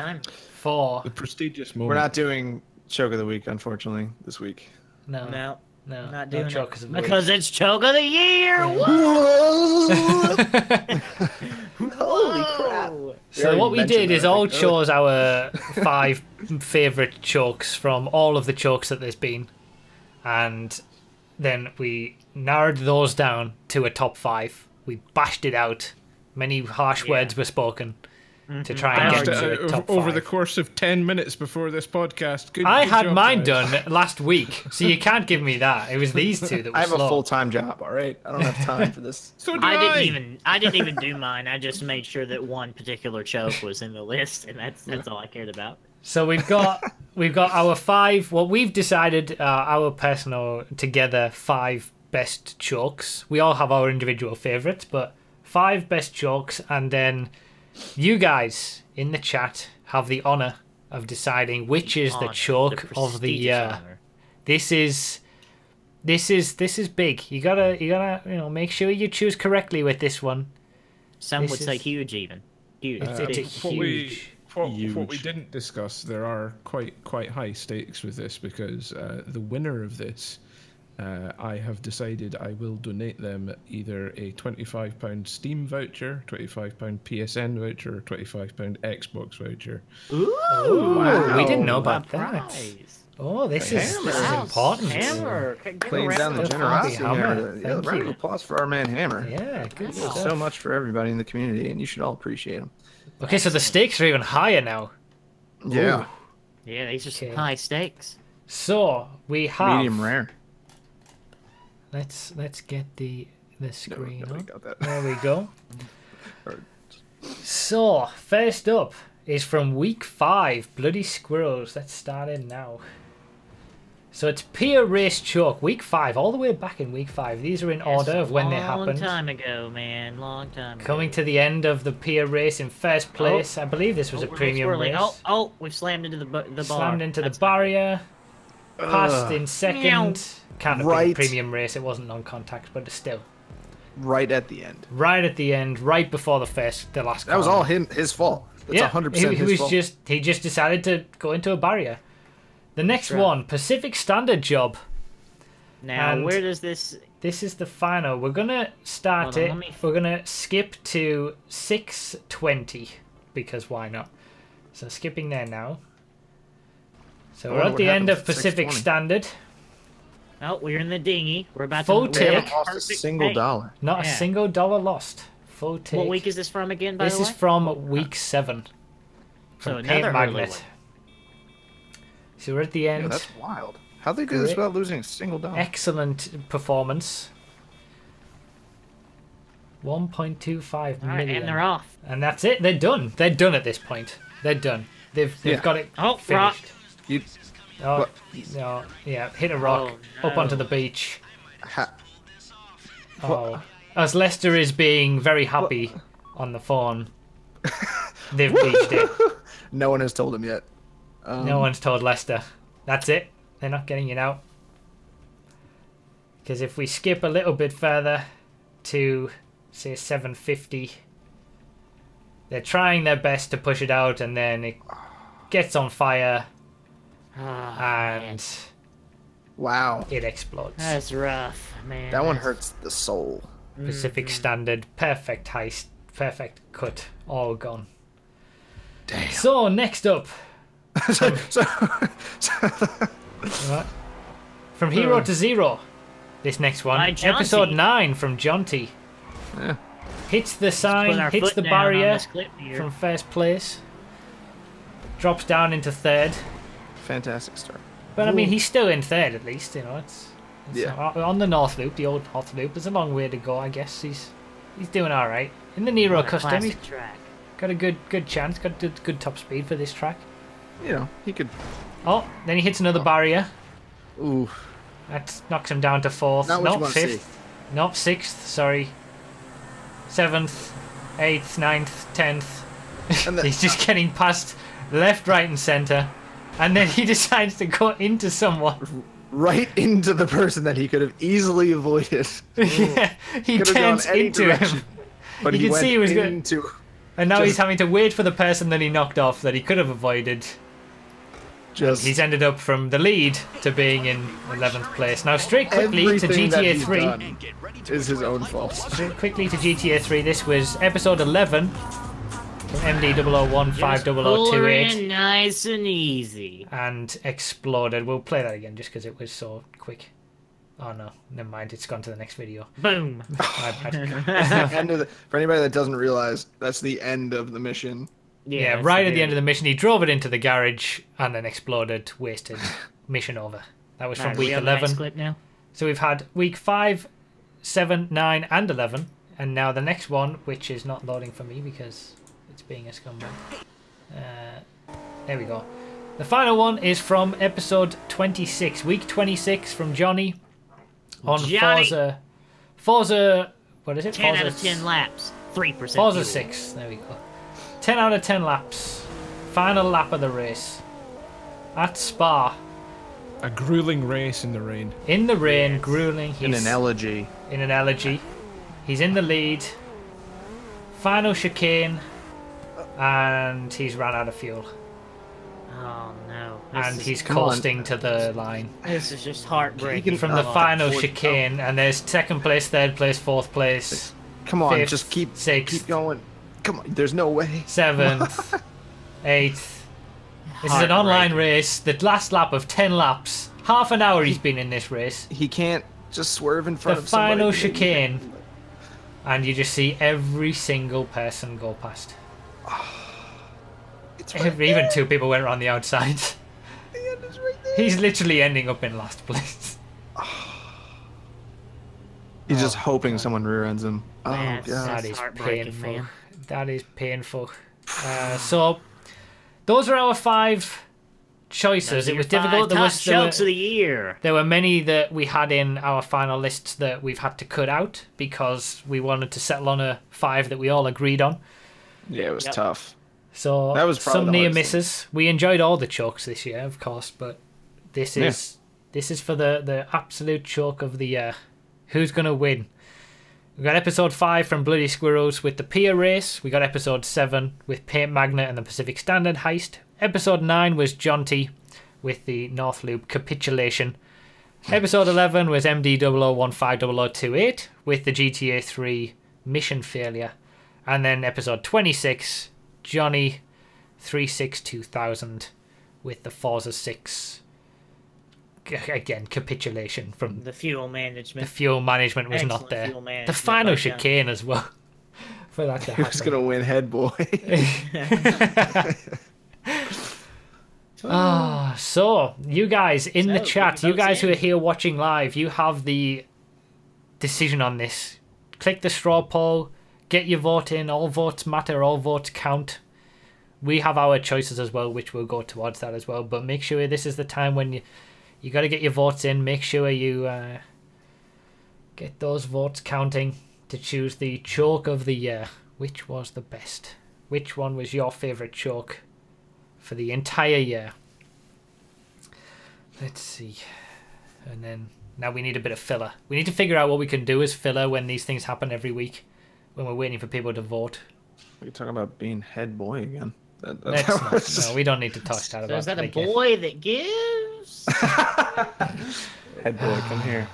for... The prestigious moment. We're not doing Choke of the Week, unfortunately, this week. No, not no doing chokers it. of the week. Because it's Choke of the Year! Holy crap! So what we did is all chose our 5 favourite chokes from all of the chokes that there's been. And then we narrowed those down to a top 5. We bashed it out. Many harsh words were spoken to try and get to a top 5. Over the course of 10 minutes before this podcast. Good had job, mine guys. done last week, so you can't give me that. It was these two that were I have slow. a full-time job, all right? I don't have time for this. So do I didn't even do mine. I just made sure that one particular choke was in the list, and that's all I cared about. So we've got our 5. What we've decided our personal together 5 best chokes. We all have our individual favourites, but 5 best chokes, and then you guys in the chat have the honour of deciding which is the choke of the year. Honor. This is big. You gotta make sure you choose correctly with this one. Some would say huge, even huge. It's a huge. What we didn't discuss, there are quite high stakes with this because the winner of this, I have decided I will donate them either a £25 Steam voucher, £25 PSN voucher, or £25 Xbox voucher. Ooh, Wow. We didn't know about that. Prize. Oh, this is important. Hammer, Laying down the generosity Hammer. here. Yeah, round of applause for our man Hammer. Yeah, good He does stuff. so much for everybody in the community, and you should all appreciate him. Okay, so the stakes are even higher now. Yeah. Yeah, these are some Okay. high stakes. So we have. Medium rare. Let's get the screen Nobody up. got that. There we go. Or- So first up is from week 5, Bloody Squirrels. Let's start in now. So it's Peer Race Choke, week 5, all the way back in week 5. These are in order of when they happened. Long time ago, man. Long time ago. Coming to the end of the Peer Race in first place. I believe this was a we're premium swirling. race. Oh, we've slammed into the bar. Slammed into That's the barrier. Passed in Meow. second. Kind of Right. a premium race. It wasn't non-contact, but still. Right at the end. Right at the end, right before the last. That was corner. all his fault. That's Yeah, 100% he his was fault. he just decided to go into a barrier. The next right. one, Pacific Standard Job. Now, And- where does this? This is the final. We're gonna start Hold on, it. let me- We're gonna skip to 6:20 because why not? So skipping there now. So we're wonder at what the end happened of at Pacific 6:20. Standard. Oh, we're in the dinghy. We're about Full to. They take. haven't lost a Perfect single take. dollar. Not a Yeah. single dollar lost. Full take. What week is this from again? By This the way, is from week 7. so From another Paint early Magnet. one. So we're at the end. Yeah, that's wild. How'd they do this without losing a single dog? Excellent performance. 1.25 million. And they're off. And that's it. They're done. They're done at this point. They're done. They've got it rock. finished. Oh, no. Yeah, hit a rock. Oh, Up onto no. the beach. Oh. As Lester is being very happy on the phone, they've beached it. No one has told him yet. No one's told Lester. That's it. They're not getting it out. Because if we skip a little bit further to, say, 750, they're trying their best to push it out, and then it gets on fire, and Wow. it explodes. That's rough, man. That one hurts the soul. Pacific Standard, perfect heist, perfect cut, all gone. Damn. So, next up, so, right, from Hero to Zero, this next one, By Jonty. episode 9 from Jonty. Yeah. Hits the Put sign, our hits foot the down on barrier this clip here. from first place, drops down into third. Fantastic start. But I mean, he's still in third at least, you know. It's Yeah. on the North Loop, the old North Loop. There's a long way to go, I guess. He's doing all right in the Nero What a Custom. He's classic track. got a good chance. Got good top speed for this track. You know, he could. Oh, then he hits another barrier. Ooh. That knocks him down to fourth. Not what you Nope, want to see. fifth. Nope, sixth. Sorry. Seventh, eighth, ninth, 10th. And He's just getting past left, right, and centre, and then he decides to go into someone. right into the person that he could have easily avoided. Yeah, he Could have gone turns any into direction, him, But You he can went see he was good. into. and now Just- he's having to wait for the person that he knocked off that he could have avoided. Just He's ended up from the lead to being in 11th place. Now, straight quickly to everything that GTA he's 3. done is his own fault. Straight quickly to GTA 3. This was episode 11 from Just pull her in 501528 nice and easy. and exploded. We'll play that again just because it was so quick. Oh no, never mind. It's gone to the next video. Boom. My bad. End of the, for anybody that doesn't realize, that's the end of the mission. Yeah, that's right at the end of the mission, he drove it into the garage and then exploded. Wasted. Mission over. That was from Alright, week we on the next 11. clip now. So we've had week 5, 7, 9, and 11, and now the next one, which is not loading for me because it's being a scumbag. There we go. The final one is from episode 26, week 26 from Johnny on Johnny! Forza. What is it? 10 Forza, out of 10 laps. 3% Forza fuel. 6. There we go. 10 out of 10 laps. Final lap of the race at Spa. A grueling race in the rain. In the rain, grueling. In He's an elegy. in an elegy. He's in the lead. Final chicane, and he's run out of fuel. Oh no. And This he's come on. coasting to the line. is just heartbreaking. From the Come on. final forward. chicane, and there's second place, third place, fourth place, Come on, Fifth, just keep sixth. going. Come on, there's no way. 7th, 8th. This is an online race. The last lap of 10 laps. Half an hour he's been in this race. He can't just swerve in The front of somebody. final chicane, and you just see every single person go past. It's right Even 2 people went around the outside. The end is right there. He's literally ending up in last place. He's just hoping someone rear ends him. Oh Man, god. That is heartbreaking, painful. man. That is painful. So, those are our 5 choices. Those are It was your 5 difficult. top jokes of the year. There were many that we had in our final lists that we've had to cut out because we wanted to settle on a 5 that we all agreed on. Yeah, it was Yep. tough. So That was probably some the near hardest thing. misses. We enjoyed all the chokes this year, of course, but this is for the absolute choke of the year. Who's gonna win? We got episode 5 from Bloody Squirrels with the Pier Race. We got episode 7 with Paint Magnet and the Pacific Standard Heist. Episode 9 was Jonty with the North Loop Capitulation. Episode 11 was MD00150028 with the GTA 3 Mission Failure. And then episode 26, Johnny 362,000 with the Forza 6. Again, capitulation from The fuel the management. fuel management was Excellent not there. fuel management The final by Johnny. chicane as well. For that to He was happen. gonna win head boy. So you guys in the So, chat, get your you guys votes who are in. here watching live, you have the decision on this. Click the straw poll, get your vote in. All votes matter, all votes count. We have our choices as well, which will go towards that as well. But make sure this is the time when you got to get your votes in. Make sure you get those votes counting to choose the choke of the year. Which was the best? Which one was your favourite choke for the entire year? Let's see. And then now we need a bit of filler. We need to figure out what we can do as filler when these things happen every week, when we're waiting for people to vote. We're talking about being head boy again. Let's not. No, we don't need to talk that So about is that a it again. boy that gives? Head boy, come here.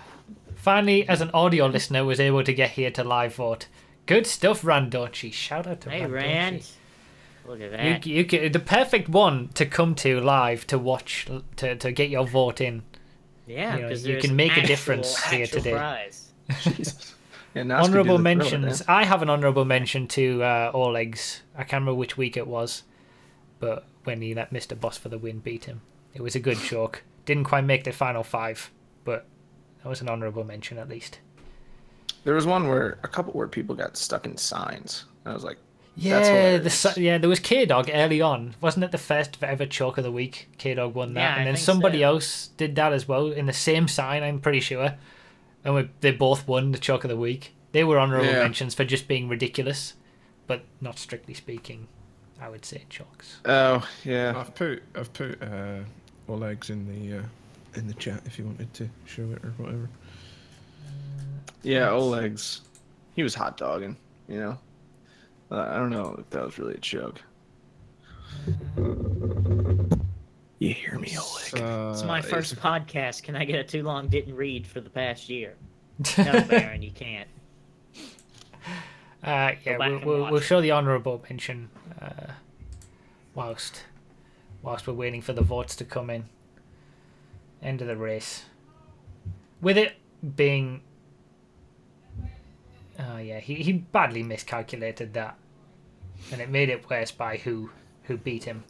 Finally, as an audio listener, was able to get here to live vote. Good stuff, Randochi. Shout out to Hey, Randochi. Rand. Look at that. You the perfect one to come to live to watch to get your vote in. Yeah, you know, because you can make a difference here today. Prize. Jesus. Yeah, now it's gonna Honourable do the thriller, mentions. man. I have an honourable mention to Oleg's. I can't remember which week it was, but when he let Mr. Boss for the win beat him, it was a good choke. Didn't quite make the final 5, but that was an honourable mention at least. There was one where people got stuck in signs. And I was like, Yeah, hilarious. there was K-Dog early on. Wasn't it the first ever choke of the week? K-Dog won that. Yeah, and I then think somebody so. else did that as well in the same sign, I'm pretty sure. And they both won the choke of the week. They were honourable Yeah. mentions for just being ridiculous, but not strictly speaking, I would say chokes. Oh, yeah. I've put Oleg's in the chat if you wanted to show it or whatever. Yeah, Oleg's. He was hot dogging, you know? I don't know if that was really a joke. You hear me, Oleg? It's my first podcast. Can I get a too long didn't read for the past year? No, Baron, you can't. Yeah, back and we'll watch show the honourable mention whilst we're waiting for the votes to come in. End of the race. With it being... Oh yeah, he badly miscalculated that. And it made it worse by who beat him.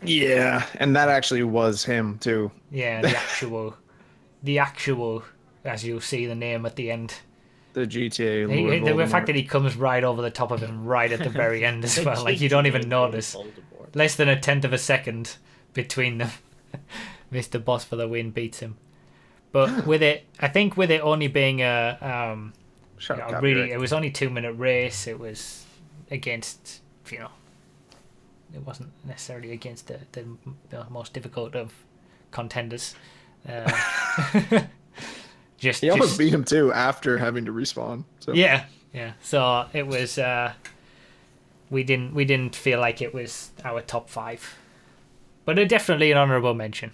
Yeah, and that actually was him, too. Yeah, the actual, as you'll see the name at the end. The GTA Lord The Voldemort. fact that he comes right over the top of him right at the very end as well. Like, you don't even notice. Voldemort. Less than a tenth of a second between them. Mr. Boss for the win beats him. But with it, I think with it only being Shut up, really, copyright. it was only 2-minute race. It was against, it wasn't necessarily against the most difficult of contenders. He almost beat him, too, after having to respawn. So. Yeah. So it was. We didn't feel like it was our top 5, but definitely an honourable mention.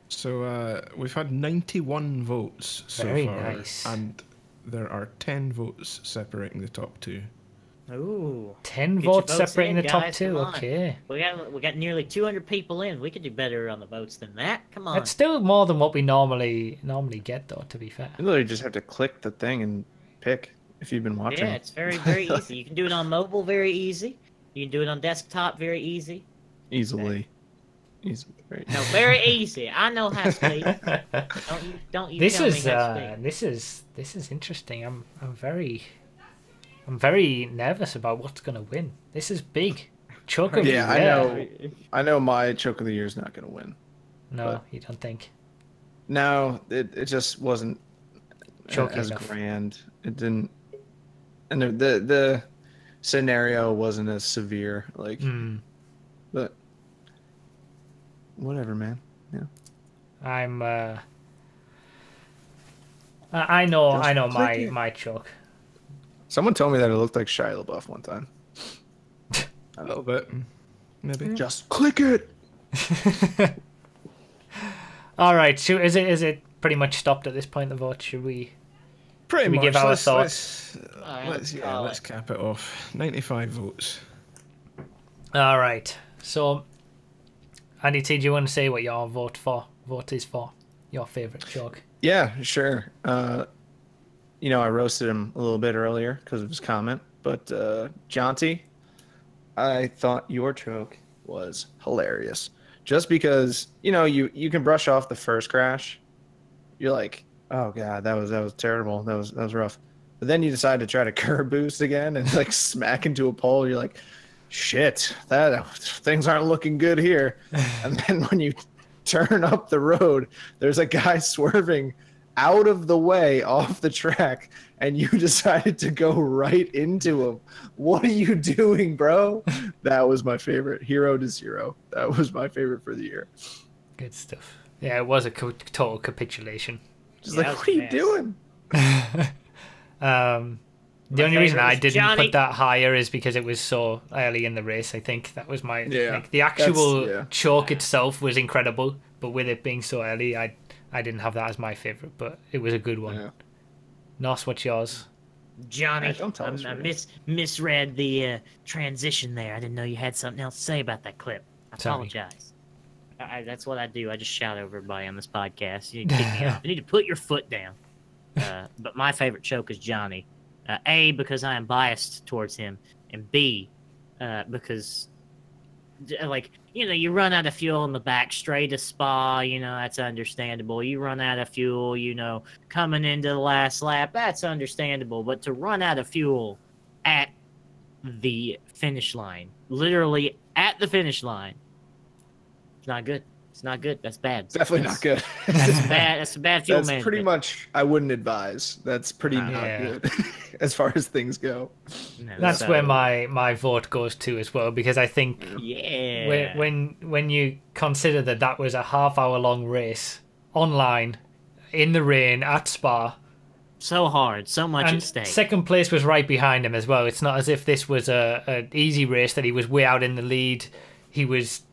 So we've had 91 votes so Very far, nice. and there are 10 votes separating the top 2. Ooh. 10 Get your votes votes separating in, the top guys, 2. come on. Okay, We got nearly 200 people in. We could do better on the votes than that. Come on. that's still more than what we normally get, though. To be fair. You literally just have to click the thing and pick if you've been watching. Yeah, it's very, very easy. You can do it on mobile, very easy. You can do it on desktop, very easy. Easily. Right. No, very easy. I know how to speak. Don't you This tell is me how to speak. this is interesting. I'm very nervous about what's gonna win. This is big. Choke of Yeah, the I year. know. I know my choke of the year is not going to win. No, but- you don't think? No, it just wasn't Choky as enough. grand. It didn't, and the scenario wasn't as severe. Like, but whatever, man. Yeah. I'm. I know Just click it. my choke. Someone told me that it looked like Shia LaBeouf one time. A little bit, maybe. Just click it. All right. So is it pretty much stopped at this point? The vote. Should we? Pretty we much. give our let's, thoughts? let's cap it off. 95 votes. All right. So, Andy T, do you want to say what your vote is for? Your favorite choke? Yeah, sure. I roasted him a little bit earlier because of his comment, but Jonty, I thought your choke was hilarious. Just because, you know, you can brush off the first crash. You're like, oh god, that was terrible. That was rough. But then you decide to try to curb boost again and like smack into a pole. You're like, shit, things aren't looking good here. And then when you turn up the road, there's a guy swerving out of the way off the track, and you decided to go right into him. What are you doing, bro? That was my favorite. Hero to zero. That was my favorite for the year. Good stuff. Yeah, it was a total capitulation. Just like, what are you doing? The only reason I didn't put that higher is because it was so early in the race. I think that was my like, the actual choke itself was incredible, but with it being so early, I didn't have that as my favorite, but it was a good one. Yeah. Nos, what's yours? Johnny, I misread the transition there. I didn't know you had something else to say about that clip. I apologize. That's what I do. I just shout over everybody on this podcast. You need to kick me out. You need to put your foot down. But my favorite choke is Johnny. A, because I am biased towards him, and B, because, like, you know, you run out of fuel in the back straight to Spa, you know, that's understandable. You run out of fuel, you know, coming into the last lap, that's understandable. But to run out of fuel at the finish line, literally at the finish line, it's not good. It's not good. That's bad. It's definitely not good. That's bad. That's a bad fuel management. That's pretty much, I wouldn't advise. That's pretty not good as far as things go. No, that's where my vote goes to as well, because I think when you consider that was a half-hour long race online in the rain at Spa. So hard, so much at stake. Second place was right behind him as well. It's not as if this was an easy race that he was way out in the lead. He was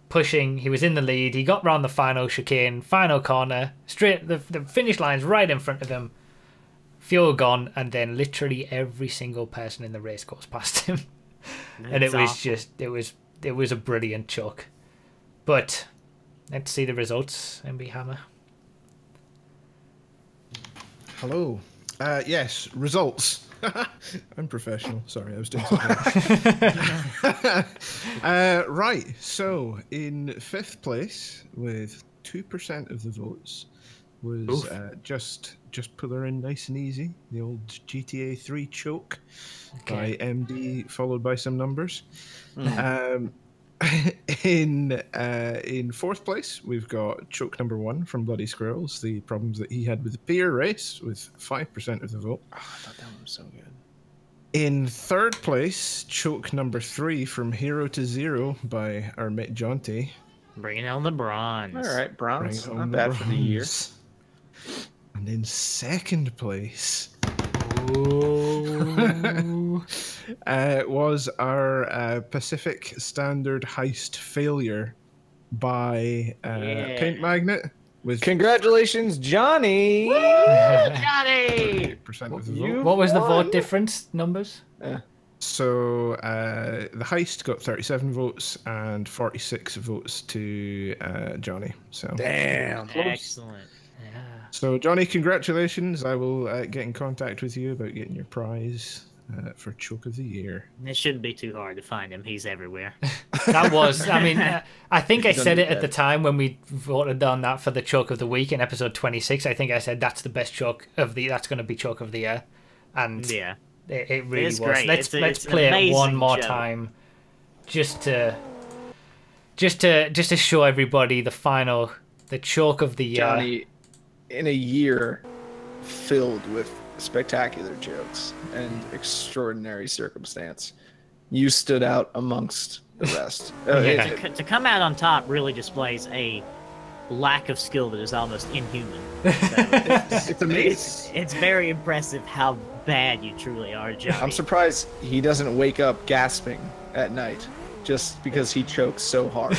pushing, he was in the lead, he got round the final chicane, final corner, straight, the finish line's right in front of him, fuel gone, and then literally every single person in the race goes past him. And it was just, it was a brilliant choke. But let's see the results, MB Hammer. Hello. Yes, results. I'm professional. Sorry, I was doing something. Right, so in fifth place with 2% of the votes was just put her in nice and easy. The old GTA 3 choke by MD, followed by some numbers. In fourth place, we've got choke number 1 from Bloody Squirrels, the problems that he had with the peer race, with 5% of the vote. Oh, I thought that one was so good. In third place, choke number 3 from Hero to Zero by our mate Jonty. Bringing on the bronze. All right, bronze. Not bad for the year. And in second place was our Pacific Standard heist failure by Paint Magnet. With congratulations, Johnny! Johnny! 8% of the vote. What was the vote difference numbers? So the heist got 37 votes and 46 votes to Johnny. So damn, excellent. Yeah. So Johnny, congratulations! I will get in contact with you about getting your prize for Choke of the Year. It shouldn't be too hard to find him. He's everywhere. That was, I mean, I think I said it at the time when we voted on that for the Choke of the Week in episode 26. I think I said that's the best choke of the. That's going to be Choke of the Year, and yeah, it really was. Great. Let's play it one more time, just to show everybody the Choke of the Year. Johnny, in a year filled with spectacular jokes and extraordinary circumstance, you stood out amongst the rest. To come out on top really displays a lack of skill that is almost inhuman. So it's amazing. It's very impressive how bad you truly are, Johnny. I'm surprised he doesn't wake up gasping at night just because he chokes so hard.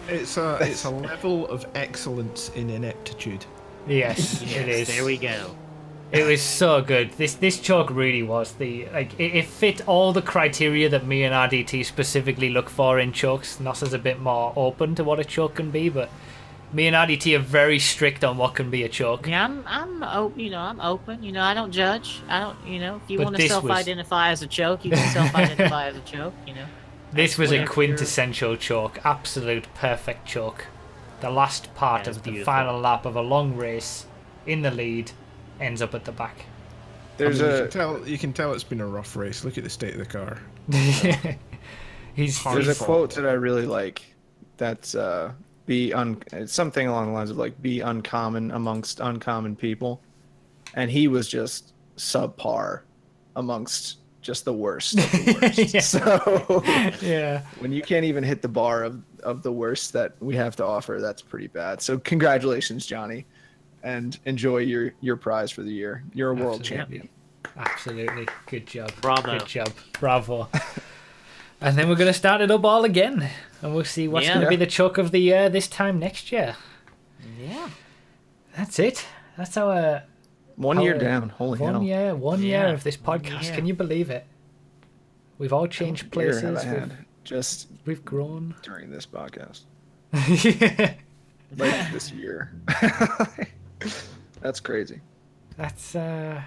It's a level of excellence in ineptitude. Yes, it is. There we go. It was so good. This choke really was it fit all the criteria that me and RDT specifically look for in chokes. Nos is a bit more open to what a choke can be, but me and RDT are very strict on what can be a choke. Yeah, I'm open. You know, I don't judge. I don't. You know, if you want to self-identify as a choke, you can self-identify as a choke. You know. This was a Whatever quintessential choke. Absolute perfect choke. The last part That is of the beautiful. final lap of a long race in the lead ends up at the back. There's You can tell it's been a rough race. Look at the state of the car. He's there's a quote that I really like. That's it's something along the lines of like be uncommon amongst uncommon people, and he was just subpar amongst just the worst of the worst. Yeah. So yeah. when you can't even hit the bar of the worst that we have to offer, that's pretty bad. So congratulations, Johnny, and enjoy your prize for the year. You're a world Absolutely. champion. Absolutely. Good job. Bravo. Good job. Bravo. And then we're going to start it up all again. And we'll see what's Yeah. going to be the choke of the year this time next year. Yeah. That's it. That's our 1 year down. Holy hell. one year Yeah, of this 1 podcast. year. Can you believe it? We've all changed What year have places. I had just We've grown. during this podcast, Yeah. like this year. That's crazy. That's yeah.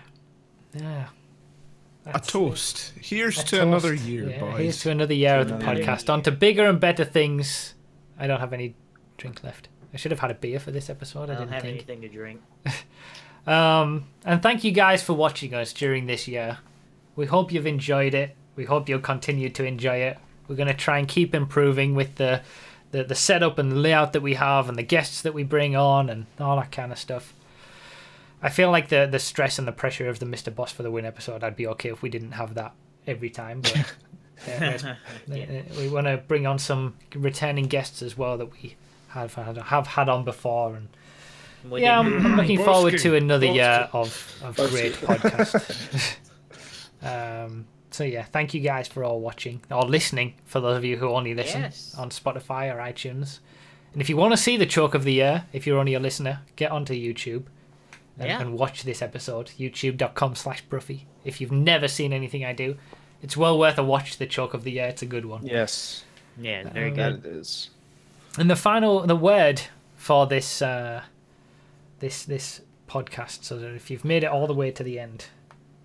A That's toast. Here's a to toast. another year, Yeah, boys. here's to another year of the Another podcast. On to bigger and better things. I don't have any drink left. I should have had a beer for this episode. I I don't didn't have think. anything to drink. And thank you guys for watching us during this year. We hope you've enjoyed it. We hope you'll continue to enjoy it. We're going to try and keep improving with the setup and the layout that we have and the guests that we bring on and all that kind of stuff. I feel like the stress and the pressure of the Mr. Boss for the Win episode, I'd be okay if we didn't have that every time. But we want to bring on some returning guests as well that we have had on before. And yeah, I'm looking forward to another year of great podcast. So yeah, thank you guys for all watching or listening. For those of you who only listen Yes. on Spotify or iTunes, and if you want to see the choke of the year, if you're only a listener, get onto YouTube and watch this episode. YouTube.com/Broughy. If you've never seen anything I do, it's well worth a watch. The choke of the year, it's a good one. Yes, Yeah, very that good. it is. And the word for this this podcast. So that if you've made it all the way to the end,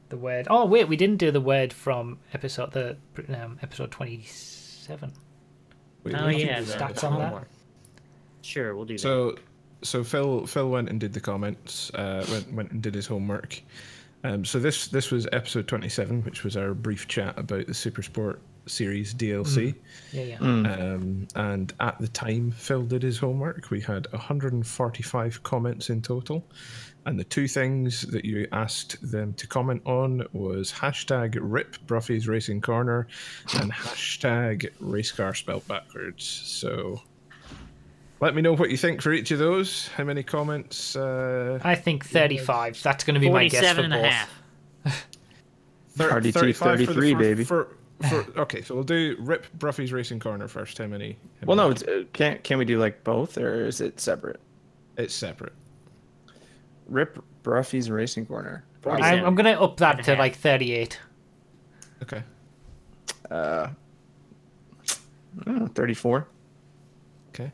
the word. Oh wait, we didn't do the word from episode 27. Wait, Oh we can yeah, do the that. stats on that. homework. Sure, we'll do that. So Phil went and did the comments. Went and did his homework. So this was episode 27, which was our brief chat about the Supersport series DLC. Yeah. And at the time Phil did his homework, we had 145 comments in total. And the two things that you asked them to comment on was hashtag RIP Broughy's Racing Corner and hashtag race car spelt backwards. So let me know what you think for each of those. How many comments? I think 35. That's going to be my guess for 47 and a both. half. RDT 35 for the 33, baby. Okay, so we'll do RIP Broughy's Racing Corner first. How many? Well, no, it's, can we do like both, or is it separate? It's separate. Rip Broughy's Racing Corner. I'm going to up that and a to half. like 38. Okay. 34. Okay.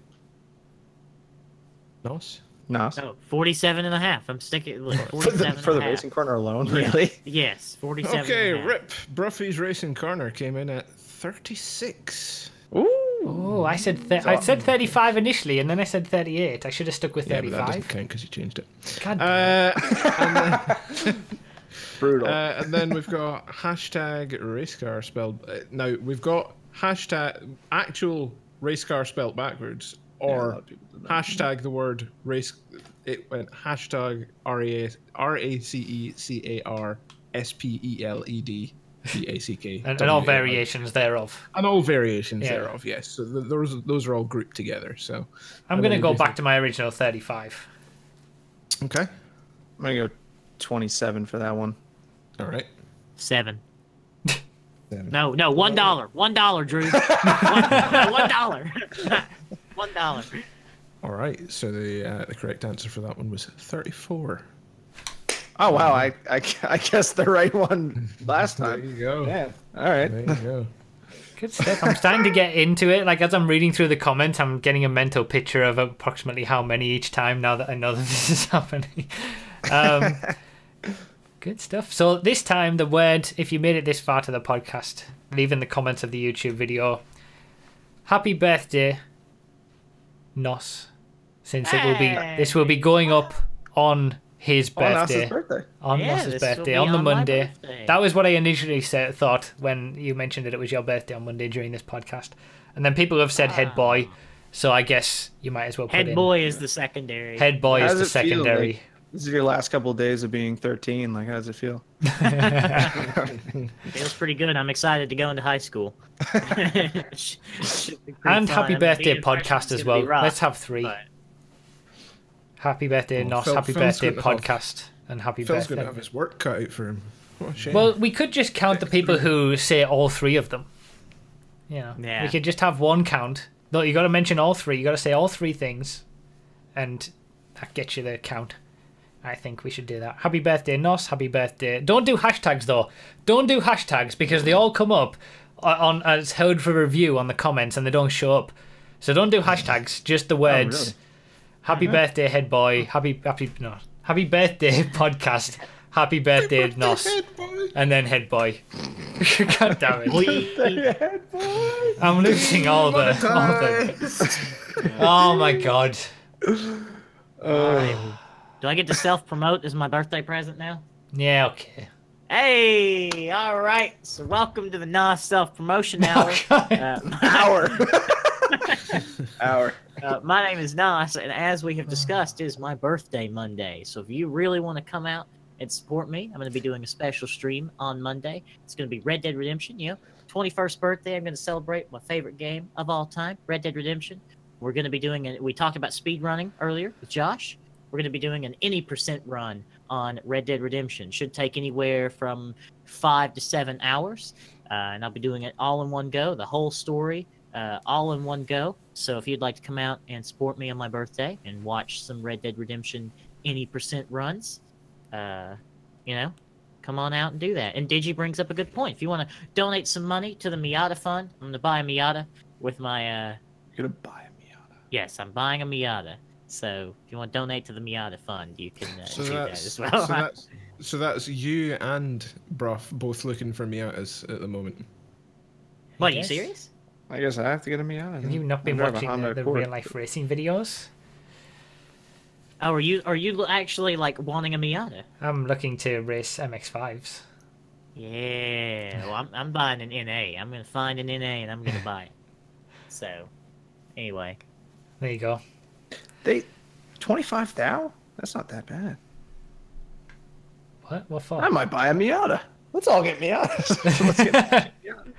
Nice. Nice. No, 47 and a half. I'm sticking with For 47 the and a half. Racing Corner alone, really? Yes, 47 Okay, and a half. RIP Broughy's Racing Corner came in at 36. Ooh. Oh, I said 35 initially, and then I said 38. I should have stuck with Yeah, but that doesn't 35. count because you changed it. God damn. Brutal. And then we've got hashtag race car spelled. Now we've got hashtag actual race car spelled backwards, Yeah, a or lot of people did that. hashtag the word race. It went hashtag RACECARSPELED BACK. and all variations thereof. And all variations Yeah. thereof, yes. So those are all grouped together. So I'm going to go back to my original 35. okay, I'm going to go 27 for that one. all right. 7. Seven. No, $1. $1, Drew. $1. $1. All right. So the correct answer for that one was 34. Oh, wow. I guessed the right one last There time. you go. Yeah. All right. There you go. Good stuff. I'm starting to get into it. Like, as I'm reading through the comments, I'm getting a mental picture of approximately how many each time now that I know that this is happening. Good stuff. So this time, the word, if you made it this far to the podcast, leave in the comments of the YouTube video happy birthday, Nos. Since this will be going up on his birthday. On Nos's birthday, on the Monday. That was what I initially thought when you mentioned that it was your birthday on Monday during this podcast. And then people have said head boy, so I guess you might as well put head boy is the secondary. Head boy is the secondary. Like, this is your last couple of days of being 13. Like, how does it feel? Feels pretty good. I'm excited to go into high school. And happy birthday podcast as well. Let's have 3. But... Happy birthday, Nos. Happy birthday podcast. And happy Phil's birthday. going to have his work cut out for him. What a shame. Well, we could just count the people who say all 3 of them. You know, we could just have one count. No, you got to mention all 3. You got to say all 3 things, and that gets you the count. I think we should do that. Happy birthday, Nos. Happy birthday. Don't do hashtags though. Don't do hashtags because they all come up on as held for review on the comments and they don't show up. So don't do hashtags. Just the words. Oh, really? Happy birthday, head boy. Happy birthday, podcast. Happy birthday, Nos. And then head boy. God damn it. I'm losing all the. Oh my god. Do I get to self-promote as my birthday present now? Yeah, okay. Hey, all right. So welcome to the Nos self-promotion hour. Hour. My name is Nos, and as we have discussed, it is my birthday Monday. So if you really want to come out and support me, I'm going to be doing a special stream on Monday. It's going to be Red Dead Redemption, 21st birthday. I'm going to celebrate my favorite game of all time, Red Dead Redemption. We're going to be doing we talked about speed running earlier with Josh. We're going to be doing an any % run on Red Dead Redemption. Should take anywhere from 5 to 7 hours. And I'll be doing it all in one go, the whole story, all in one go. So if you'd like to come out and support me on my birthday and watch some Red Dead Redemption any % runs, come on out and do that. And Digi brings up a good point. If you want to donate some money to the Miata Fund, I'm going to buy a Miata with my... You're going to buy a Miata? Yes, I'm buying a Miata. So if you want to donate to the Miata Fund, you can do that as well. So that's you and Brough both looking for Miatas at the moment. What, are you serious? I guess I have to get a Miata. Have you not been watching the real life racing videos? Oh, are you actually like wanting a Miata? I'm looking to race MX-5s. Yeah, well, I'm buying an NA. I'm gonna find an NA and I'm gonna buy it. So, anyway, there you go. 25,000? That's not that bad. What for? I might buy a Miata. Let's all get Miatas. Let's get a Miata.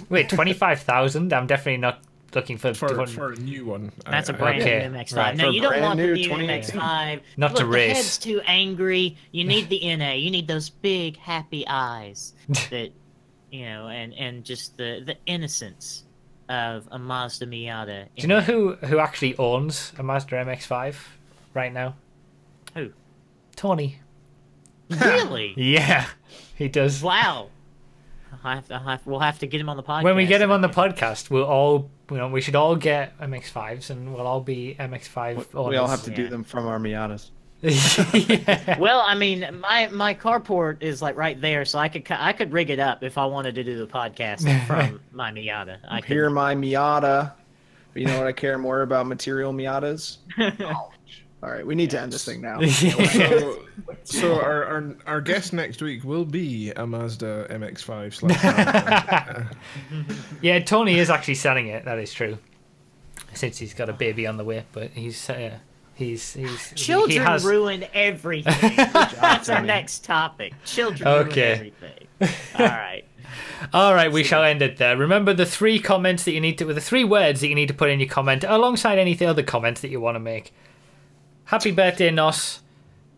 Wait, 25,000? I'm definitely not looking for a new one. That's a brand new MX-5. Right. No, you don't want the new MX-5. Not Look, to race. The head's too angry. You need the NA. You need those big happy eyes that, and just the innocence of a Mazda Miata. Do you know who actually owns a Mazda MX-5 right now? Who? Tony. Really? Yeah, he does. Wow. We'll have to get him on the podcast. When we get him on the podcast, we'll all, we should all get MX-5s and we'll all be MX-5 owners. We all have to do them from our Miatas. Yeah. Well, I mean, my carport is like right there, so I could rig it up if I wanted to do the podcast from my Miata. Hear my Miata. But you know what I care more about material Miatas? All right, we need to end this thing now. So our guest next week will be a Mazda MX-5. Yeah, Tony is actually selling it. That is true. Since he's got a baby on the way, but he's children ruin everything. That's our next topic. Children ruin everything. All right. We shall end it there. Remember the 3 comments that you need to, with the 3 words that you need to put in your comment alongside any other comments that you want to make. Happy birthday, Nos.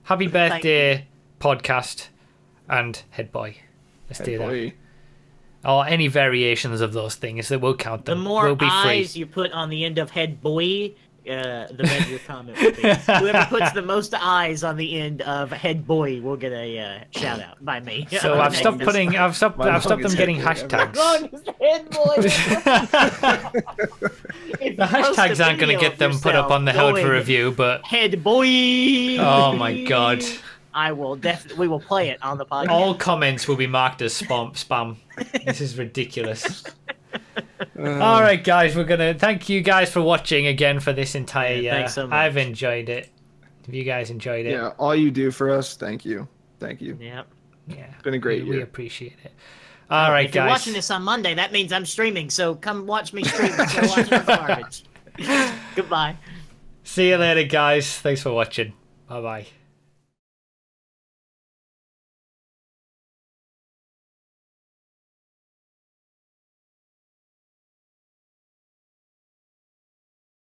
Happy birthday, podcast, and head boy. Let's do that. Or any variations of those things that will count them. The more will be eyes free. you put on the end of head boy, the better your comment will be. Whoever puts the most eyes on the end of head boy will get a shout out by me. So I've stopped them getting hashtags. The hashtags aren't going to get them put up on the Held for Review, but head boy. Oh my god. We will play it on the podcast. All comments will be marked as spam. This is ridiculous. All right, guys, we're gonna thank you guys for watching again for this entire year. Thanks so much. I've enjoyed it. Have you guys enjoyed it? Yeah, all you do for us, thank you. Thank you. Yep. Yeah, Been a great we year. appreciate it. All right, If you're guys. watching this on Monday, that means I'm streaming. So come watch me stream instead of watching the garbage. Goodbye. See you later, guys. Thanks for watching. Bye bye.